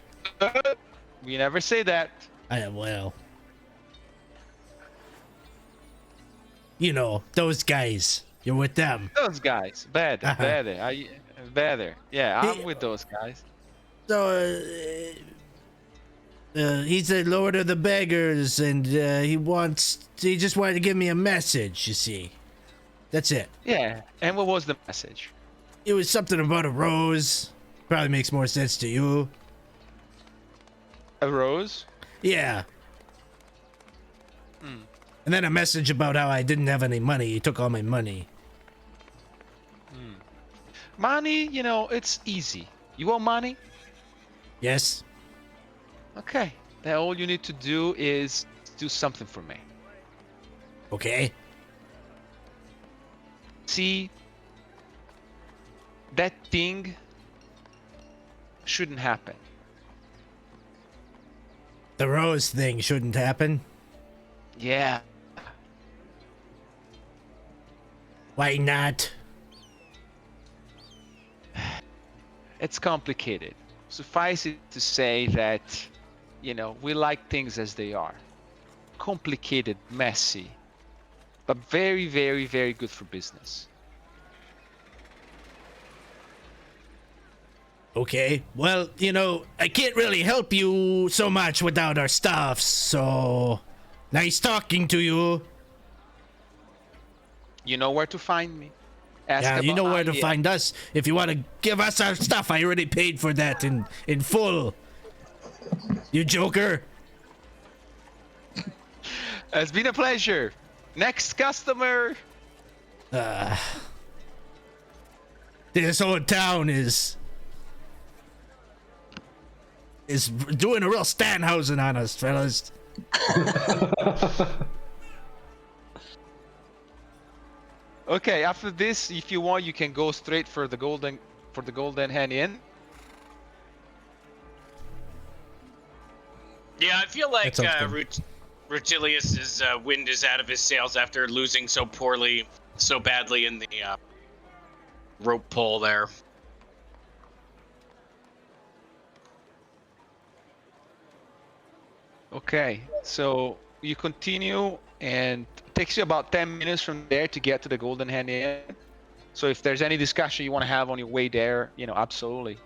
S1: We never say that.
S2: Well, you know those guys. You're with them.
S1: Those guys, better. Yeah, I'm with those guys.
S2: So he's a lord of the beggars, and he just wanted to give me a message. You see, that's it.
S1: Yeah, and what was the message?
S2: It was something about a rose. Probably makes more sense to you.
S1: A rose?
S2: Yeah. And then a message about how I didn't have any money. He took all my money.
S1: Money, it's easy. You want money?
S2: Yes.
S1: Okay. Then all you need to do is do something for me.
S2: Okay.
S1: See, that thing shouldn't happen.
S2: The rose thing shouldn't happen.
S1: Yeah.
S2: Why not?
S1: It's complicated. Suffice it to say that, we like things as they are. Complicated, messy, but very, very, very good for business.
S2: Okay, well, I can't really help you so much without our stuff, so nice talking to you.
S1: You know where to find me.
S2: Yeah, you know where to find us. If you want to give us our stuff, I already paid for that in full. You joker.
S1: It's been a pleasure. Next customer.
S2: This whole town is doing a real Stanhausen on us, fellas.
S1: Okay, after this, if you want, you can go straight for the golden hand inn.
S3: Yeah, I feel like
S2: That sounds good.
S3: Rutilius's wind is out of his sails after losing so badly in the rope pull there.
S1: Okay, so you continue, and it takes you about 10 minutes from there to get to the Golden Hand Inn. So if there's any discussion you want to have on your way there, absolutely.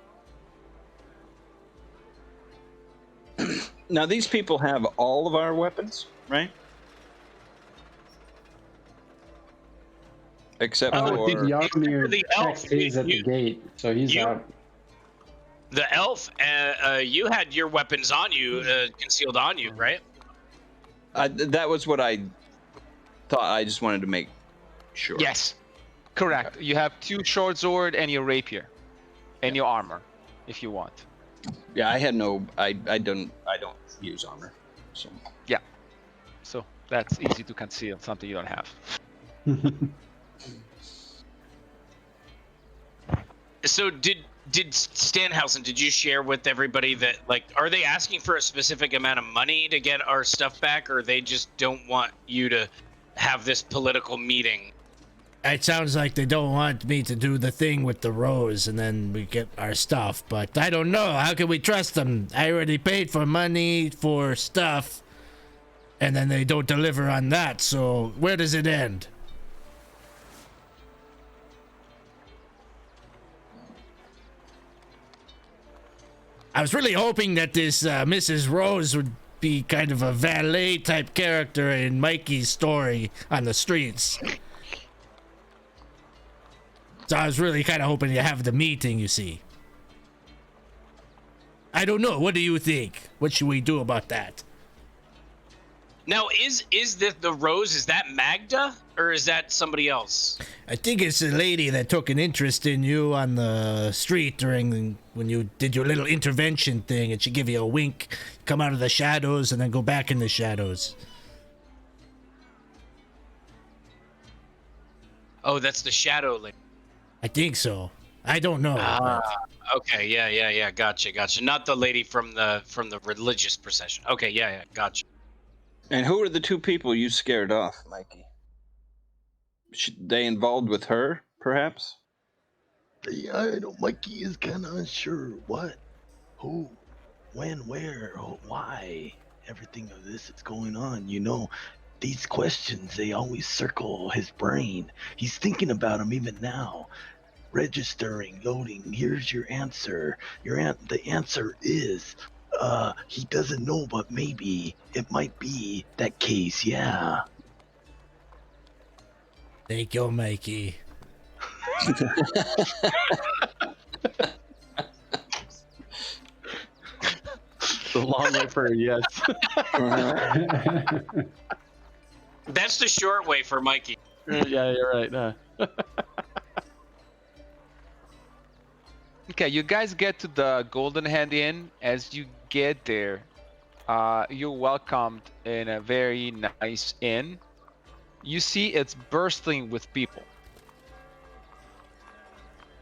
S7: Now, these people have all of our weapons, right? Except
S6: I
S7: for...
S6: think Yarmir
S3: the elf.
S6: checked his at the gate, so he's out.
S3: The elf, you had your weapons on you, concealed on you, right?
S7: that was what I thought. I just wanted to make sure.
S1: Yes, correct. Okay. You have 2 short sword and your rapier, and your armor, if you want.
S7: Yeah, I had no. I don't use armor, so.
S1: Yeah, so that's easy to conceal. Something you don't have.
S3: So did Stanhausen, did you share with everybody that, are they asking for a specific amount of money to get our stuff back, or they just don't want you to have this political meeting?
S2: It sounds like they don't want me to do the thing with the rose and then we get our stuff, but I don't know. How can we trust them? I already paid for money for stuff, and then they don't deliver on that, so where does it end? I was really hoping that this Mrs. Rose would be kind of a valet type character in Mikey's story on the streets. So I was really kind of hoping to have the meeting, you see. I don't know. What do you think? What should we do about that?
S3: Now, is the rose, is that Magda or is that somebody else?
S2: I think it's the lady that took an interest in you on the street when you did your little intervention thing, and she give you a wink, come out of the shadows, and then go back in the shadows.
S3: Oh, that's the shadow lady.
S2: I think so. I don't know. but-
S3: Okay, yeah, gotcha. Not the lady from the religious procession. Okay, yeah, gotcha.
S7: And who are the two people you scared off, Mikey? They involved with her, perhaps?
S4: Yeah, I know Mikey is kind of unsure. What? Who? When? Where? Why? Everything of this is going on. You know, these questions, they always circle his brain. He's thinking about them even now. Registering, loading. Here's your answer. The answer is, he doesn't know, but maybe it might be that case. Yeah.
S2: Thank you, Mikey.
S5: It's a long way for a yes.
S3: That's the short way for Mikey.
S5: Yeah, you're right.
S1: Okay, you guys get to the Golden Hand Inn. As you get there, you're welcomed in a very nice inn. You see it's bursting with people.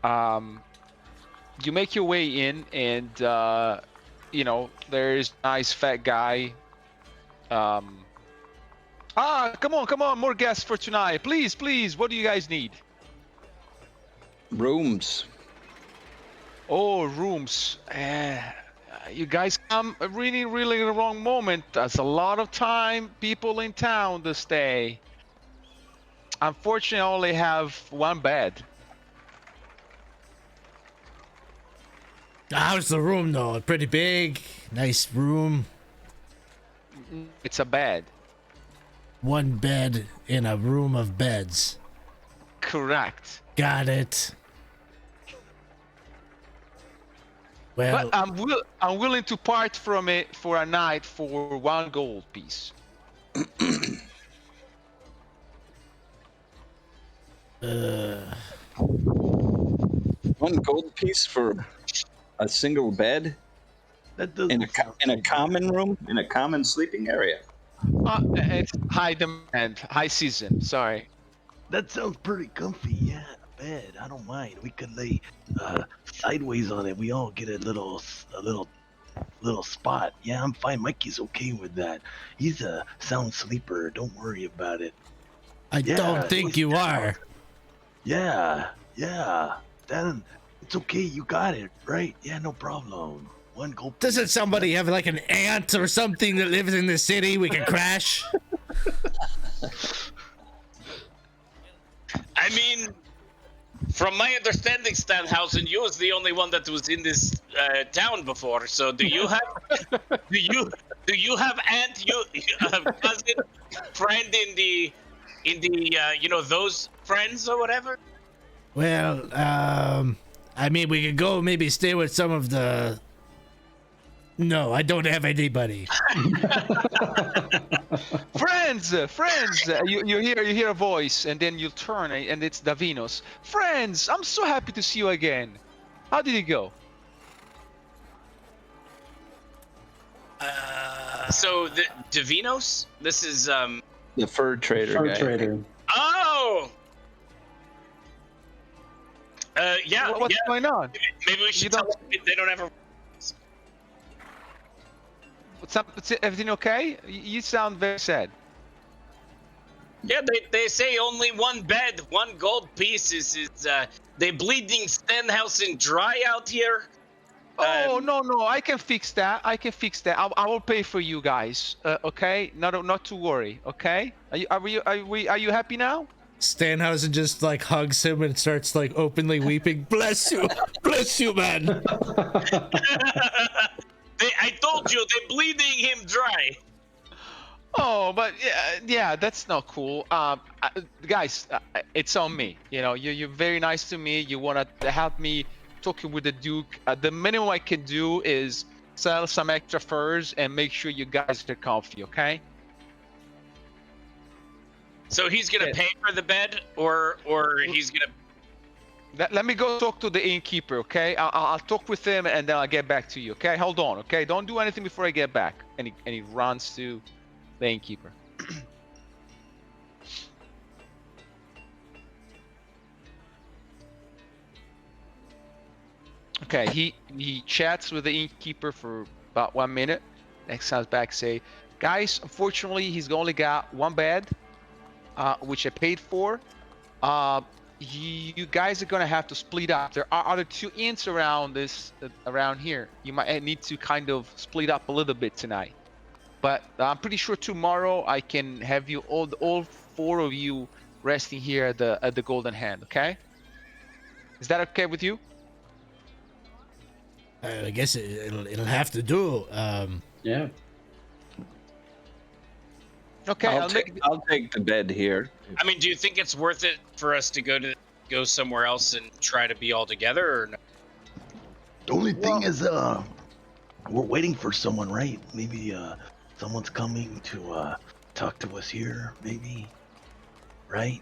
S1: You make your way in, and there's a nice fat guy. Come on, more guests for tonight. Please, what do you guys need?
S7: Rooms.
S1: Oh, rooms. You guys come really in the wrong moment. There's a lot of people in town to stay. Unfortunately, I only have one bed.
S2: How's the room, though? Pretty big. Nice room.
S1: It's a bed.
S2: One bed in a room of beds.
S1: Correct.
S2: Got it. Well,
S1: But I'm willing to part from it for a night for 1 gold piece.
S7: One gold piece for a single bed
S4: That doesn't
S7: in a
S4: sound
S7: common room, in a common sleeping area.
S1: It's high demand, high season. Sorry.
S4: That sounds pretty comfy. Yeah, a bed. I don't mind. We could lay sideways on it. We all get a little spot. Yeah, I'm fine. Mikey's okay with that. He's a sound sleeper. Don't worry about it.
S2: I don't think you are.
S4: Yeah. Then it's okay. You got it, right? Yeah, no problem. 1 gold.
S2: Doesn't somebody have like an aunt or something that lives in the city we can crash?
S3: I mean, from my understanding, Stanhausen, you was the only one that was in this town before. So, do you have aunt, cousin, friend in the those friends or whatever?
S2: Well, I mean, we could go maybe stay with some of the... No, I don't have anybody.
S1: Friends. You hear a voice, and then you turn, and it's Davinos. Friends, I'm so happy to see you again. How did it go?
S3: So the Davinos, this is
S7: The fur trader
S6: Fur
S7: guy.
S6: trader.
S3: Oh. Yeah.
S1: What's going on?
S3: Maybe we should tell them they don't have a.
S1: What's up? Is everything okay? You sound very sad.
S3: Yeah, they say only 1 bed, 1 gold piece is they bleeding Stenhausen dry out here.
S1: Oh no, I can fix that. I I will pay for you guys. Okay, not to worry. Okay, are you happy now?
S2: Stanhausen just like hugs him and starts like openly weeping. Bless you, man.
S3: I told you they're bleeding him dry.
S1: Oh, but yeah, that's not cool. Guys, it's on me. You know, you're very nice to me. You want to help me talking with the Duke. The minimum I can do is sell some extra furs and make sure you guys are comfy. Okay?
S3: So he's gonna pay for the bed, or he's gonna.
S1: Let me go talk to the innkeeper, okay? I'll talk with him and then I'll get back to you, okay? Hold on, okay? Don't do anything before I get back. And he runs to the innkeeper. Okay, he chats with the innkeeper for about 1 minute. Next comes back, say, guys, unfortunately he's only got one bed, which I paid for. You guys are gonna have to split up. There are other 2 inns around here. You might need to kind of split up a little bit tonight. But I'm pretty sure tomorrow I can have you all 4 of you resting here at the Golden Hand. Okay? Is that okay with you?
S2: I guess it'll have to do.
S6: Yeah.
S1: Okay,
S7: I'll take the bed here.
S3: I mean, do you think it's worth it for us to go somewhere else and try to be all together, or no?
S4: The only thing is, we're waiting for someone, right? Maybe someone's coming to talk to us here, maybe, right?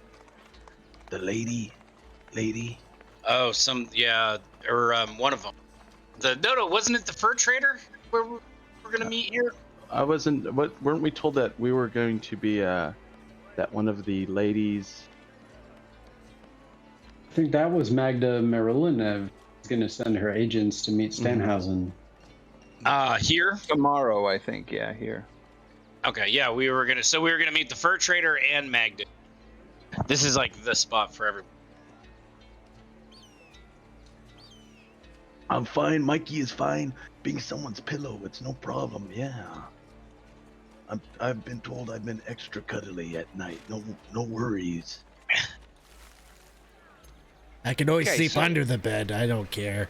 S4: The lady.
S3: Oh, or one of them. No, wasn't it the fur trader where we're gonna meet here?
S5: Weren't we told that we were going to be that one of the ladies?
S6: I think that was Magda Marilinov going to send her agents to meet Stanhausen.
S3: Here?
S7: Tomorrow, I think. Yeah, here.
S3: Okay, yeah, we were gonna meet the fur trader and Magda. This is like the spot for everybody.
S4: I'm fine. Mikey is fine. Being someone's pillow, it's no problem. Yeah. I've been told I've been extra cuddly at night. No worries.
S2: I can always sleep under the bed. I don't care.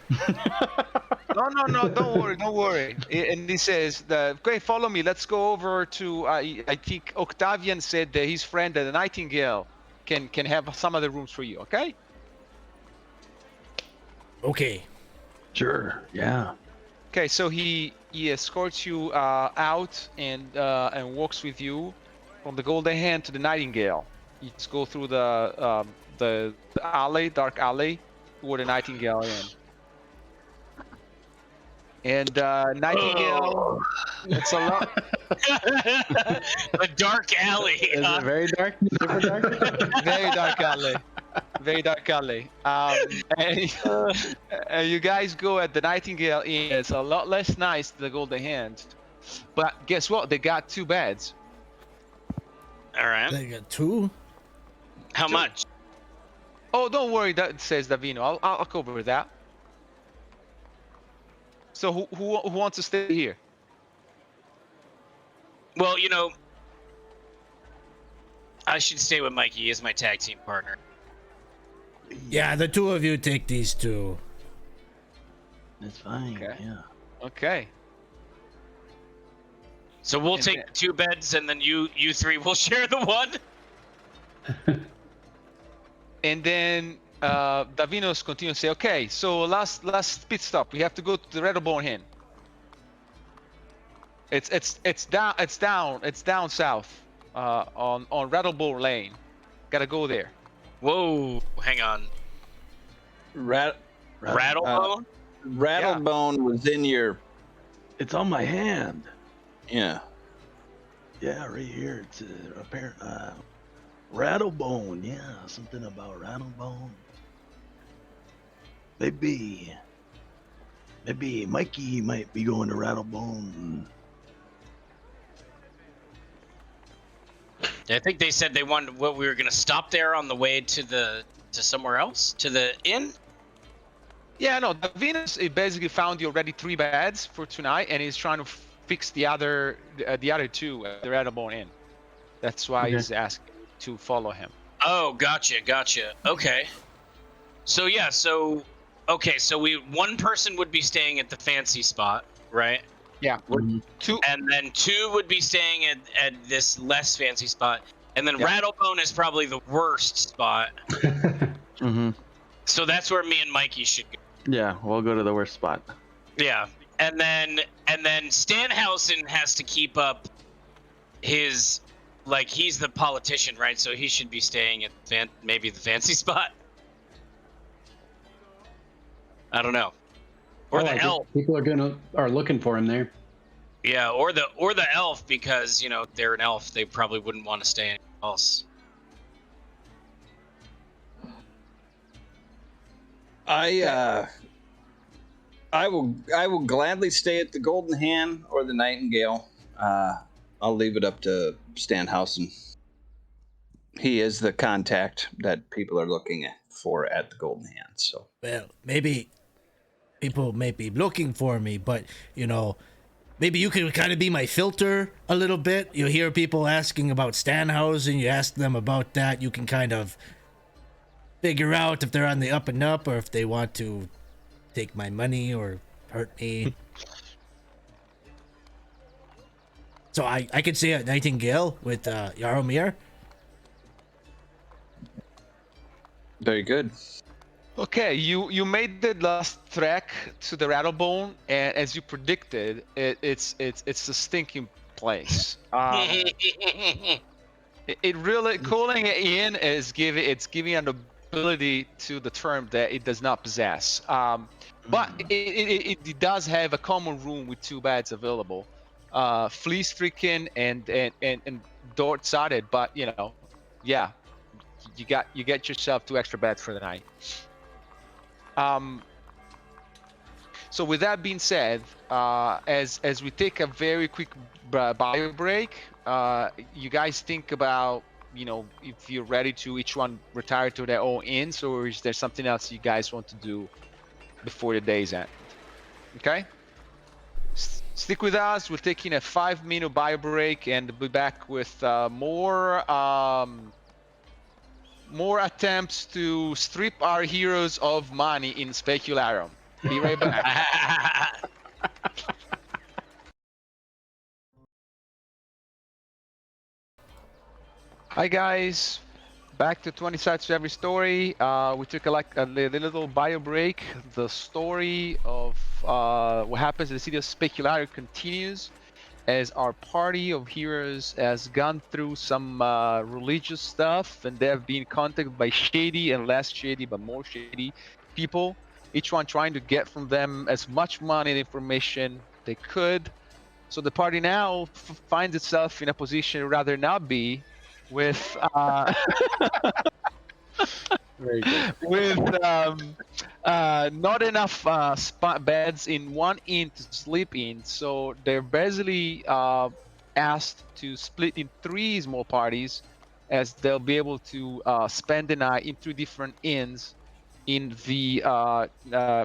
S1: No, don't worry. And he says, "Okay, follow me. Let's go over to." I think Octavian said that his friend, the Nightingale, can have some of the rooms for you. Okay.
S2: Okay.
S4: Sure. Yeah.
S1: Okay, so he escorts you out and walks with you from the Golden Hand to the Nightingale. You just go through the alley, dark alley, toward the Nightingale Inn. And Nightingale, it's a lot.
S3: A dark alley.
S5: Is it very dark? Super dark?
S1: Very dark alley. Very dark alley. And you guys go at the Nightingale Inn. It's a lot less nice than the Golden Hand. But guess what? They got 2 beds.
S3: All right.
S2: They got 2?
S3: How much?
S1: Oh, don't worry. That says Davino. I'll cover that. So who wants to stay here?
S3: Well, I should stay with Mikey. He is my tag team partner.
S2: Yeah, the 2 of you take these 2.
S4: That's fine.
S1: Okay.
S4: Yeah.
S1: Okay.
S3: So we'll take the 2 beds, and then you 3 will share the 1.
S1: And then Davinos continues to say, okay, so last pit stop. We have to go to the Redbone Inn. It's down south on Rattlebone Lane. Gotta go there.
S3: Whoa, hang on. Rattlebone?
S7: Rattlebone was in your.
S4: It's on my hand.
S7: Yeah.
S4: Yeah, right here. It's apparent. Rattlebone. Yeah, something about Rattlebone. Maybe Mikey might be going to Rattlebone.
S3: I think they said they wanted we were gonna stop there on the way to somewhere else, to the inn.
S1: Yeah, no, Davinos basically found you already 3 beds for tonight, and he's trying to fix the other 2 at the Redbone Inn. That's why he's asking to follow him.
S3: Oh, gotcha. Okay. So one person would be staying at the fancy spot, right?
S1: Yeah. 2.
S3: And then 2 would be staying at this less fancy spot. And then Rattlebone is probably the worst spot.
S5: Mm-hmm.
S3: So that's where me and Mikey should go.
S5: Yeah, we'll go to the worst spot.
S3: Yeah. And then Stanhausen has to keep up his like he's the politician, right? So he should be staying at maybe the fancy spot. I don't know. Or
S6: I
S3: the
S6: like it.
S3: elf.
S6: People are looking for him there.
S3: Yeah, or the elf, because they're an elf. They probably wouldn't want to stay anywhere else.
S7: I will gladly stay at the Golden Hand or the Nightingale. I'll leave it up to Stanhausen. He is the contact that people are looking for at the Golden Hand. So,
S2: Well, maybe people may be looking for me, but maybe you could kind of be my filter a little bit. You hear people asking about Stanhausen, you ask them about that. You can kind of figure out if they're on the up and up or if they want to take my money or hurt me. So I could say a Nightingale with Jaromir.
S7: very good.
S1: Okay, you made the last trek to the Rattlebone, and as you predicted, it's a stinking place. It really calling it in is giving an ability to the term that it does not possess. But it does have a common room with 2 beds available, flea stricken and dart sided. But yeah, you get yourself 2 extra beds for the night. So with that being said, as we take a very quick bio break, you guys think about if you're ready to each one retire to their own inns, or is there something else you guys want to do before the day's end? Okay, stick with us. We're taking a 5-minute bio break and we'll be back with more attempts to strip our heroes of money in Specularum. Be right back. Hi guys, back to 20 sides to every story. We took a little bio break. The story of what happens in the city of Specularum continues as our party of heroes has gone through some religious stuff, and they have been contacted by shady and less shady but more shady people, each one trying to get from them as much money and information they could. So the party now finds itself in a position it would rather not be, with
S8: Very good.
S1: with not enough beds in one inn to sleep in, so they're basically asked to split in 3 small parties, as they'll be able to spend the night in 2 different inns in the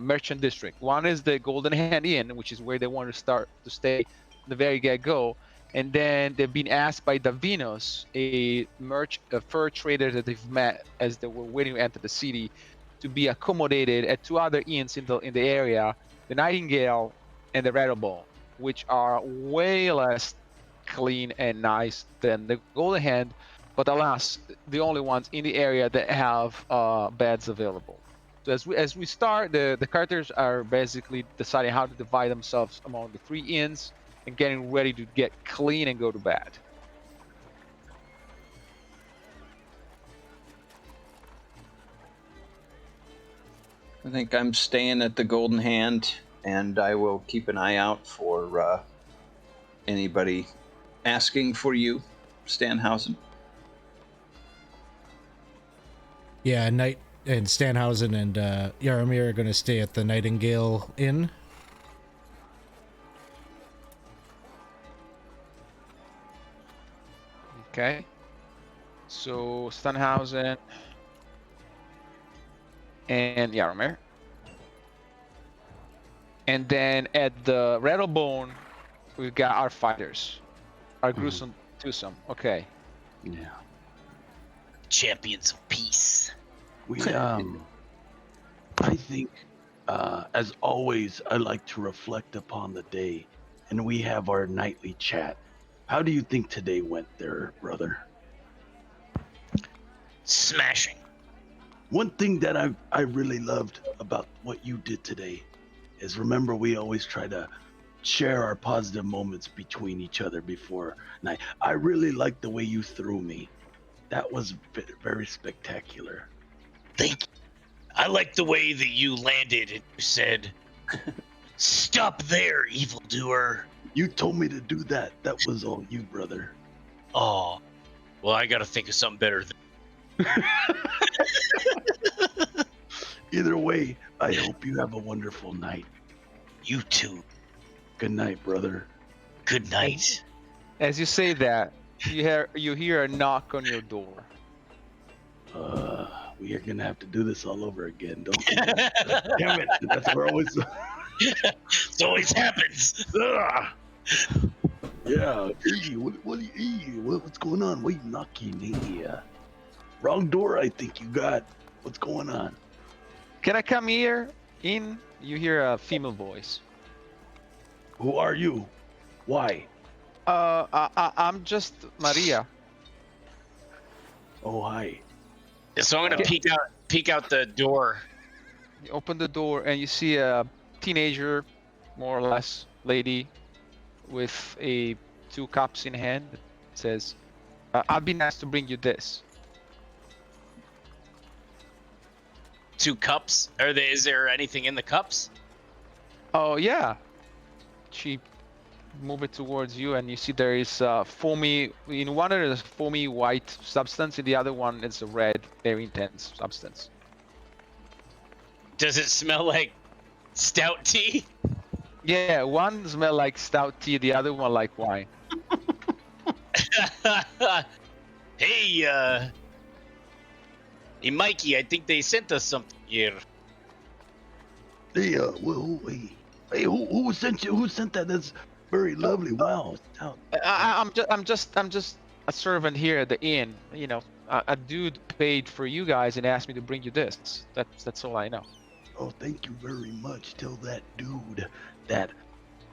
S1: merchant district. One is the Golden Hand Inn, which is where they want to start to stay the very get-go. And then they've been asked by Davinos, a fur trader that they've met as they were waiting to enter the city, to be accommodated at 2 other inns in the area, the Nightingale and the Rattlebone, which are way less clean and nice than the Golden Hand, but alas, the only ones in the area that have beds available. So as we start, the characters are basically deciding how to divide themselves among the 3 inns and getting ready to get clean and go to bed.
S7: I think I'm staying at the Golden Hand, and I will keep an eye out for anybody asking for you, Stanhausen.
S2: Yeah, Knight and Stanhausen and Jaromir are going to stay at the Nightingale Inn.
S1: Okay. So Stanhausen and Jaromir. And then at the Rattlebone, we've got our fighters. Our gruesome twosome. Okay.
S4: Yeah.
S3: Champions of peace.
S4: We I think as always I like to reflect upon the day, and we have our nightly chat. How do you think today went there, brother?
S3: Smashing.
S4: One thing that I really loved about what you did today is, remember, we always try to share our positive moments between each other before night. I really like the way you threw me. That was very spectacular.
S3: Thank you. I like the way that you landed and you said, "Stop there, evildoer."
S4: You told me to do that. That was all you, brother.
S3: Oh, well, I gotta think of something better.
S4: Either way, I hope you have a wonderful night.
S3: You too.
S4: Good night, brother.
S3: Good night.
S1: As you say that, you hear a knock on your door.
S4: We are gonna have to do this all over again, don't we? Damn it! That's where always.
S3: It always happens.
S4: Ugh. Yeah. Hey, what's going on? What are you knocking here? Wrong door, I think you got. What's going on?
S1: Can I come here? In? You hear a female voice.
S4: Who are you? Why?
S1: I'm just Maria.
S4: Oh, hi.
S3: So I'm gonna peek out the door.
S1: You open the door and you see a teenager, more or less, lady, with two cups in hand. It says, "I've been asked to bring you this."
S3: 2 cups. Is there anything in the cups?
S1: Oh yeah. She move it towards you, and you see there is foamy. In one there is a foamy white substance. In the other one, it's a red, very intense substance.
S3: Does it smell like stout tea?
S1: Yeah, one smell like stout tea, the other one like wine.
S3: Hey, Mikey, I think they sent us something here.
S4: Hey, who sent you? Who sent that? That's very lovely. Wow.
S1: I'm just a servant here at the inn. You know, a dude paid for you guys and asked me to bring you this. That's all I know.
S4: Oh, thank you very much. Tell that dude that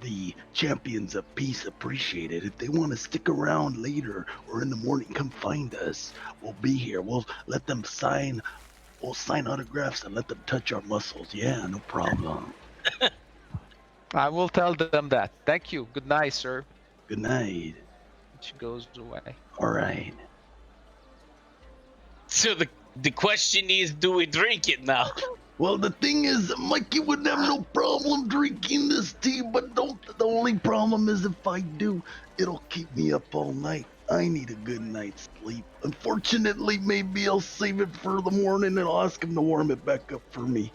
S4: the champions of peace appreciate it. If they want to stick around later or in the morning, come find us. We'll be here. We'll let them sign. We'll sign autographs and let them touch our muscles. Yeah, no problem.
S1: I will tell them that. Thank you. Good night, sir.
S4: Good night.
S1: She goes away.
S4: All right.
S3: So the question is, do we drink it now?
S4: Well, the thing is, Mikey would have no problem drinking this tea, but the only problem is if I do, it'll keep me up all night. I need a good night's sleep. Unfortunately, maybe I'll save it for the morning and I'll ask him to warm it back up for me.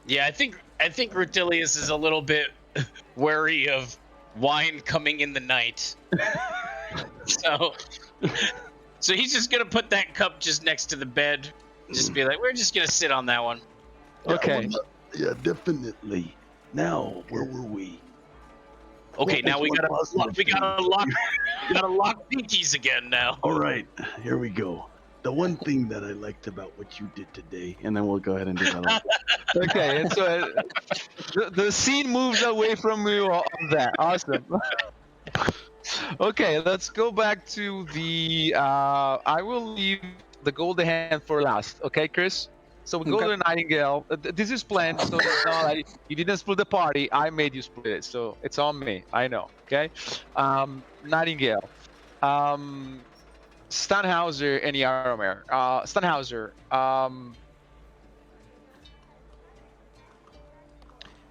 S3: Yeah, I think Rutilius is a little bit wary of wine coming in the night. So he's just gonna put that cup just next to the bed. Just be like, we're just gonna sit on that one.
S1: Okay.
S4: Yeah, definitely. Now, where were we?
S3: Okay, now we gotta lock pinkies again now.
S4: All right, here we go. The one thing that I liked about what you did today, and then we'll go ahead and develop.
S1: Okay, and so the scene moves away from you on that. Awesome. Okay, let's go back to the. I will leave the golden hand for last. Okay, Chris. So we go to the Nightingale. This is planned, so it's not like you didn't split the party. I made you split it, so it's on me. I know. Okay. Nightingale. Stanhauser and Yaromir. Stanhauser.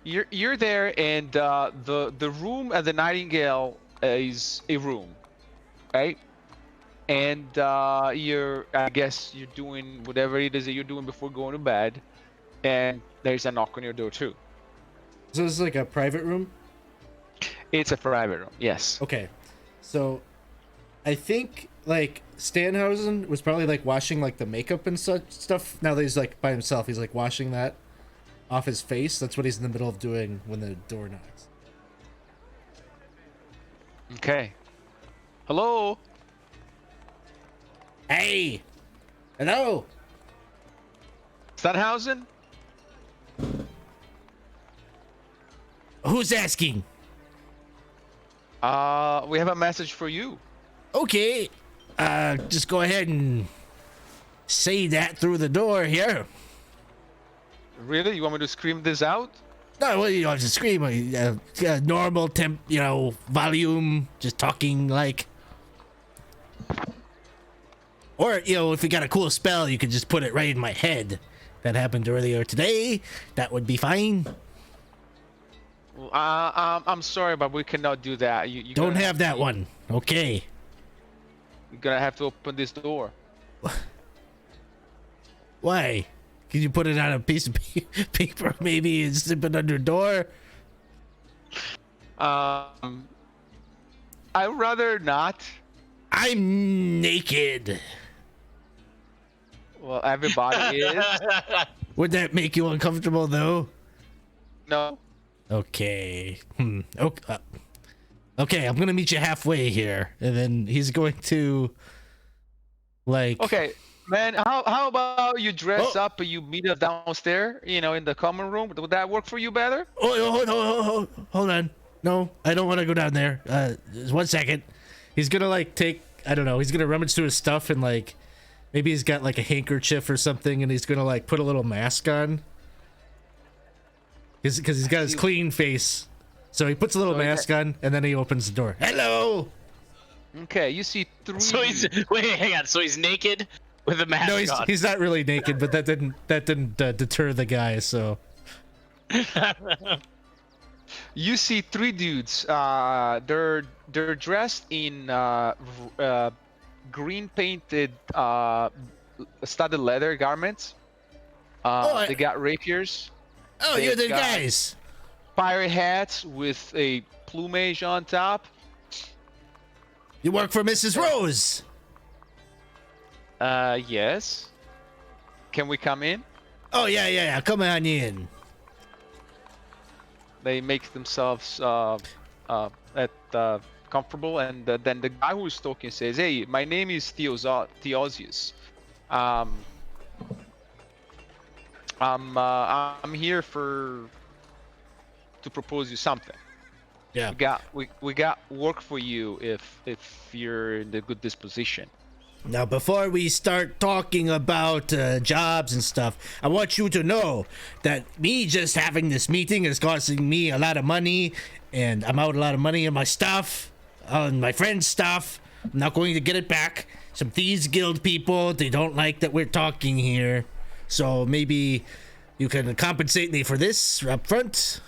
S1: You're there, and the room at the Nightingale is a room, right? And I guess you're doing whatever it is that you're doing before going to bed, and there's a knock on your door too.
S2: So this is like a private room?
S1: It's a private room, yes.
S2: Okay. So I think like Stanhausen was probably like washing like the makeup and such stuff. Now that he's like by himself, he's like washing that off his face. That's what he's in the middle of doing when the door knocks.
S1: Okay. Hello?
S2: Hey! Hello!
S1: Stanhausen?
S2: Who's asking?
S1: We have a message for you.
S2: Okay. Just go ahead and say that through the door here.
S1: Really? You want me to scream this out?
S2: No, well, you don't have to scream. Normal temp, volume, just talking like. Or, if you got a cool spell, you could just put it right in my head. That happened earlier today. That would be fine.
S1: I'm sorry, but we cannot do that. You
S2: Don't have that one. Okay.
S1: You're gonna have to open this door.
S2: Why? Can you put it on a piece of paper maybe and slip it under the door?
S1: I'd rather not.
S2: I'm naked.
S1: Well, everybody is.
S2: Would that make you uncomfortable though?
S1: No.
S2: Okay. Okay, I'm gonna meet you halfway here, and then he's going to, like.
S1: Okay, man. How about you dress up and you meet us downstairs? In the common room. Would that work for you better?
S2: Hold on. No, I don't want to go down there. Just 1 second. He's gonna take. I don't know. He's gonna rummage through his stuff and maybe he's got a handkerchief or something, and he's gonna put a little mask on. Because he's got his clean face. So he puts a little mask on, and then he opens the door. Hello!
S1: Okay, you see 3.
S3: So hang on. So he's naked with a mask on.
S2: No, he's not really naked, but that didn't deter the guy. So
S1: you see 3 dudes. They're dressed in green painted studded leather garments. They got rapiers.
S2: Oh, you're the guys.
S1: Pirate hats with a plumage on top.
S2: You work for Mrs. Rose.
S1: Yes. Can we come in?
S2: Oh yeah. Come on in.
S1: They make themselves comfortable, and then the guy who's talking says, "Hey, my name is Theosius. I'm here to propose you something.
S2: Yeah.
S1: We got work for you if you're in the good disposition."
S2: Now, before we start talking about jobs and stuff, I want you to know that me just having this meeting is costing me a lot of money, and I'm out a lot of money on my stuff, on my friend's stuff. I'm not going to get it back. Some Thieves Guild people, they don't like that we're talking here. So maybe you can compensate me for this up front,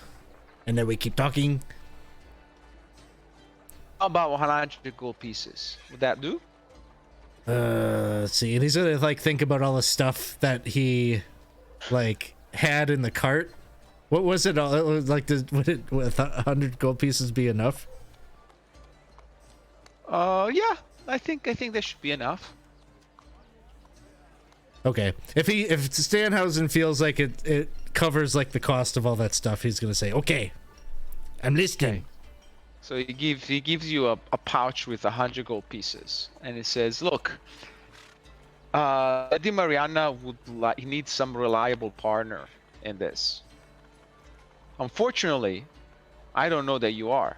S2: and then we keep talking.
S1: How about 100 gold pieces? Would that do?
S2: Let's see. And he's gonna think about all the stuff that he had in the cart. What was it? All would 100 gold pieces be enough?
S1: Yeah. I think that should be enough.
S2: Okay. If Stanhausen feels like it covers the cost of all that stuff, he's gonna say, "Okay, I'm listening."
S1: Okay. So he gives you a pouch with 100 gold pieces, and it says, "Look, Lady Mariana he needs some reliable partner in this. Unfortunately, I don't know that you are."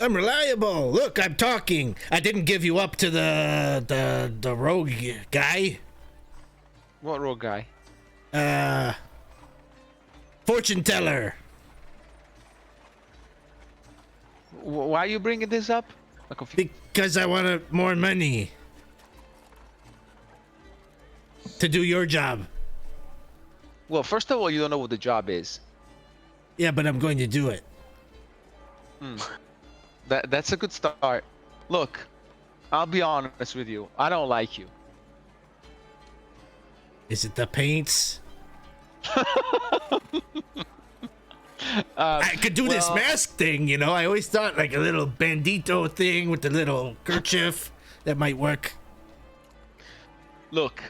S2: I'm reliable. Look, I'm talking. I didn't give you up to the rogue guy.
S1: What rogue guy?
S2: Fortune teller.
S1: Why are you bringing this up? I'm confused.
S2: Because I want more money to do your job.
S1: Well, first of all, you don't know what the job is.
S2: Yeah, but I'm going to do it.
S1: That's a good start. Look, I'll be honest with you. I don't like you.
S2: Is it the paints? I could do this mask thing, I always thought a little bandito thing with the little kerchief that might work.
S1: Look,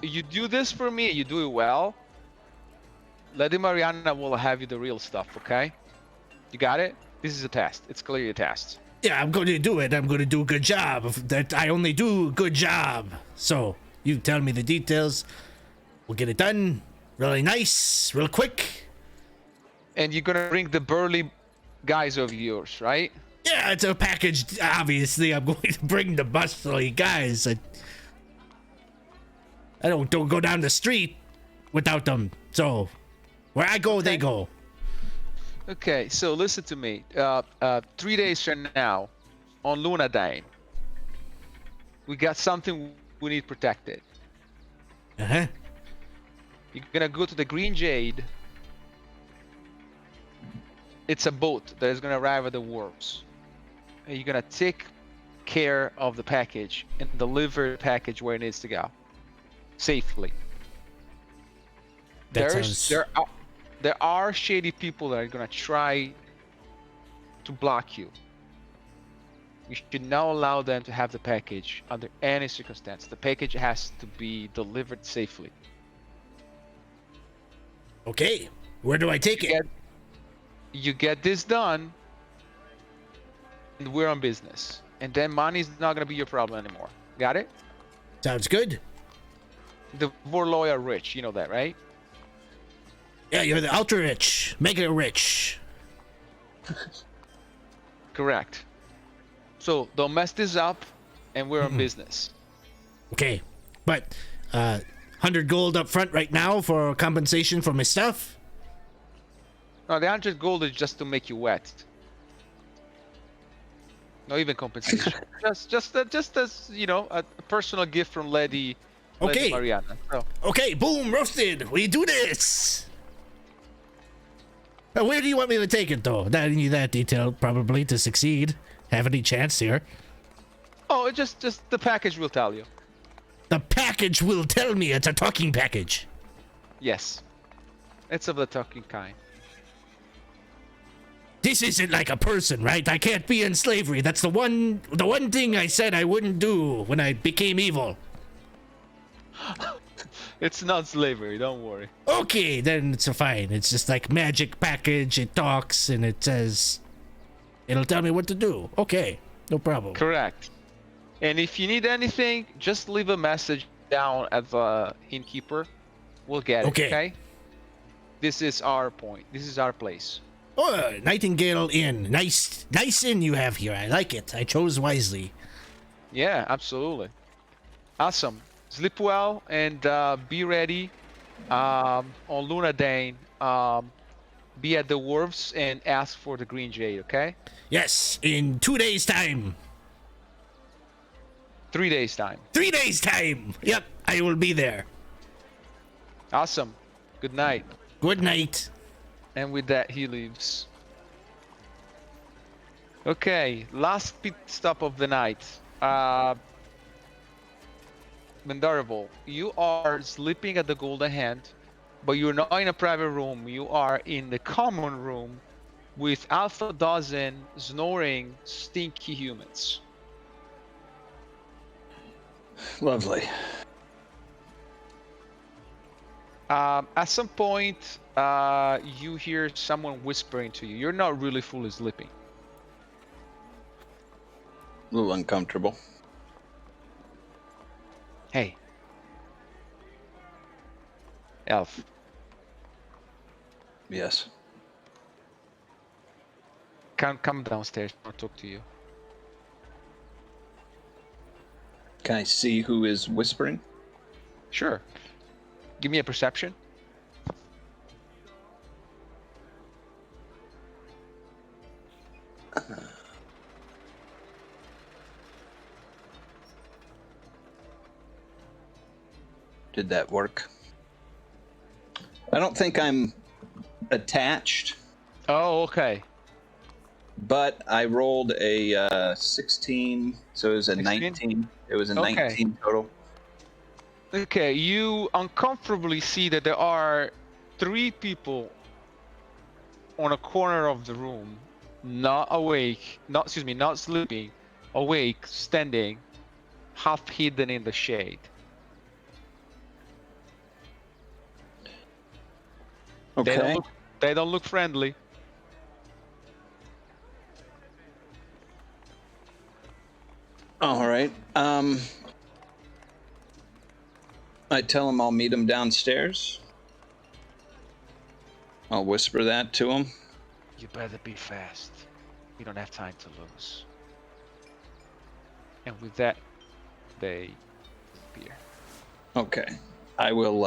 S1: you do this for me, you do it well. Lady Mariana will have you the real stuff, okay? You got it? This is a test. It's clearly a test.
S2: Yeah, I'm going to do it. I'm going to do a good job. That I only do a good job. So, you tell me the details. We'll get it done. Really nice, real quick.
S1: And you're gonna bring the burly guys of yours, right?
S2: Yeah, it's a package. Obviously, I'm going to bring the muscly guys. I don't go down the street without them. So, Where I go, they go.
S1: Okay, so listen to me. 3 days from now, on Lunadine, we got something we need protected.
S2: Uh-huh.
S1: You're gonna go to the Green Jade. It's a boat that is gonna arrive at the wharves. And you're gonna take care of the package and deliver the package where it needs to go safely. There are shady people that are gonna try to block you. You should not allow them to have the package under any circumstance. The package has to be delivered safely.
S2: Okay. Where do I take it?
S1: You get this done, and we're on business. And then money's not gonna be your problem anymore. Got it?
S2: Sounds good.
S1: The Vorloy are rich, you know that, right?
S2: Yeah, you're the ultra rich, mega rich.
S1: Correct. So don't mess this up, and we're on business.
S2: Okay, but 100 gold up front right now for compensation for my stuff.
S1: No, the 100 gold is just to make you wet. Not even compensation. just as you know, a personal gift from Lady
S2: Okay.
S1: Mariana. So,
S2: Okay, boom, roasted. We do this. Where do you want me to take it, though? Not need that detail, probably, to succeed. Have any chance here?
S1: oh, it just the package will tell you.
S2: The package will tell me it's a talking package.
S1: Yes, it's of the talking kind.
S2: This isn't like a person, right? I can't be in slavery. That's the one thing I said I wouldn't do when I became evil.
S1: It's not slavery, don't worry.
S2: Okay, then it's fine. It's just like magic package. It talks and it says it'll tell me what to do. Okay, no problem.
S1: Correct. And if you need anything, just leave a message down at the innkeeper. We'll get it, okay? This is our point. This is our place.
S2: Oh, Nightingale Inn. Nice inn you have here. I like it. I chose wisely.
S1: Yeah, absolutely. Awesome. Sleep well and be ready on Luna Dane. Be at the wharves and ask for the Green Jade, okay?
S2: Yes, in 2 days' time.
S1: 3 days' time.
S2: 3 days' time. Yep, I will be there.
S1: Awesome. Good night.
S2: Good night.
S1: And with that, he leaves. Okay, last pit stop of the night. Mindarivol, you are sleeping at the Golden Hand, but you're not in a private room. You are in the common room with half a dozen snoring, stinky humans.
S7: Lovely.
S1: At some point, you hear someone whispering to you. You're not really fully sleeping.
S7: A little uncomfortable.
S1: Hey. Elf.
S7: Yes.
S1: Come downstairs. I'll talk to you.
S7: Can I see who is whispering?
S1: Sure. Give me a perception.
S7: Did that work? I don't think I'm attached,
S1: Oh, okay.
S7: but I rolled a 16, so it was a
S1: 16?
S7: 19. It was a
S1: Okay.
S7: 19 total.
S1: Okay, you uncomfortably see that there are 3 people on a corner of the room, not sleeping, awake, standing, half hidden in the shade.
S7: Okay.
S1: They don't look friendly.
S7: All right. I tell him I'll meet him downstairs. I'll whisper that to him.
S1: You better be fast. We don't have time to lose. And with that, they disappear.
S7: Okay. I will,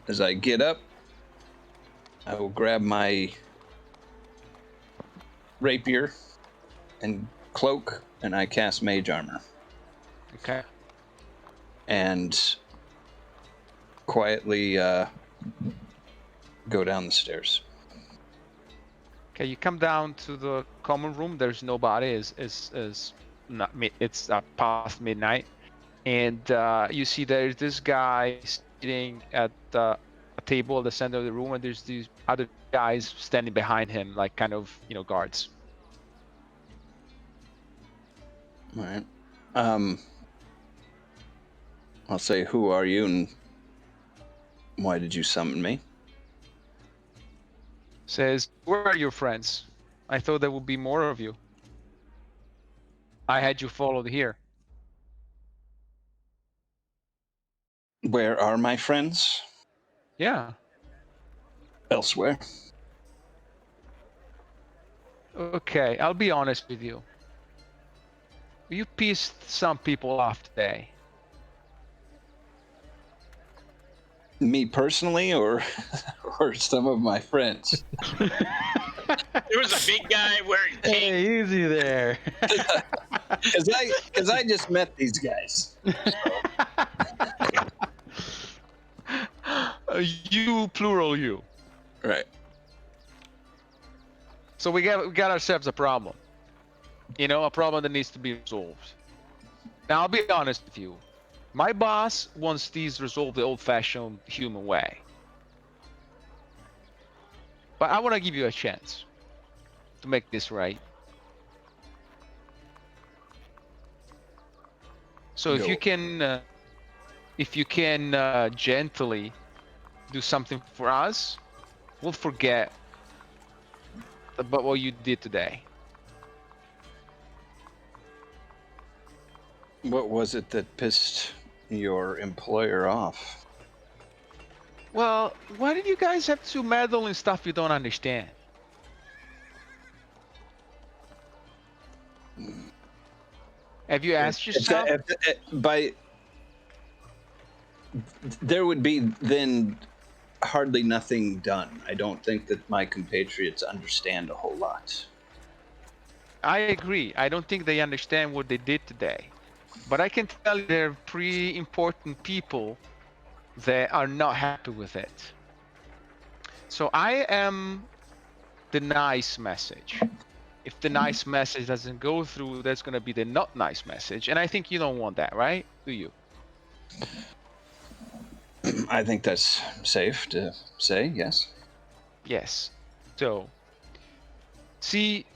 S7: as I get up, I will grab my rapier and cloak, and I cast mage armor.
S1: Okay.
S7: And quietly go down the stairs.
S1: Okay, you come down to the common room. There's nobody. It's past midnight, and you see there's this guy sitting at a table at the center of the room, and there's these other guys standing behind him, like kind of guards.
S7: All right. I'll say, who are you and why did you summon me?
S1: Says, where are your friends? I thought there would be more of you. I had you followed here.
S7: Where are my friends?
S1: Yeah.
S7: Elsewhere.
S1: Okay, I'll be honest with you. You pissed some people off today.
S7: Me personally, or or some of my friends?
S3: There was a big guy wearing pink.
S5: Hey, easy there.
S7: Because I just met these guys.
S1: You plural you.
S7: Right.
S1: So we got ourselves a problem. A problem that needs to be resolved. Now I'll be honest with you. My boss wants these resolved the old-fashioned human way. But I want to give you a chance to make this right. So if you can gently do something for us, we'll forget about what you did today.
S7: What was it that pissed your employer off?
S1: Well, why did you guys have to meddle in stuff you don't understand? Have you asked yourself?
S7: There would be then hardly nothing done. I don't think that my compatriots understand a whole lot.
S1: I agree. I don't think they understand what they did today. But I can tell you there are pretty important people that are not happy with it. So I am the nice message. If the nice message doesn't go through, there's going to be the not nice message. And I think you don't want that, right? Do you?
S7: I think that's safe to say, yes.
S1: Yes. So, see,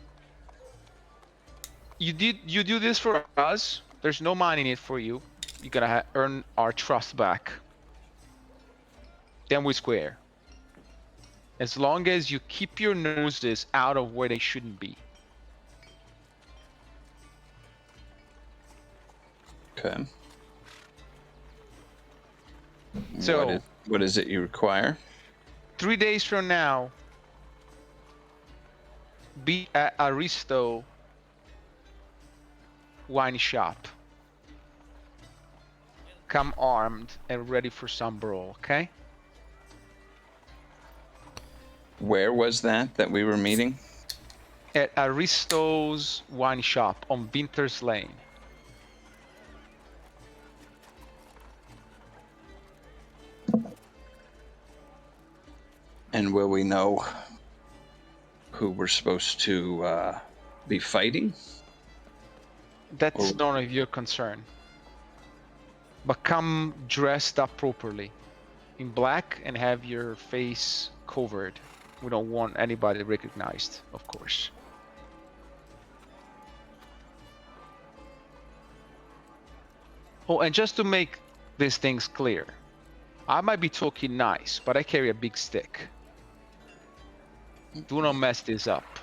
S1: you do this for us. There's no money in it for you. You're gonna earn our trust back. Then we square. As long as you keep your noses out of where they shouldn't be.
S7: Okay.
S1: So,
S7: what is it you require?
S1: 3 days from now, be at Aristo wine shop. Come armed and ready for some brawl, okay?
S7: Where was that we were meeting?
S1: At Aristo's wine shop on Winter's Lane.
S7: And will we know who we're supposed to be fighting?
S1: That's none of your concern. But come dressed up properly. In black and have your face covered. We don't want anybody recognized, of course. Oh, and just to make these things clear, I might be talking nice, but I carry a big stick. Do not mess this up.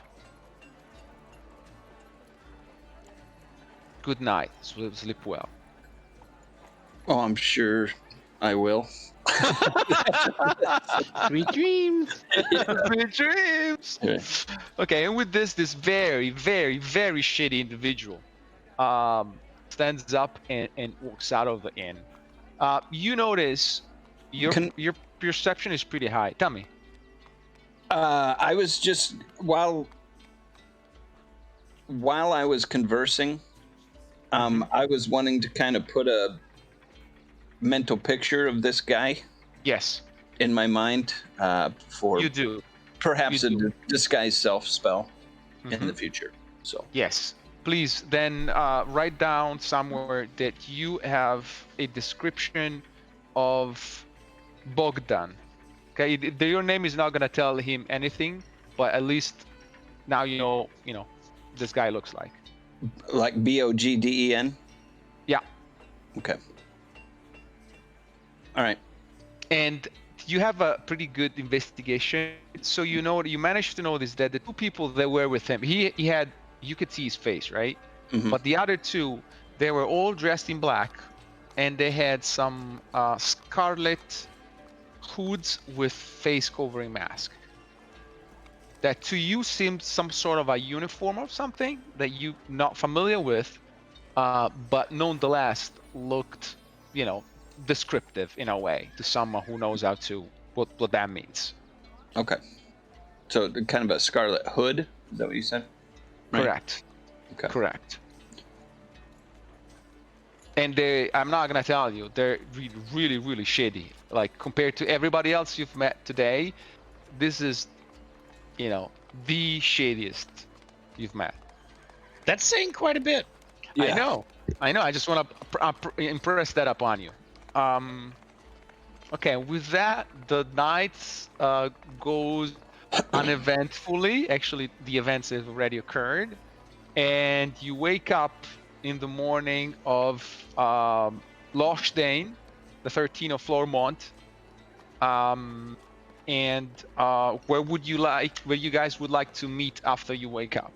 S1: Good night. Sleep well.
S7: Oh, I'm sure I will.
S5: Sweet dreams.
S1: Sweet dreams.
S7: Okay.
S1: Okay, and with this very, very, very shitty individual stands up and walks out of the inn. You notice your perception is pretty high. Tell me.
S7: I was just while I was conversing, I was wanting to kind of put a mental picture of this guy
S1: Yes,
S7: in my mind for
S1: you do.
S7: perhaps
S1: You
S7: a
S1: do.
S7: disguise self spell in the
S1: Mhm.
S7: future. So
S1: Yes. Please then write down somewhere that you have a description of Bogdan. Okay, your name is not gonna tell him anything, but at least now you know this guy looks like.
S7: like Bogden.
S1: Yeah,
S7: Okay. All right.
S1: and you have a pretty good investigation, so you managed to notice that the two people that were with him, he had, you could see his face, right?
S7: Mhm.
S1: But the other two, they were all dressed in black, and they had some scarlet hoods with face covering mask. That to you seemed some sort of a uniform or something that you not familiar with, but nonetheless looked, descriptive in a way to someone who knows how to what that means.
S7: Okay. So kind of a scarlet hood. Is that what you said? Right.
S1: Correct.
S7: Okay.
S1: Correct. And I'm not gonna tell you, they're really, really, really shady. Like compared to everybody else you've met today, this is, the shadiest you've met.
S3: That's saying quite a bit.
S1: I know. I just want to impress that upon you. Okay, with that, the night goes uneventfully. Actually, the events have already occurred, and you wake up in the morning of Lochdane, the 13th of Flormont. And where you guys would like to meet after you wake up?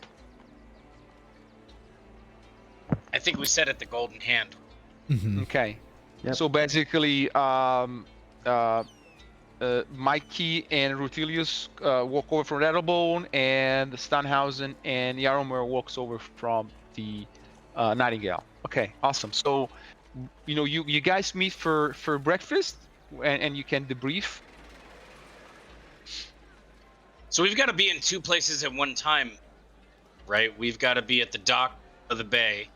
S3: I think we said at the Golden Hand.
S1: Okay.
S5: Yep.
S1: So basically, Mikey and Rutilius walk over from Rattlebone, and Stanhausen and Yaromir walks over from the Nightingale. Okay, awesome. So, you guys meet for breakfast, and you can debrief.
S3: So we've got to be in two places at one time, right? We've got to be at the dock of the bay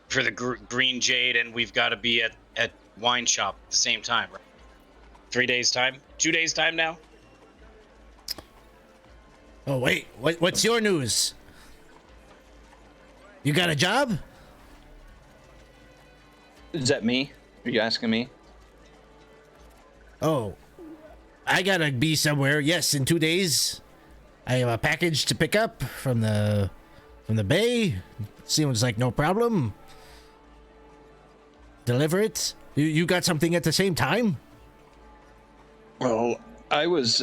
S3: for the Green Jade, and we've got to be at Wine Shop at the same time, right? 3 days time? 2 days time now?
S2: Oh wait, what's your news? You got a job?
S7: Is that me? Are you asking me?
S2: Oh, I gotta be somewhere. Yes, in 2 days. I have a package to pick up from the bay. Seems like no problem. Deliver it. You got something at the same time?
S7: Well, I was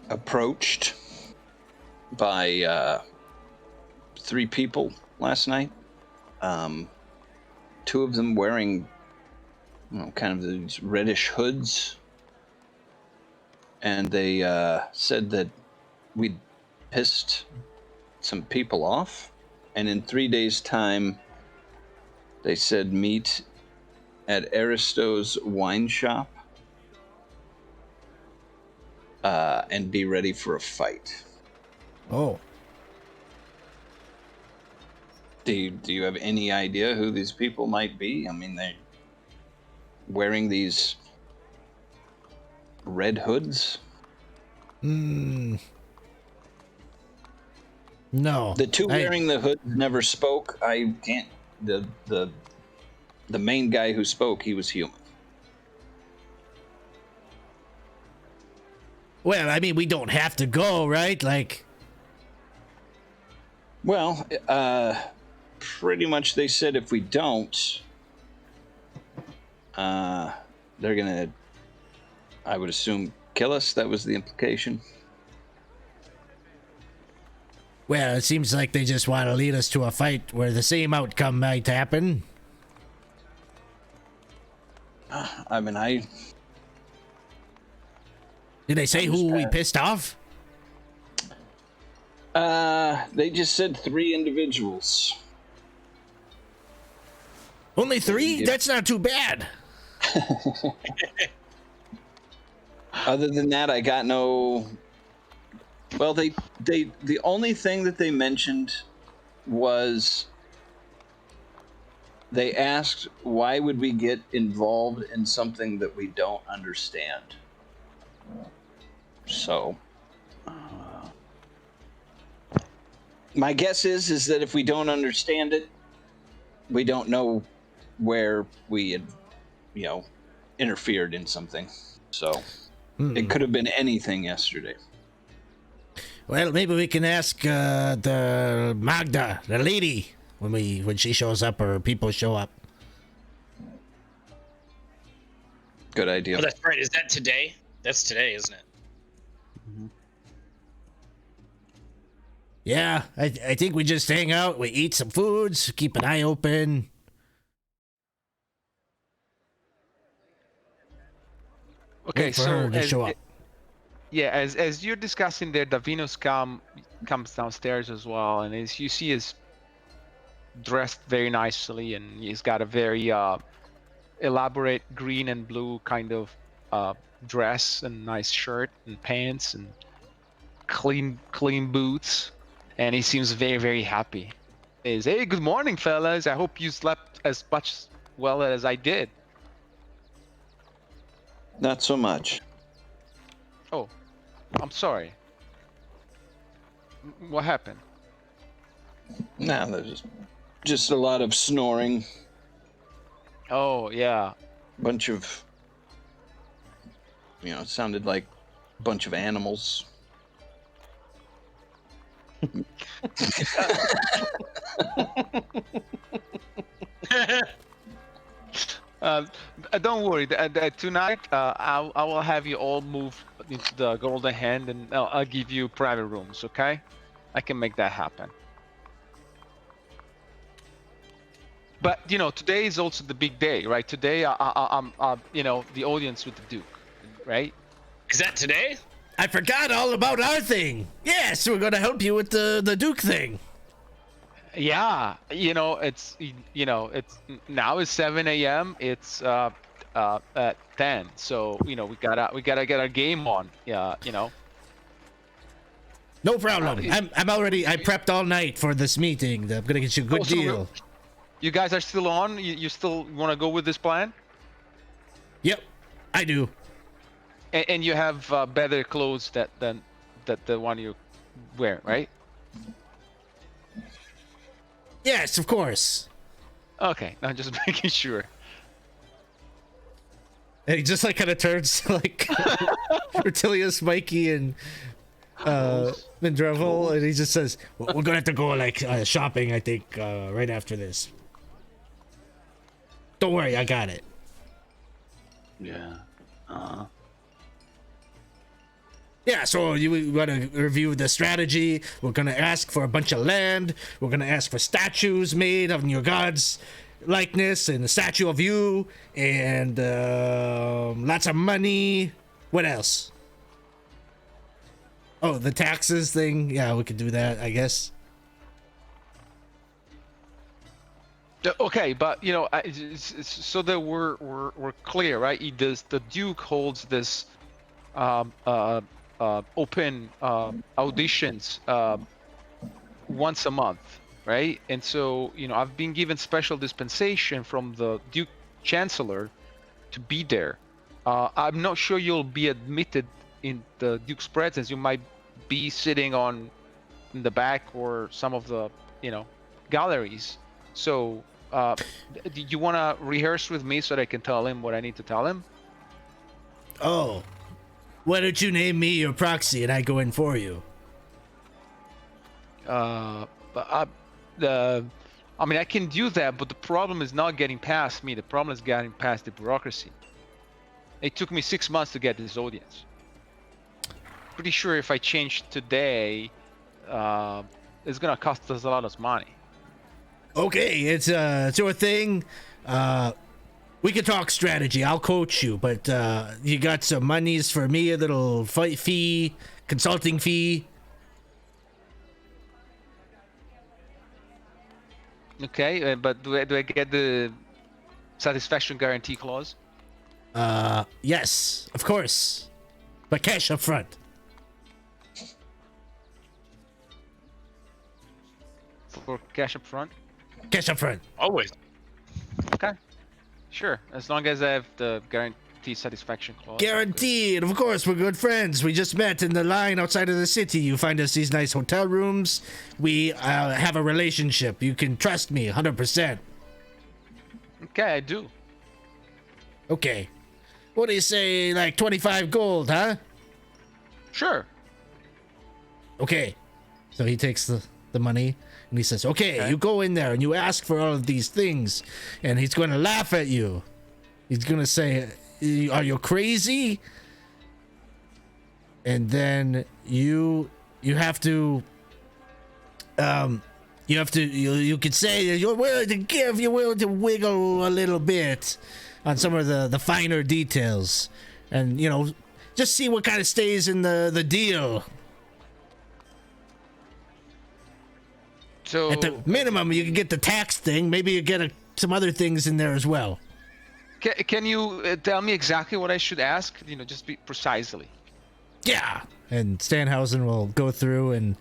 S7: approached by 3 people last night. 2 of them wearing kind of these reddish hoods, and they said that we'd pissed some people off, and in 3 days' time, they said meet at Aristo's wine shop and be ready for a fight.
S2: Oh.
S7: Do you have any idea who these people might be? I mean, they're wearing these red hoods.
S2: No.
S7: The 2 wearing the hoods never spoke. I can't. The main guy who spoke, he was human.
S2: Well, I mean, we don't have to go, right? Like.
S7: Well, pretty much they said if we don't, they're gonna, I would assume, kill us. That was the implication.
S2: Well, it seems like they just want to lead us to a fight where the same outcome might happen.
S7: I mean,
S2: Did they say who we pissed off?
S7: they just said 3 individuals.
S2: Only 3?
S7: Yeah.
S2: That's not too bad.
S7: Other than that, I got no. Well, the only thing that they mentioned was they asked why would we get involved in something that we don't understand. So, my guess is that if we don't understand it, we don't know where we had, interfered in something. So, it could have been anything yesterday.
S2: Well, maybe we can ask the Magda, the lady, when she shows up or people show up.
S7: Good idea.
S3: Oh, that's right. Is that today? That's today, isn't it?
S2: Yeah, I think we just hang out, we eat some foods, keep an eye open.
S1: Okay,
S2: Wait for
S1: so
S2: her to show up.
S1: as you're discussing there, Davinos comes downstairs as well, and as you see, is dressed very nicely, and he's got a very elaborate green and blue kind of dress and nice shirt and pants and clean boots, and he seems very, very happy. He says, "Hey, good morning, fellas. I hope you slept as much well as I did."
S7: Not so much.
S1: Oh, I'm sorry. What happened?
S7: No, there's just a lot of snoring.
S1: Oh, yeah.
S7: Bunch of, it sounded like a bunch of animals.
S1: Don't worry. Tonight, I will have you all move into the Golden Hand, and I'll give you private rooms. Okay? I can make that happen. But today is also the big day, right? Today, I'm the audience with the Duke, right?
S3: Is that today?
S2: I forgot all about our thing. Yes, we're gonna help you with the Duke thing.
S1: Yeah, it's now it's 7 a.m. It's at 10, so we gotta get our game on. Yeah,
S2: No problem. I'm already. I prepped all night for this meeting. I'm gonna get you a good deal.
S1: You guys are still on? You still want to go with this plan?
S2: Yep, I do.
S1: And you have better clothes than the one you wear, right?
S2: Yes, of course.
S1: Okay, I'm just making sure.
S2: And he just kind of turns to Rutilius, Mikey, and Mindarivol, and he just says, "We're gonna have to go shopping. I think right after this. Don't worry, I got it."
S4: Yeah.
S2: Yeah, so we want to review the strategy. We're going to ask for a bunch of land. We're going to ask for statues made of your god's likeness and a statue of you and lots of money. What else? Oh, the taxes thing. Yeah, we could do that, I guess.
S1: Okay, but so that we're clear, right? The Duke holds this open auditions once a month, right? And so I've been given special dispensation from the Duke Chancellor to be there. I'm not sure you'll be admitted in the Duke's presence. You might be sitting in the back or some of the galleries. So do you want to rehearse with me so that I can tell him what I need to tell him?
S2: Oh, why don't you name me your proxy and I go in for you?
S1: I mean, I can do that, but the problem is not getting past me. The problem is getting past the bureaucracy. It took me 6 months to get this audience. Pretty sure if I change today, it's gonna cost us a lot of money.
S2: Okay, it's your thing. We can talk strategy. I'll coach you, but you got some monies for me, a little fight fee, consulting fee.
S1: Okay, but do I get the satisfaction guarantee clause?
S2: Yes, of course. but cash up front.
S1: For cash up front.
S2: Cash up front.
S3: Always.
S1: Okay. Sure, as long as I have the guarantee satisfaction clause.
S2: Guaranteed. Of course, we're good friends. We just met in the line outside of the city. You find us these nice hotel rooms. We have a relationship. You can trust me 100%.
S1: Okay, I do.
S2: Okay. What do you say, like 25 gold, huh?
S1: Sure.
S2: Okay. So he takes the money and he says, okay, you go in there and you ask for all of these things, and he's going to laugh at you. He's going to say, are you crazy? And then you have to you could say you're willing to give, you're willing to wiggle a little bit on some of the finer details, and just see what kind of stays in the deal.
S1: So
S2: At the minimum, you can get the tax thing. Maybe you get some other things in there as well.
S1: can you tell me exactly what I should ask? Just be precisely.
S2: Yeah. And Stanhausen will go through and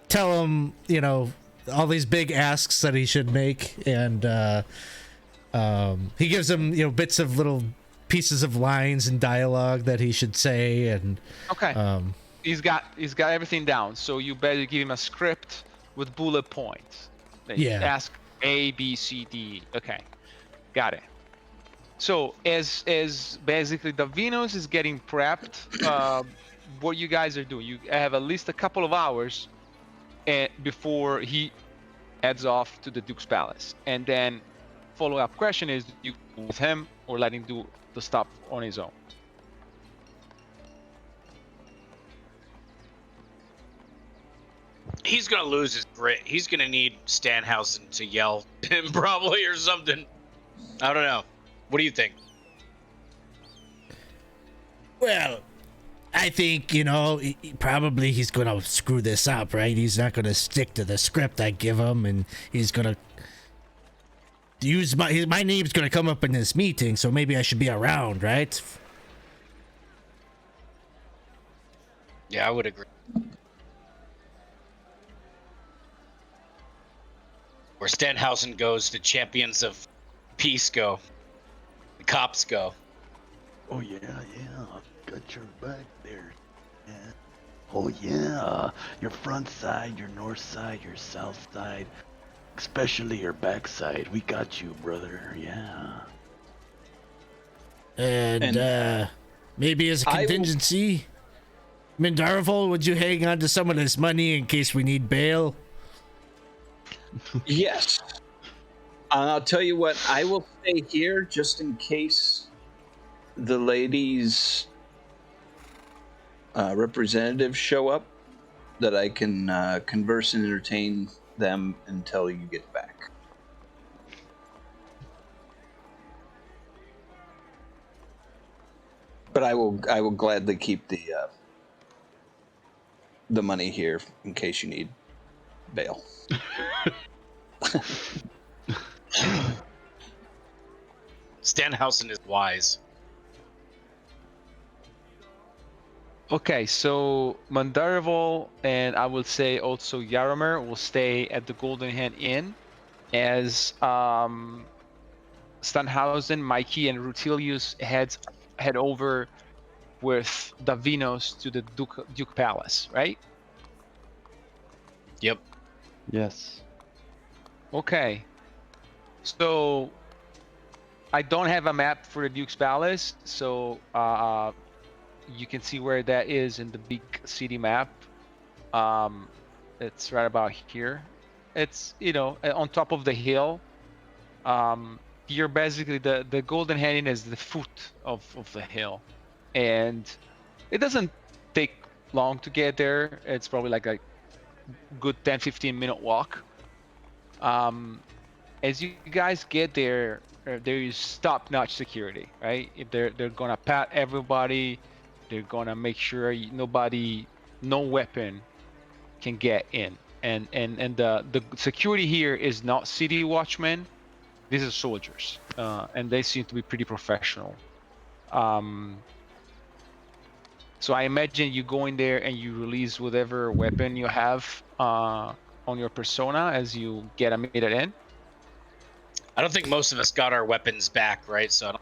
S2: tell him, all these big asks that he should make, and he gives him, bits of little pieces of lines and dialogue that he should say, and
S1: Okay. He's got everything down. So you better give him a script with bullet points. Then you
S2: Yeah.
S1: ask A, B, C, D. Okay. Got it. So as basically the Venus is getting prepped, what you guys are doing, you have at least a couple of hours before he heads off to the Duke's Palace. And then follow-up question is, do you go with him or let him do the stuff on his own?
S3: He's gonna lose his grit. He's gonna need Stanhausen to yell him probably or something. I don't know. What do you think?
S2: well, I think, probably he's going to screw this up, right? He's not going to stick to the script I give him, and he's going to use my name's going to come up in this meeting, so maybe I should be around, right?
S3: Yeah, I would agree. Where Stanhausen goes, the champions of peace go. The cops go.
S4: Oh yeah, got your back there. Yeah. Oh yeah, your front side, your north side, your south side, especially your back side. We got you, brother. Yeah.
S2: And maybe as a contingency, Mindarivol, would you hang on to some of this money in case we need bail?
S7: Yes. I'll tell you what, I will stay here just in case the ladies' representatives show up, that I can converse and entertain them until you get back. But I will gladly keep the money here in case you need bail.
S3: Stanhausen is wise.
S1: Okay, so Mindarivol and I will say also Yaromir will stay at the Golden Hand Inn as Stanhausen, Mikey, and Rutilius head over with Davinos to the Duke Palace, right?
S3: Yep.
S5: Yes.
S1: Okay. So I don't have a map for the Duke's Palace, so you can see where that is in the big city map. It's right about here. It's on top of the hill. You're basically the Golden Hand Inn is the foot of the hill, and it doesn't take long to get there. It's probably like a good 10-15 minute walk. As you guys get there, there is top-notch security, right? They're gonna pat everybody. They're gonna make sure no weapon can get in. And the security here is not city watchmen. These are soldiers, and they seem to be pretty professional. So I imagine you go in there and you release whatever weapon you have on your persona as you get a minute in.
S3: I don't think most of us got our weapons back, right? So I don't...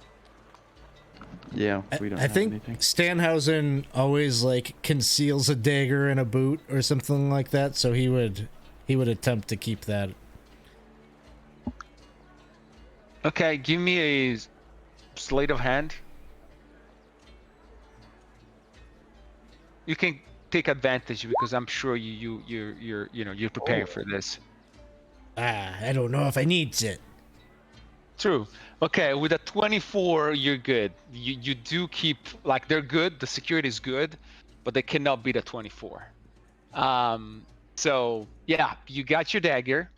S5: Yeah, we don't
S2: I
S5: have
S2: think
S5: anything.
S2: Stanhausen always like conceals a dagger in a boot or something like that, so he would attempt to keep that.
S1: Okay, give me a sleight of hand. You can take advantage because I'm sure you're preparing for this.
S2: I don't know if I needs it.
S1: True. Okay, with a 24, you're good. You do keep, like, they're good. The security is good, but they cannot beat a 24. So yeah, you got your dagger.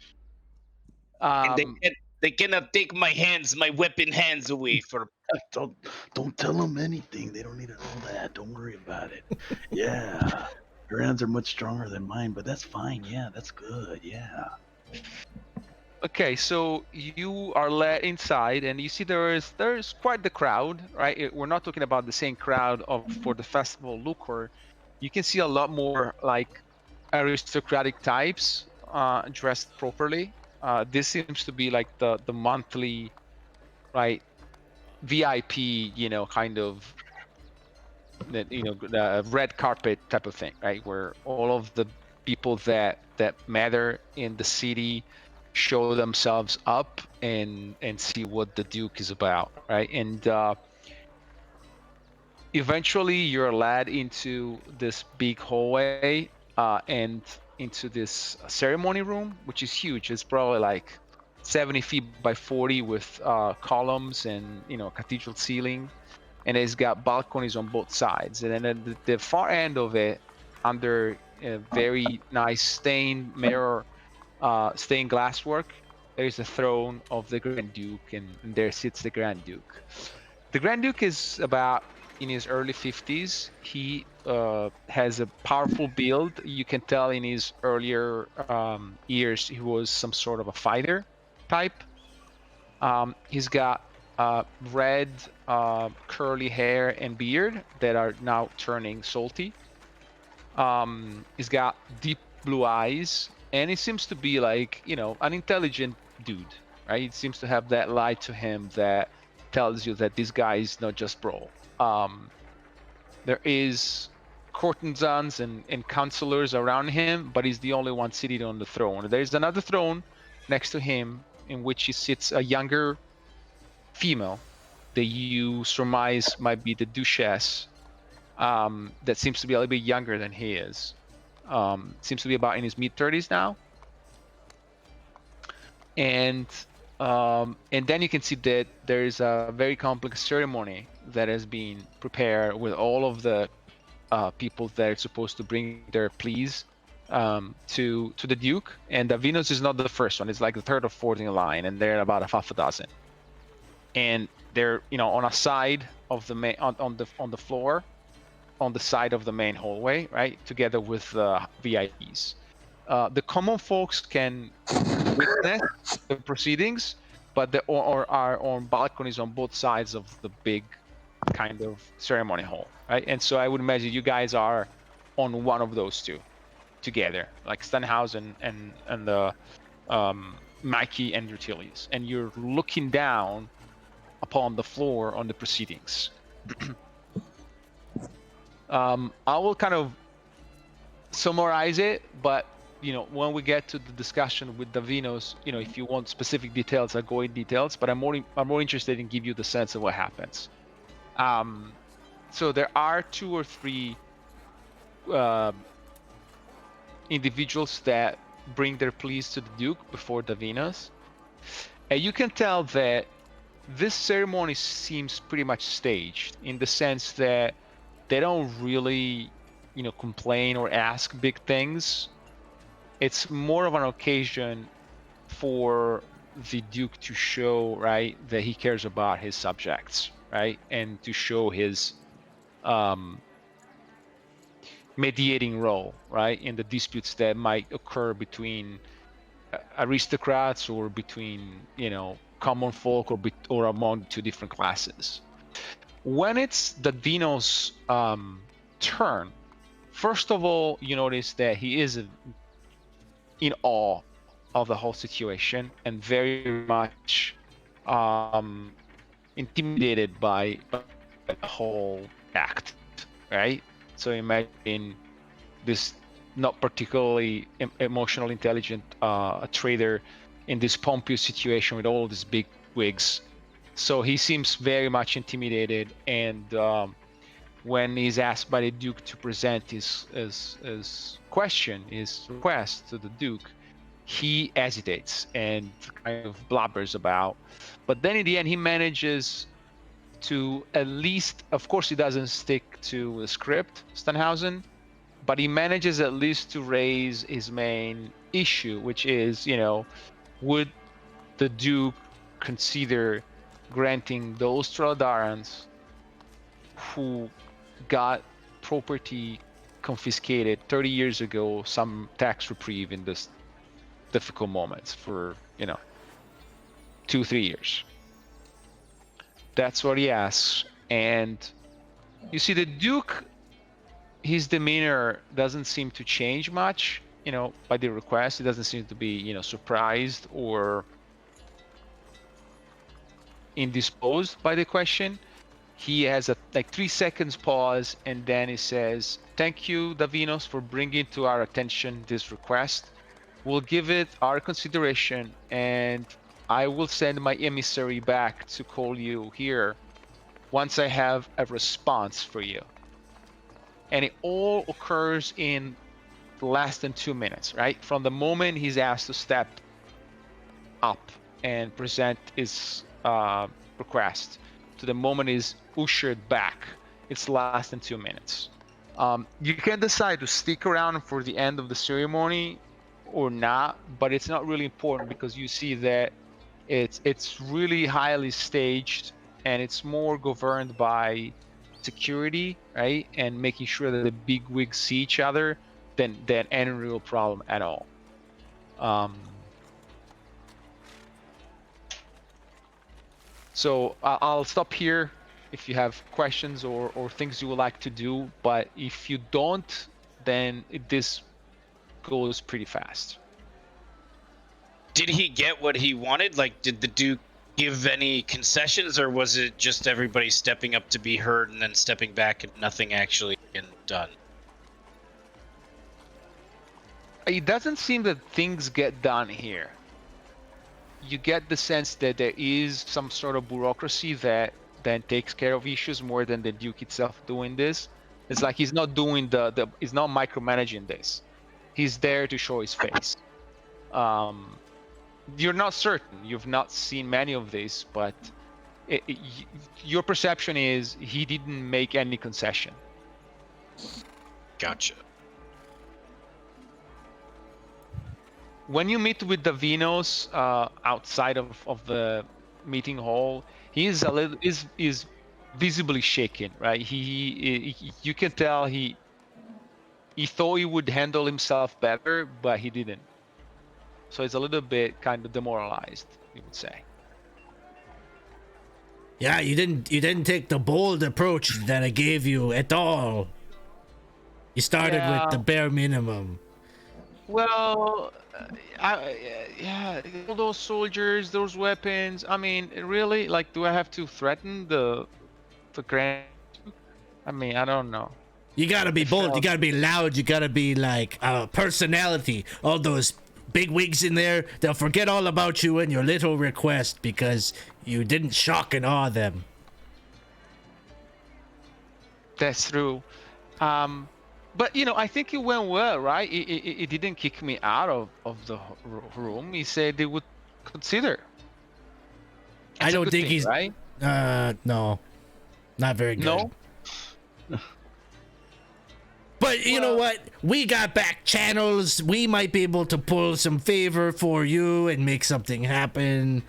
S3: And they cannot take my weapon hands away for...
S4: Don't tell them anything. They don't need to know that. Don't worry about it. Yeah. Your hands are much stronger than mine, but that's fine. Yeah, that's good. Yeah.
S1: Okay, so you are led inside, and you see there's quite the crowd, right? We're not talking about the same crowd for the Festival of Lukewarm. You can see a lot more like aristocratic types dressed properly. This seems to be like the monthly, right, VIP, kind of the red carpet type of thing, right, where all of the people that matter in the city show themselves up and see what the Duke is about, right? And eventually you're led into this big hallway and into this ceremony room, which is huge. It's probably like 70 feet by 40 with columns and cathedral ceiling, and it's got balconies on both sides. And then at the far end of it, under a very nice stained mirror, stained glass work, there is a throne of the Grand Duke, and there sits the Grand Duke. The Grand Duke is about in his early 50s. He has a powerful build. You can tell in his earlier years he was some sort of a fighter type. He's got red curly hair and beard that are now turning salty. He's got deep blue eyes, and he seems to be like, an intelligent dude, right? He seems to have that light to him that tells you that this guy is not just bro. There is courtesans and counselors around him, but he's the only one sitting on the throne. There's another throne next to him in which he sits a younger female that you surmise might be the Duchess, that seems to be a little bit younger than he is. Seems to be about in his mid-30s now. And then you can see that there is a very complex ceremony that has been prepared with all of the people that are supposed to bring their pleas to the Duke. And Venus is not the first one; it's like the third or fourth in line, and they're about half a dozen. And they're on a side of the main on the floor, on the side of the main hallway, right, together with the VIPs. The common folks can witness the proceedings, but are on balconies on both sides of the big kind of ceremony hall, right? And so I would imagine you guys are on one of those two together, like Stanhausen and the Mikey and Rutilius, and you're looking down upon the floor on the proceedings. I will kind of summarize it, but when we get to the discussion with Davinos, if you want specific details, I'll go in details, but I'm more interested in give you the sense of what happens. So there are 2 or 3 individuals that bring their pleas to the Duke before Davinos, and you can tell that this ceremony seems pretty much staged, in the sense that they don't really complain or ask big things. It's more of an occasion for the Duke to show, right, that he cares about his subjects, right, and to show his mediating role, right, in the disputes that might occur between aristocrats or between common folk or among 2 different classes. When it's the Dino's turn, first of all, you notice that he is in awe of the whole situation and very much intimidated by the whole act, right? So imagine this not particularly emotional intelligent trader in this pompous situation with all these big wigs. So he seems very much intimidated, and when he's asked by the Duke to present his request to the Duke, he hesitates and kind of blabbers about. But then in the end, he manages to at least, of course, he doesn't stick to the script, Stanhausen, but he manages at least to raise his main issue, which is, would the Duke consider granting those Traladarans who got property confiscated 30 years ago some tax reprieve in this difficult moments for 2-3 years? That's what he asks. And you see the Duke, his demeanor doesn't seem to change much by the request. He doesn't seem to be surprised or indisposed by the question. He has a 3 seconds pause, and then he says, "Thank you, Davinos, for bringing to our attention this request. We'll give it our consideration, and I will send my emissary back to call you here once I have a response for you." And it all occurs in less than 2 minutes, right? From the moment he's asked to step up and present his request to the moment he's ushered back, it's less than 2 minutes. You can decide to stick around for the end of the ceremony or not, but it's not really important because you see that it's really highly staged, and it's more governed by security, right, and making sure that the big wigs see each other than any real problem at all. So I'll stop here if you have questions or things you would like to do, but if you don't, then this goes pretty fast.
S3: Did he get what he wanted? Like, did the Duke give any concessions, or was it just everybody stepping up to be heard and then stepping back and nothing actually getting done?
S1: It doesn't seem that things get done here. You get the sense that there is some sort of bureaucracy that then takes care of issues more than the Duke itself doing this. It's like he's not doing he's not micromanaging this. He's there to show his face. You're not certain. You've not seen many of these, but your perception is he didn't make any concession.
S3: Gotcha.
S1: When you meet with Davinos outside of the meeting hall, he is is visibly shaken, right? He you can tell he thought he would handle himself better, but he didn't. So it's a little bit kind of demoralized, you would say.
S2: Yeah, you didn't take the bold approach that I gave you at all. You started with the bare minimum.
S1: Well, all those soldiers, those weapons. I mean, really, like, do I have to threaten the Grand? I mean, I don't know.
S2: You gotta be bold. You gotta be loud. You gotta be like personality. All those big wigs in there, they'll forget all about you and your little request because you didn't shock and awe them.
S1: That's true. But I think it went well, right? It didn't kick me out of the room. He said they would consider. That's
S2: I don't think
S1: thing,
S2: he's
S1: right.
S2: No, not very good.
S1: No.
S2: But you know what? We got back channels. We might be able to pull some favor for you and make something happen.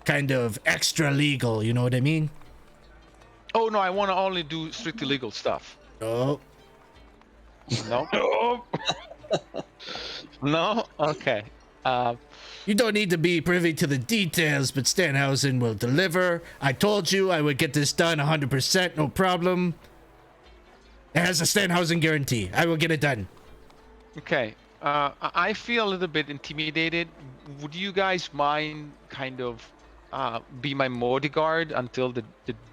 S2: Kind of extra legal, you know what I mean?
S1: Oh no, I want to only do strictly legal stuff.
S2: Oh.
S1: No. No. Okay.
S2: You don't need to be privy to the details, but Stanhausen will deliver. I told you I would get this done 100%, no problem. It has a Stanhausen guarantee. I will get it done.
S1: Okay. I feel a little bit intimidated. Would you guys mind kind of be my bodyguard until the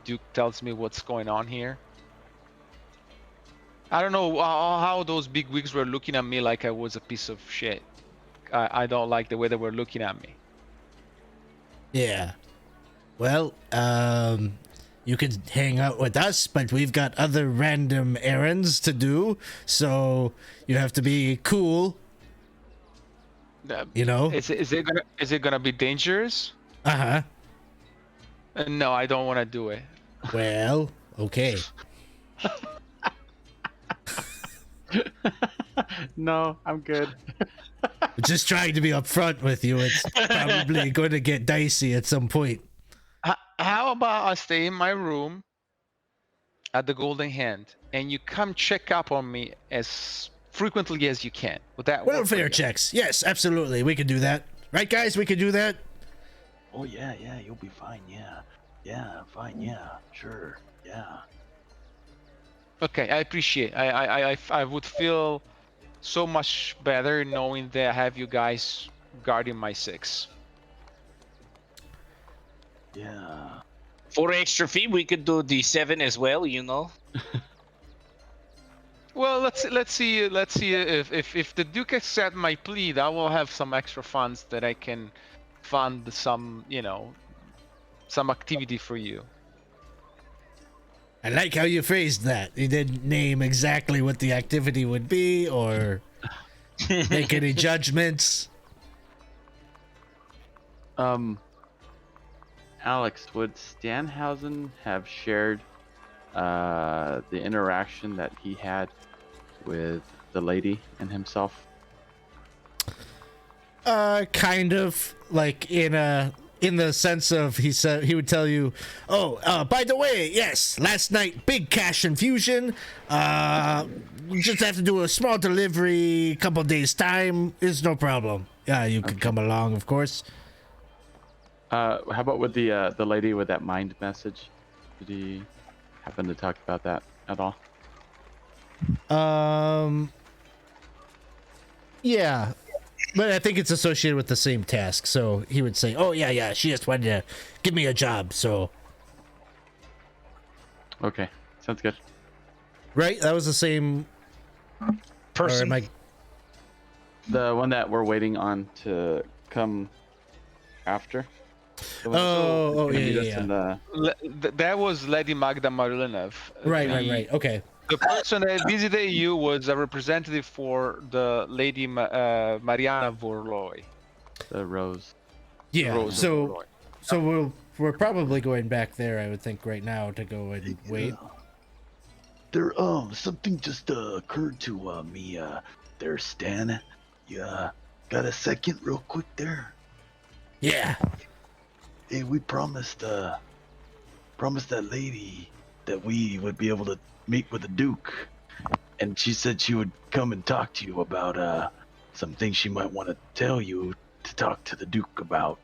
S1: Duke tells me what's going on here? I don't know how those big wigs were looking at me like I was a piece of shit. I don't like the way they were looking at me.
S2: Yeah. Well, you could hang out with us, but we've got other random errands to do, so you have to be cool. You know?
S1: Is it gonna be dangerous?
S2: Uh-huh.
S1: No, I don't want to do it.
S2: Well, okay.
S5: No, I'm good.
S2: Just trying to be upfront with you. It's probably going to get dicey at some point.
S1: How about I stay in my room at the Golden Hand, and you come check up on me as frequently as you can? Would that work?
S2: Welfare checks. Yes, absolutely. We can do that. Right, guys? We can do that.
S4: Oh yeah, you'll be fine. Yeah, fine. Yeah, sure. Yeah.
S1: Okay, I appreciate. I would feel so much better knowing that I have you guys guarding my 6.
S4: Yeah.
S3: For extra fee, we could do the 7 as well. You know.
S1: Well, let's see if the Duke accepts my plea, I will have some extra funds that I can fund some some activity for you.
S2: I like how you phrased that. You didn't name exactly what the activity would be or make any judgments.
S5: Alex, would Stanhausen have shared the interaction that he had with the lady and himself?
S2: Kind of, like in the sense of he said he would tell you, by the way, yes, last night big cash infusion. You just have to do a small delivery, couple days time. It's no problem. Yeah, you can come along, of course.
S5: How about with the lady with that mind message? Did he happen to talk about that at all?
S2: Yeah, but I think it's associated with the same task. So he would say, "Oh yeah, she just wanted to give me a job." So,
S5: Okay, sounds good.
S2: right, that was the same
S3: Person.
S2: Or am I...
S5: The one that we're waiting on to come after. The one
S2: Oh,
S5: that's gonna meet us
S2: yeah.
S5: in the-
S1: That was Lady Magda Marilinov.
S2: Right. Okay.
S1: The person that visited you was a representative for the Lady Mariana Vorloy.
S5: the rose.
S2: Yeah.
S1: Rose
S2: So
S1: Vorloy.
S2: we're probably going back there, I would think, right now to go and wait.
S4: There, something just occurred to me there, Stan. You got a second real quick there?
S2: Yeah.
S4: Hey, we promised that lady that we would be able to meet with the Duke, and she said she would come and talk to you about some things she might want to tell you to talk to the Duke about.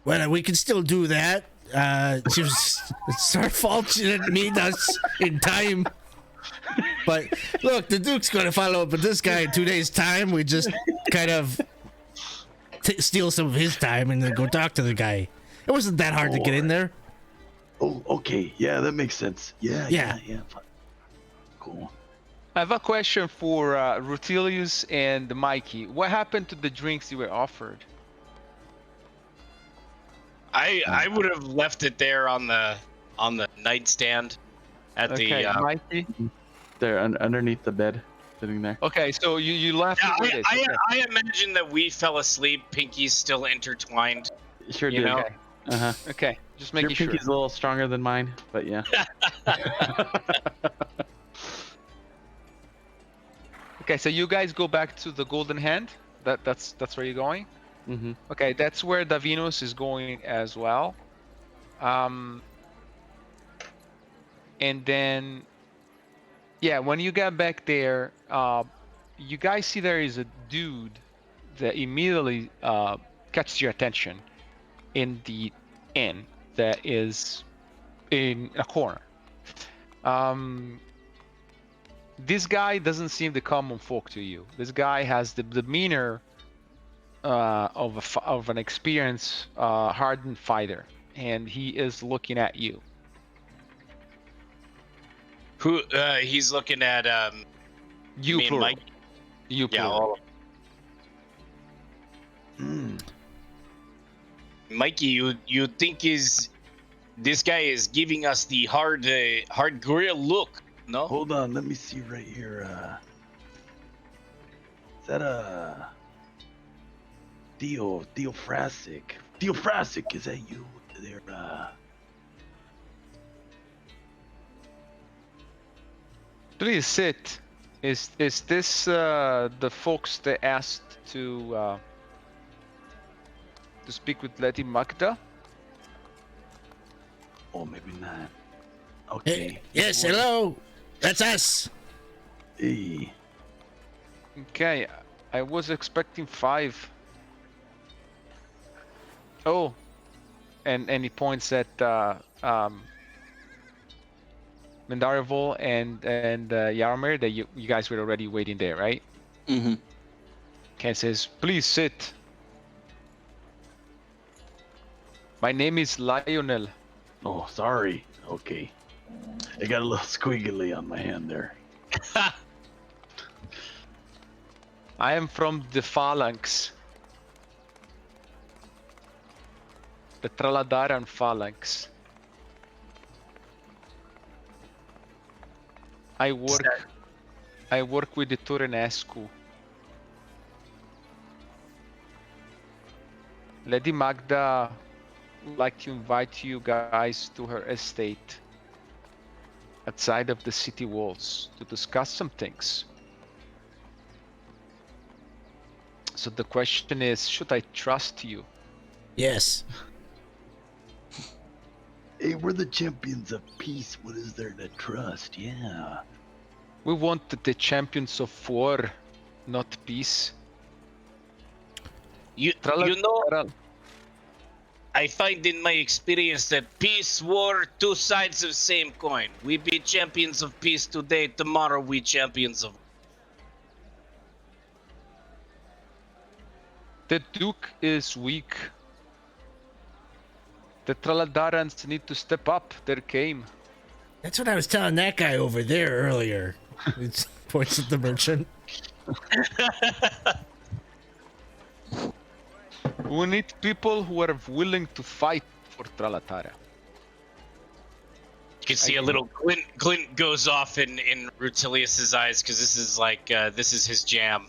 S2: Well, we can still do that. It's our fault she didn't meet us in time. But look, the Duke's going to follow up with this guy in 2 days' time. We just kind of steal some of his time and then go talk to the guy. It wasn't that hard to get in there.
S4: Oh, okay. Yeah, that makes sense. Yeah. Fine. Cool.
S1: I have a question for Rutilius and Mikey. What happened to the drinks you were offered?
S3: I would have left it there on the nightstand at
S1: Okay,
S3: the.
S1: Mikey.
S5: They're underneath the bed, sitting there.
S1: Okay, so you left
S3: Yeah,
S1: it with it. Okay.
S3: I imagine that we fell asleep, pinkies still intertwined.
S5: Sure
S3: You
S5: did.
S3: know?
S5: Uh-huh.
S1: Okay, just
S5: Your
S1: making sure.
S5: pinky's a little stronger than mine, but yeah.
S1: Okay, so you guys go back to the Golden Hand. That's where you're going.
S5: Mm-hmm.
S1: Okay, that's where Davinus is going as well. And then, yeah, when you get back there, you guys see there is a dude that immediately catches your attention in the inn that is in a corner. This guy doesn't seem the common folk to you. This guy has the demeanor of an experienced, hardened fighter, and he is looking at you.
S3: Who? He's looking at
S1: You
S3: me and
S1: plural.
S3: Mike.
S1: You
S3: Yeah.
S1: plural.
S3: Mikey, you think this guy is giving us the hard grill look? No.
S4: Hold on, let me see right here. Is that Theophrasic? Theophrasic, is that you? There,
S1: Please sit. Is this the folks that asked to speak with Lady Magda?
S4: Oh, maybe not. Okay.
S2: Yes, hello. That's us.
S4: Hey.
S1: Okay, I was expecting 5. Oh, and he points at Mindarivol and Yaromir that you guys were already waiting there, right?
S7: Mm-hmm.
S1: Ken says, "Please sit. My name is Lionel.
S4: Oh, sorry. Okay. I got a little squiggly on my hand there.
S1: I am from the Phalanx. The Traladaran Phalanx. I work with the Turenescu. Lady Magda would like to invite you guys to her estate outside of the city walls to discuss some things. So the question is, should I trust you?
S2: Yes.
S4: Hey, we're the champions of peace. What is there to trust? Yeah.
S1: We want the champions of war, not peace.
S3: You know, I find in my experience that peace, war, two sides of same coin. We be champions of peace today, tomorrow we champions of.
S1: The Duke is weak. The Traladarans need to step up their game.
S2: That's what I was telling that guy over there earlier. It points at the merchant.
S1: We need people who are willing to fight for Tralatara.
S3: You can see a little glint goes off in Rutilius's eyes because this is like this is his jam.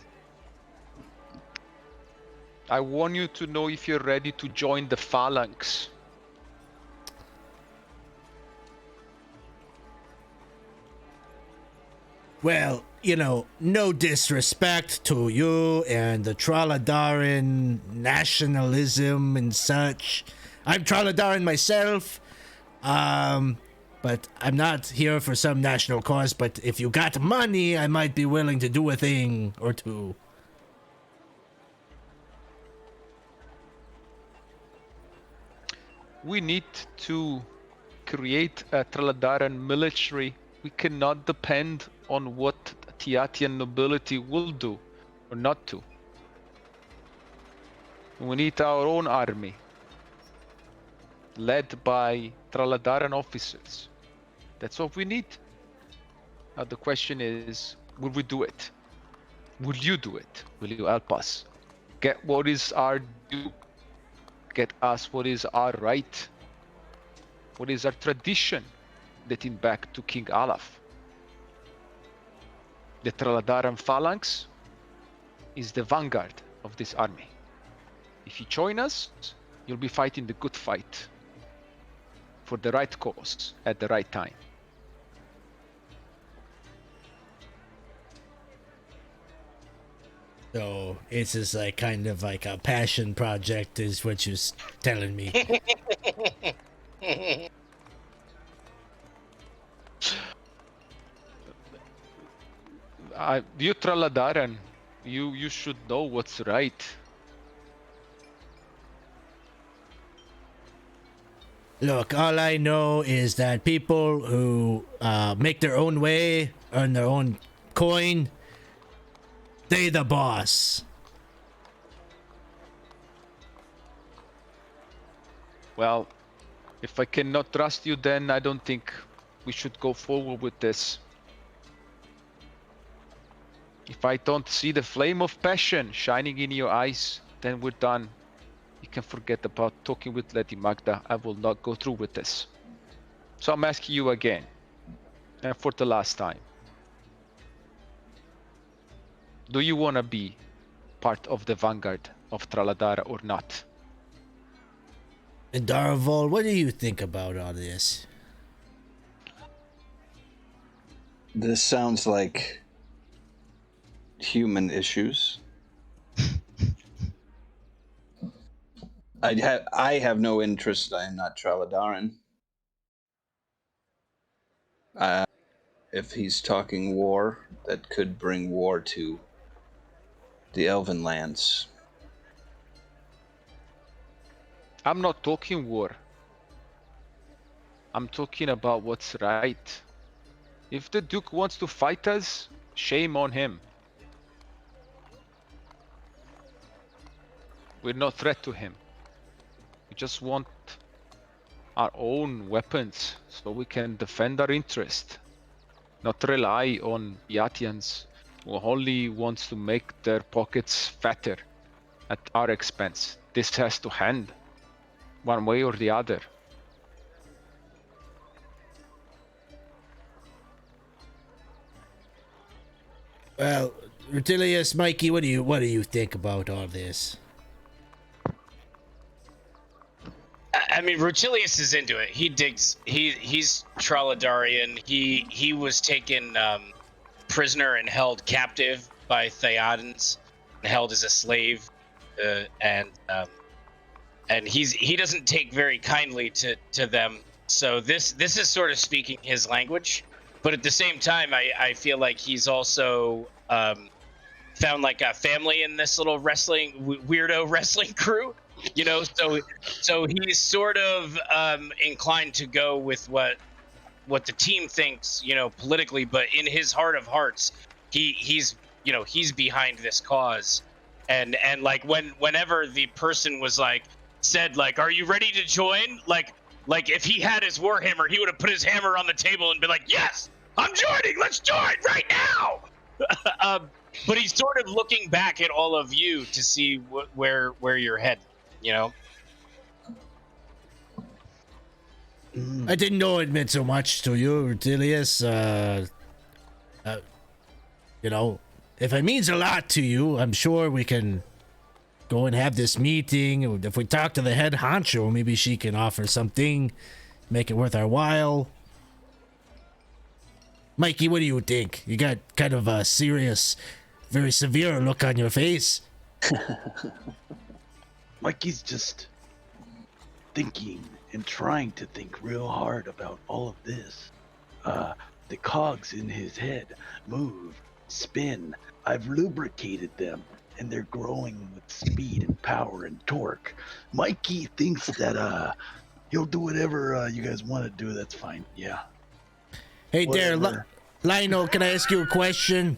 S1: I want you to know if you're ready to join the Phalanx.
S2: Well, you know, no disrespect to you and the Traladaran nationalism and such. I'm Traladaran myself, but I'm not here for some national cause. But if you got money, I might be willing to do a thing or two.
S1: We need to create a Traladaran military. We cannot depend on what Tiatian nobility will do or not do. We need our own army, led by Traladaran officers. That's what we need. Now the question is, will we do it? Will you do it? Will you help us? Get what is our due. Get us what is our right. What is our tradition dating back to King Olaf. The Traladaran Phalanx is the vanguard of this army. If you join us, you'll be fighting the good fight for the right cause at the right time.
S2: So this is like kind of like a passion project, is what you're telling me.
S1: You Traladaran, you should know what's right.
S2: Look, all I know is that people who make their own way, earn their own coin, they the boss.
S1: Well, if I cannot trust you, then I don't think we should go forward with this. If I don't see the flame of passion shining in your eyes, then we're done. You can forget about talking with Lady Magda. I will not go through with this. So I'm asking you again, and for the last time. Do you want to be part of the vanguard of Traladara or not?
S2: Mindarivol, what do you think about all this?
S7: This sounds like human issues. I have no interest. I am not Traladaran. If he's talking war, that could bring war to the Elven lands.
S1: I'm not talking war. I'm talking about what's right. If the Duke wants to fight us, shame on him. We're no threat to him. We just want our own weapons so we can defend our interest. Not rely on Yatians who only wants to make their pockets fatter at our expense. This has to end, one way or the other.
S2: Well, Rutilius, Mikey, what do you think about all this?
S3: I mean, Rutilius is into it. He digs. He's Traladarian. He was taken prisoner and held captive by Theodens, and held as a slave, and he doesn't take very kindly to them. So this is sort of speaking his language, but at the same time, I feel like he's also found like a family in this little weirdo wrestling crew. You know, so he's sort of inclined to go with what the team thinks, you know, politically, but in his heart of hearts, he's behind this cause. And like whenever the person was like said like, "Are you ready to join?" Like if he had his warhammer, he would have put his hammer on the table and been like, "Yes, I'm joining. Let's join right now." But he's sort of looking back at all of you to see where you're headed. You know,
S2: I didn't know it meant so much to you, Rutilius. You know, if it means a lot to you, I'm sure we can go and have this meeting. If we talk to the head honcho, maybe she can offer something, make it worth our while. Mikey, what do you think? You got kind of a serious, very severe look on your face.
S4: Mikey's just thinking and trying to think real hard about all of this. The cogs in his head move, spin. I've lubricated them, and they're growing with speed and power and torque. Mikey thinks that he'll do whatever you guys want to do. That's fine. Yeah.
S2: Hey there,
S4: Whatever.
S2: Lionel, can I ask you a question?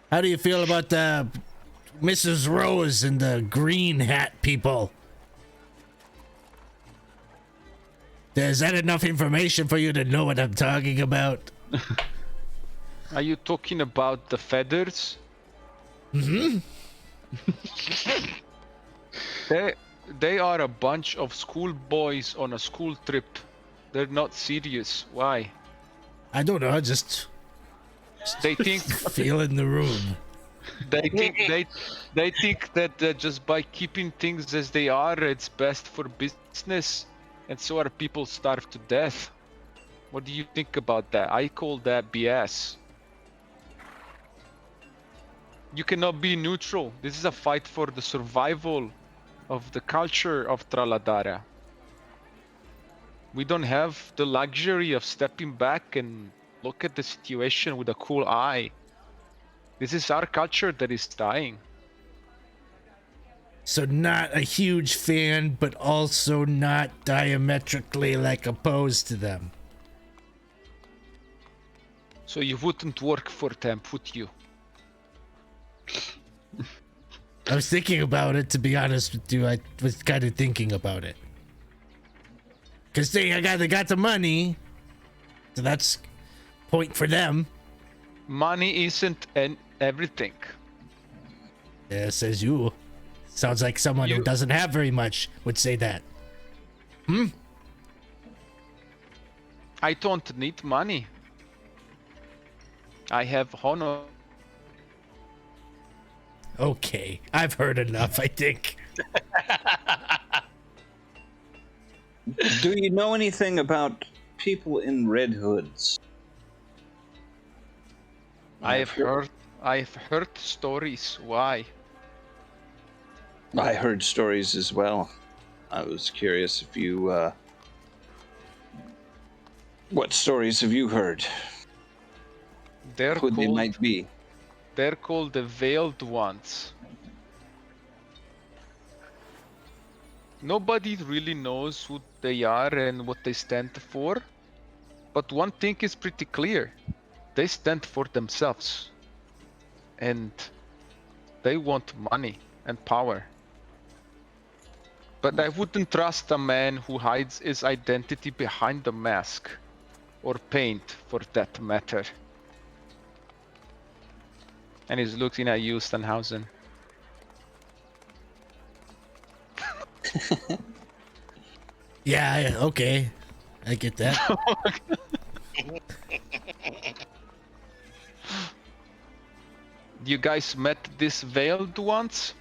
S2: How do you feel about the Mrs. Rose and the green hat people? Is that enough information for you to know what I'm talking about?
S1: Are you talking about the feathers?
S2: Mm-hmm.
S1: They are a bunch of schoolboys on a school trip. They're not serious. Why?
S2: I don't know, just
S1: They think
S2: feeling the room.
S1: they think that just by keeping things as they are, it's best for business, and so our people starve to death. What do you think about that? I call that BS. You cannot be neutral. This is a fight for the survival of the culture of Traladara. We don't have the luxury of stepping back and look at the situation with a cool eye. This is our culture that is dying.
S2: So not a huge fan, but also not diametrically like opposed to them.
S1: So you wouldn't work for them, would you?
S2: I was thinking about it, to be honest with you. I was kind of thinking about it. Cause they got the money, so that's point for them.
S1: Money isn't everything.
S2: Yeah, says you. Sounds like someone who
S1: You-
S2: doesn't have very much would say that.
S1: I don't need money. I have honor.
S2: Okay, I've heard enough, I think.
S7: Do you know anything about people in red hoods?
S1: I've heard stories. Why?
S7: I heard stories as well. I was curious if you, what stories have you heard?
S1: They're
S7: Who they
S1: called
S7: might be?
S1: they're called the Veiled Ones. Nobody really knows who they are and what they stand for. But one thing is pretty clear. They stand for themselves. And they want money and power. But I wouldn't trust a man who hides his identity behind a mask. Or paint, for that matter. And he's looking at you, Stanhausen.
S2: Yeah, okay. I get that.
S1: You guys met this Veiled Ones?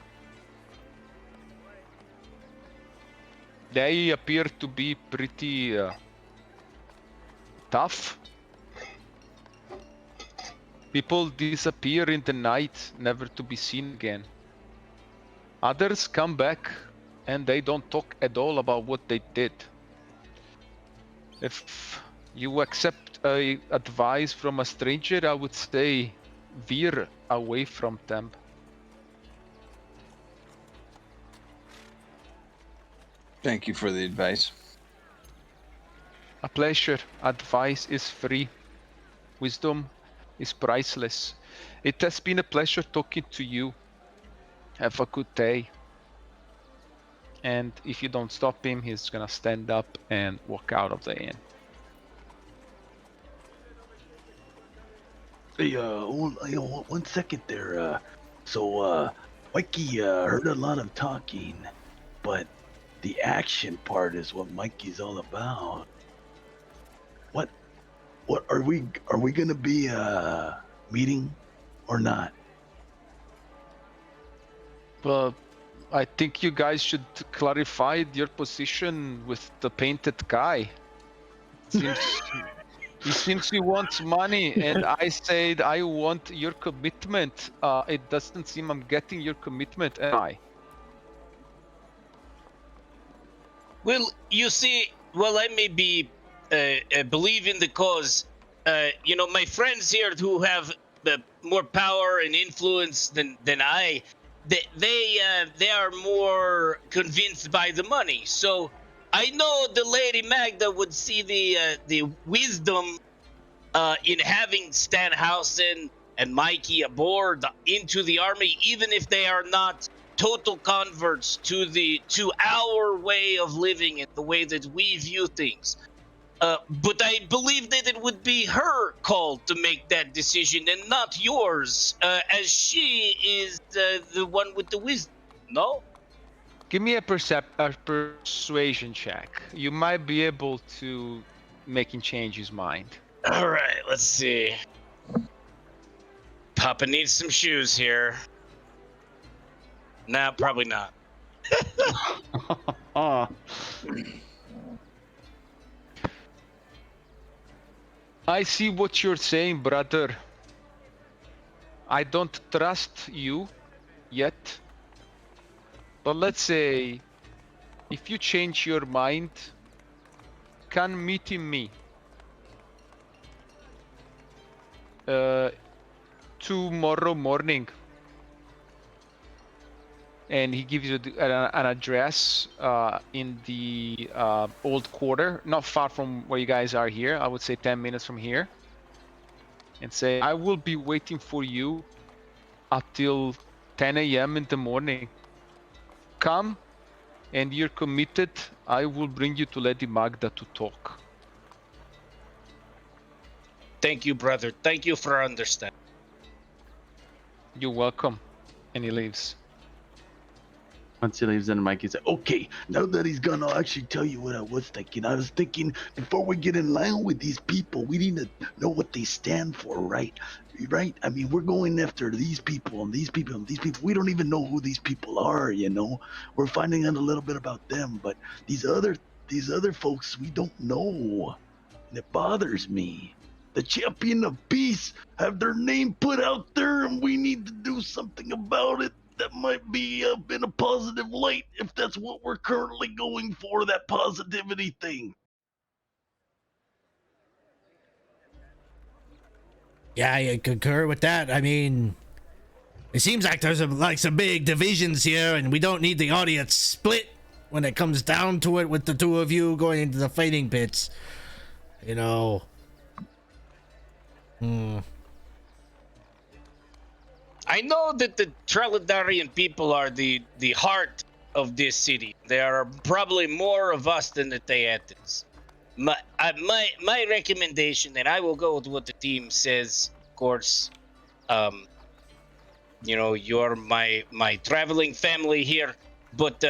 S1: They appear to be pretty tough. People disappear in the night, never to be seen again. Others come back and they don't talk at all about what they did. If you accept advice from a stranger, I would say veer away from them.
S7: Thank you for the advice.
S1: A pleasure. Advice is free. Wisdom is priceless. It has been a pleasure talking to you. Have a good day. And if you don't stop him, he's gonna stand up and walk out of the inn.
S4: Hey, one second there. Mikey heard a lot of talking, but the action part is what Mikey's all about. What are we gonna be meeting or not?
S1: But I think you guys should clarify your position with the painted guy. He seems he wants money, and I said I want your commitment. It doesn't seem I'm getting your commitment, am I?
S3: Well, you see, while I may be believe in the cause, my friends here who have more power and influence than I, they are more convinced by the money. So I know the Lady Magda would see the wisdom in having Stanhausen and Mikey aboard into the army, even if they are not total converts to our way of living and the way that we view things. But I believe that it would be her call to make that decision and not yours, as she is the one with the wisdom. No?
S1: Give me a persuasion check. You might be able to making change his mind.
S3: All right, let's see. Papa needs some shoes here. Nah, probably not.
S1: I see what you're saying, brother. I don't trust you yet. But let's say if you change your mind, can meet me tomorrow morning. and he gives you an address in the old quarter, not far from where you guys are here. I would say 10 minutes from here. And say, I will be waiting for you until 10 a.m. in the morning. Come, and you're committed. I will bring you to Lady Magda to talk.
S3: Thank you, brother. Thank you for understanding.
S1: You're welcome. And he leaves.
S5: Once he leaves, then Mikey said, "Oh,
S4: Okay, now that he's gone, I'll actually tell you what I was thinking. I was thinking before we get in line with these people, we need to know what they stand for, right? Right? I mean, we're going after these people and these people and these people. We don't even know who these people are, you know? We're finding out a little bit about them, but these other folks we don't know. And it bothers me. The champion of peace have their name put out there and we need to do something about it. That might be in a positive light if that's what we're currently going for, that positivity thing.
S2: Yeah, I concur with that. I mean, it seems like there's some big divisions here, and we don't need the audience split when it comes down to it with the two of you going into the fighting pits. You know.
S3: I know that the Treladarian people are the heart of this city. There are probably more of us than the Theatans. My recommendation, and I will go with what the team says, of course. You know, you're my traveling family here, but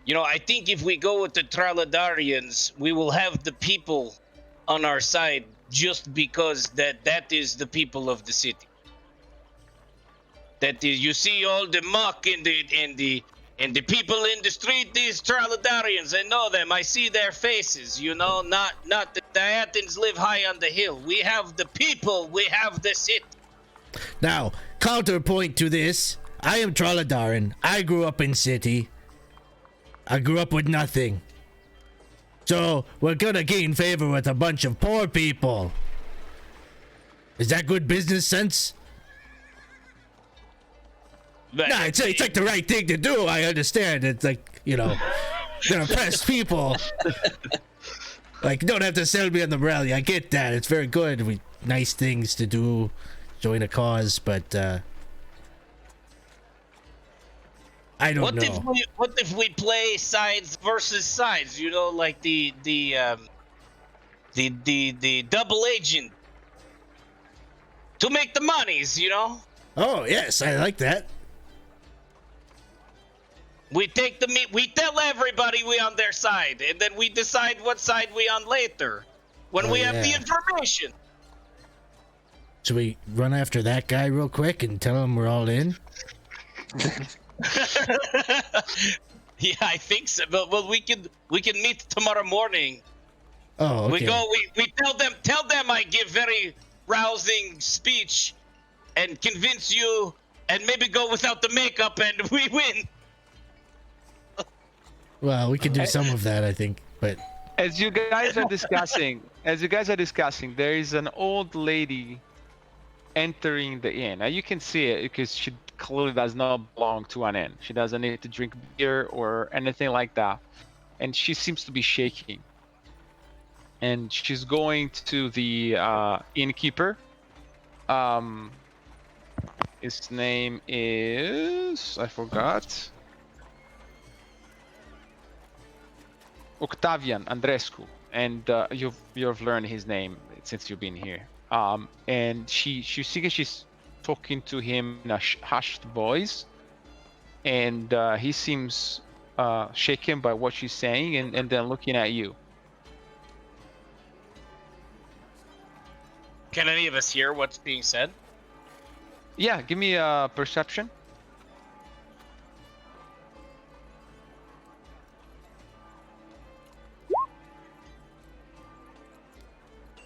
S3: you know, I think if we go with the Treladarians, we will have the people on our side just because that is the people of the city. That is, you see all the muck and the people in the street, these Treladarians, I know them, I see their faces, you know, not the Diatans live high on the hill. We have the people, we have the city.
S2: Now, counterpoint to this, I am Troladarin. I grew up in city. I grew up with nothing. So, we're gonna gain favor with a bunch of poor people. Is that good business sense? Nah, it's like the right thing to do. I understand. It's like, you know, gonna oppress people. Like, you don't have to sell me on the rally. I get that. It's very good. Nice things to do, join a cause, but I don't know.
S3: What if we play sides versus sides? You know, like the double agent to make the monies. You know.
S2: Oh yes, I like that.
S3: We take the meat. We tell everybody we on their side, and then we decide what side we on later when we have the information.
S2: Should we run after that guy real quick and tell him we're all in?
S3: Yeah, I think so. But well, we can meet tomorrow morning.
S2: Oh, okay.
S3: We go. We tell them I give very rousing speech, and convince you, and maybe go without the makeup, and we win.
S2: Well, we can do some of that, I think, but
S1: As you guys are discussing, there is an old lady entering the inn. Now you can see it because she clearly does not belong to an inn. She doesn't need to drink beer or anything like that, and she seems to be shaking. And she's going to the innkeeper. His name is, I forgot. Octavian Andrescu, and you've learned his name since you've been here. And she's talking to him in a hushed voice, and he seems shaken by what she's saying, and then looking at you.
S3: Can any of us hear what's being said?
S1: Yeah, give me a perception.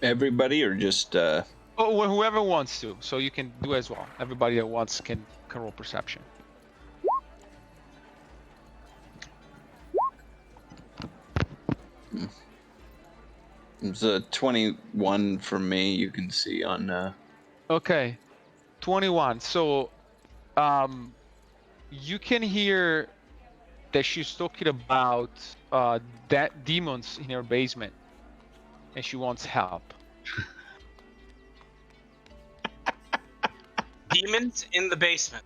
S7: Everybody, or just
S1: Oh, well, whoever wants to, so you can do as well. Everybody that wants can roll perception.
S7: It's a 21 for me. You can see on.
S1: Okay, 21. So, you can hear that she's talking about that demons in her basement, and she wants help.
S3: Demons in the basement.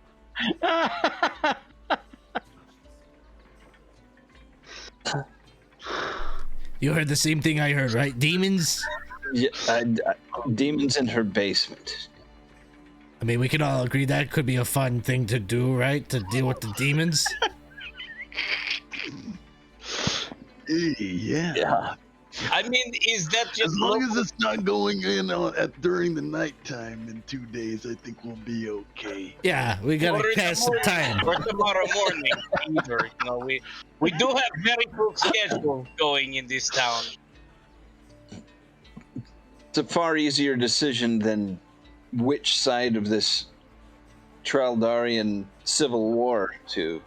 S2: You heard the same thing I heard, right? Demons?
S7: Yeah, demons in her basement.
S2: I mean, we can all agree that could be a fun thing to do, right? To deal with the demons.
S4: Yeah.
S7: Yeah.
S3: I mean, is that just
S4: As long as it's not going in during the nighttime in 2 days, I think we'll be okay.
S2: Yeah, we
S3: or
S2: gotta
S3: in the
S2: pass some
S3: morning,
S2: time.
S3: or tomorrow morning either? You know, we do have very full schedule going in this town.
S7: It's a far easier decision than which side of this Traldarian civil war to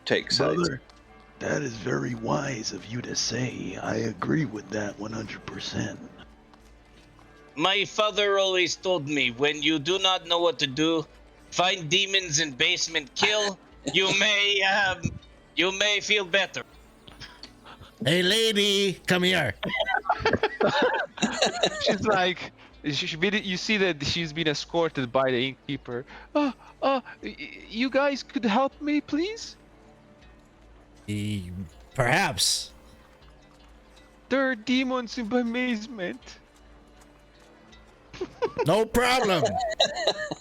S7: take sides.
S4: Brother, that is very wise of you to say. I agree with that 100%.
S3: My father always told me, when you do not know what to do, find demons in basement, kill. You may feel better.
S2: Hey, lady, come here.
S1: She's like, you see that she's been escorted by the innkeeper. You guys could help me, please?
S2: Perhaps.
S1: There are demons in my basement.
S2: No problem.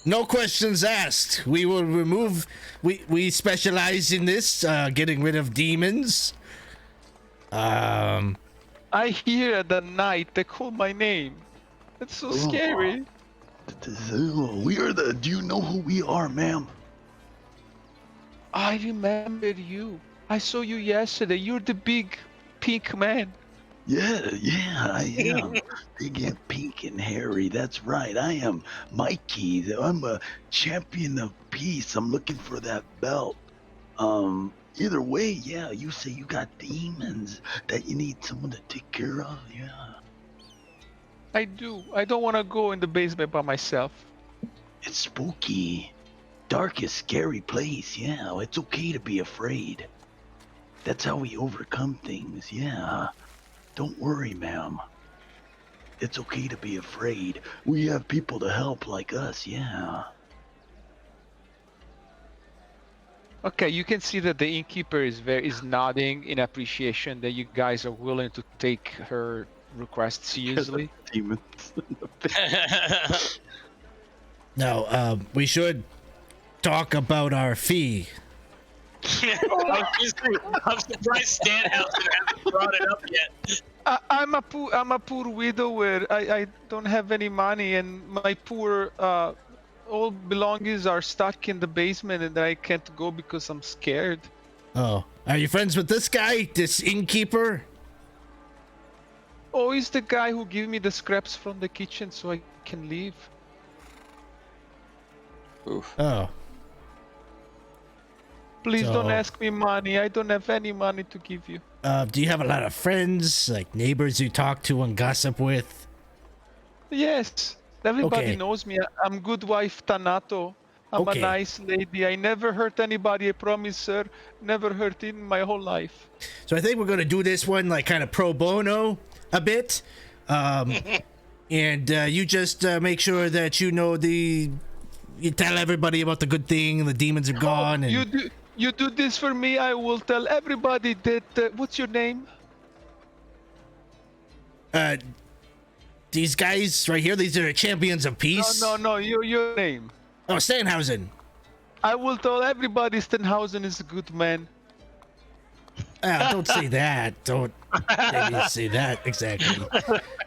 S2: No questions asked. We will remove. We specialize in this, getting rid of demons.
S1: I hear at the night they call my name. That's so scary.
S4: We are the. Do you know who we are, ma'am?
S1: I remember you. I saw you yesterday. You're the big pink man.
S4: Yeah, I am. Big and pink and hairy. That's right. I am Mikey. I'm a champion of peace. I'm looking for that belt. Either way, yeah, you say you got demons that you need someone to take care of. Yeah.
S1: I do. I don't want to go in the basement by myself.
S4: It's spooky. Dark is scary place. Yeah, it's okay to be afraid. That's how we overcome things. Yeah. Don't worry, ma'am. It's okay to be afraid. We have people to help like us, yeah.
S1: Okay, you can see that the innkeeper is nodding in appreciation that you guys are willing to take her request seriously.
S4: Demons.
S2: Now, we should talk about our fee.
S3: I'm surprised Stanhausen hasn't brought it up yet.
S1: I'm a poor widower. I don't have any money, and my poor all belongings are stuck in the basement, and I can't go because I'm scared.
S2: Oh, are you friends with this guy, this innkeeper?
S1: Oh, he's the guy who gave me the scraps from the kitchen so I can leave.
S7: Oof.
S2: Oh.
S1: Please don't
S2: So-
S1: ask me money. I don't have any money to give you.
S2: Do you have a lot of friends, like neighbors you talk to and gossip with?
S1: Yes, everybody
S2: Okay.
S1: knows me. I'm good wife Tanato. I'm
S2: Okay.
S1: a nice lady. I never hurt anybody. I promise, sir. Never hurt in my whole life.
S2: So I think we're gonna do this one like kind of pro bono a bit, and you just make sure that you know you tell everybody about the good thing. The demons are gone, and
S1: You do this for me. I will tell everybody that. What's your name?
S2: these guys right here, these are champions of peace.
S1: No. Your name.
S2: Oh, Stanhausen.
S1: I will tell everybody Stenhausen is a good man.
S2: Don't say that. Don't maybe say that exactly.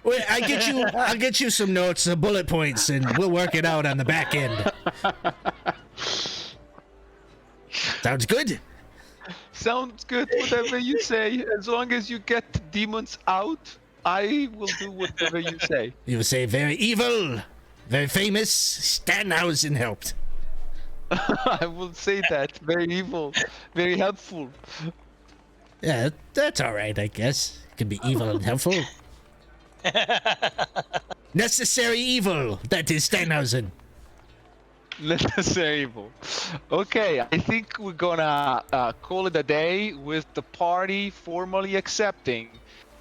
S2: Wait, I'll get you some notes, bullet points, and we'll work it out on the back end. Sounds good.
S1: Sounds good. Whatever you say. As long as you get demons out, I will do whatever you say.
S2: You say very evil, very famous. Stanhausen helped.
S1: I will say that. Very evil. Very helpful.
S2: Yeah, that's all right, I guess. It can be evil and helpful. Necessary evil. That is Stanhausen.
S1: Necessary evil. Okay, I think we're gonna call it a day with the party formally accepting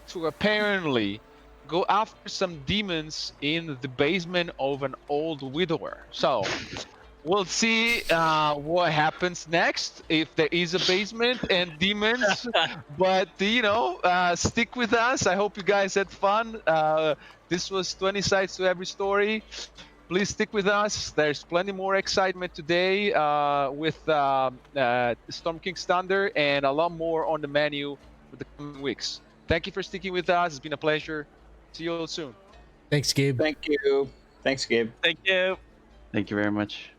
S1: to apparently go after some demons in the basement of an old widower. So we'll see what happens next if there is a basement and demons. But stick with us. I hope you guys had fun. This was 20 sides to every story. Please stick with us. There's plenty more excitement today with Storm King's Thunder and a lot more on the menu for the coming weeks. Thank you for sticking with us. It's been a pleasure. See you all soon.
S2: Thanks, Gabe.
S7: Thank you. Thanks, Gabe.
S3: Thank you.
S5: Thank you very much.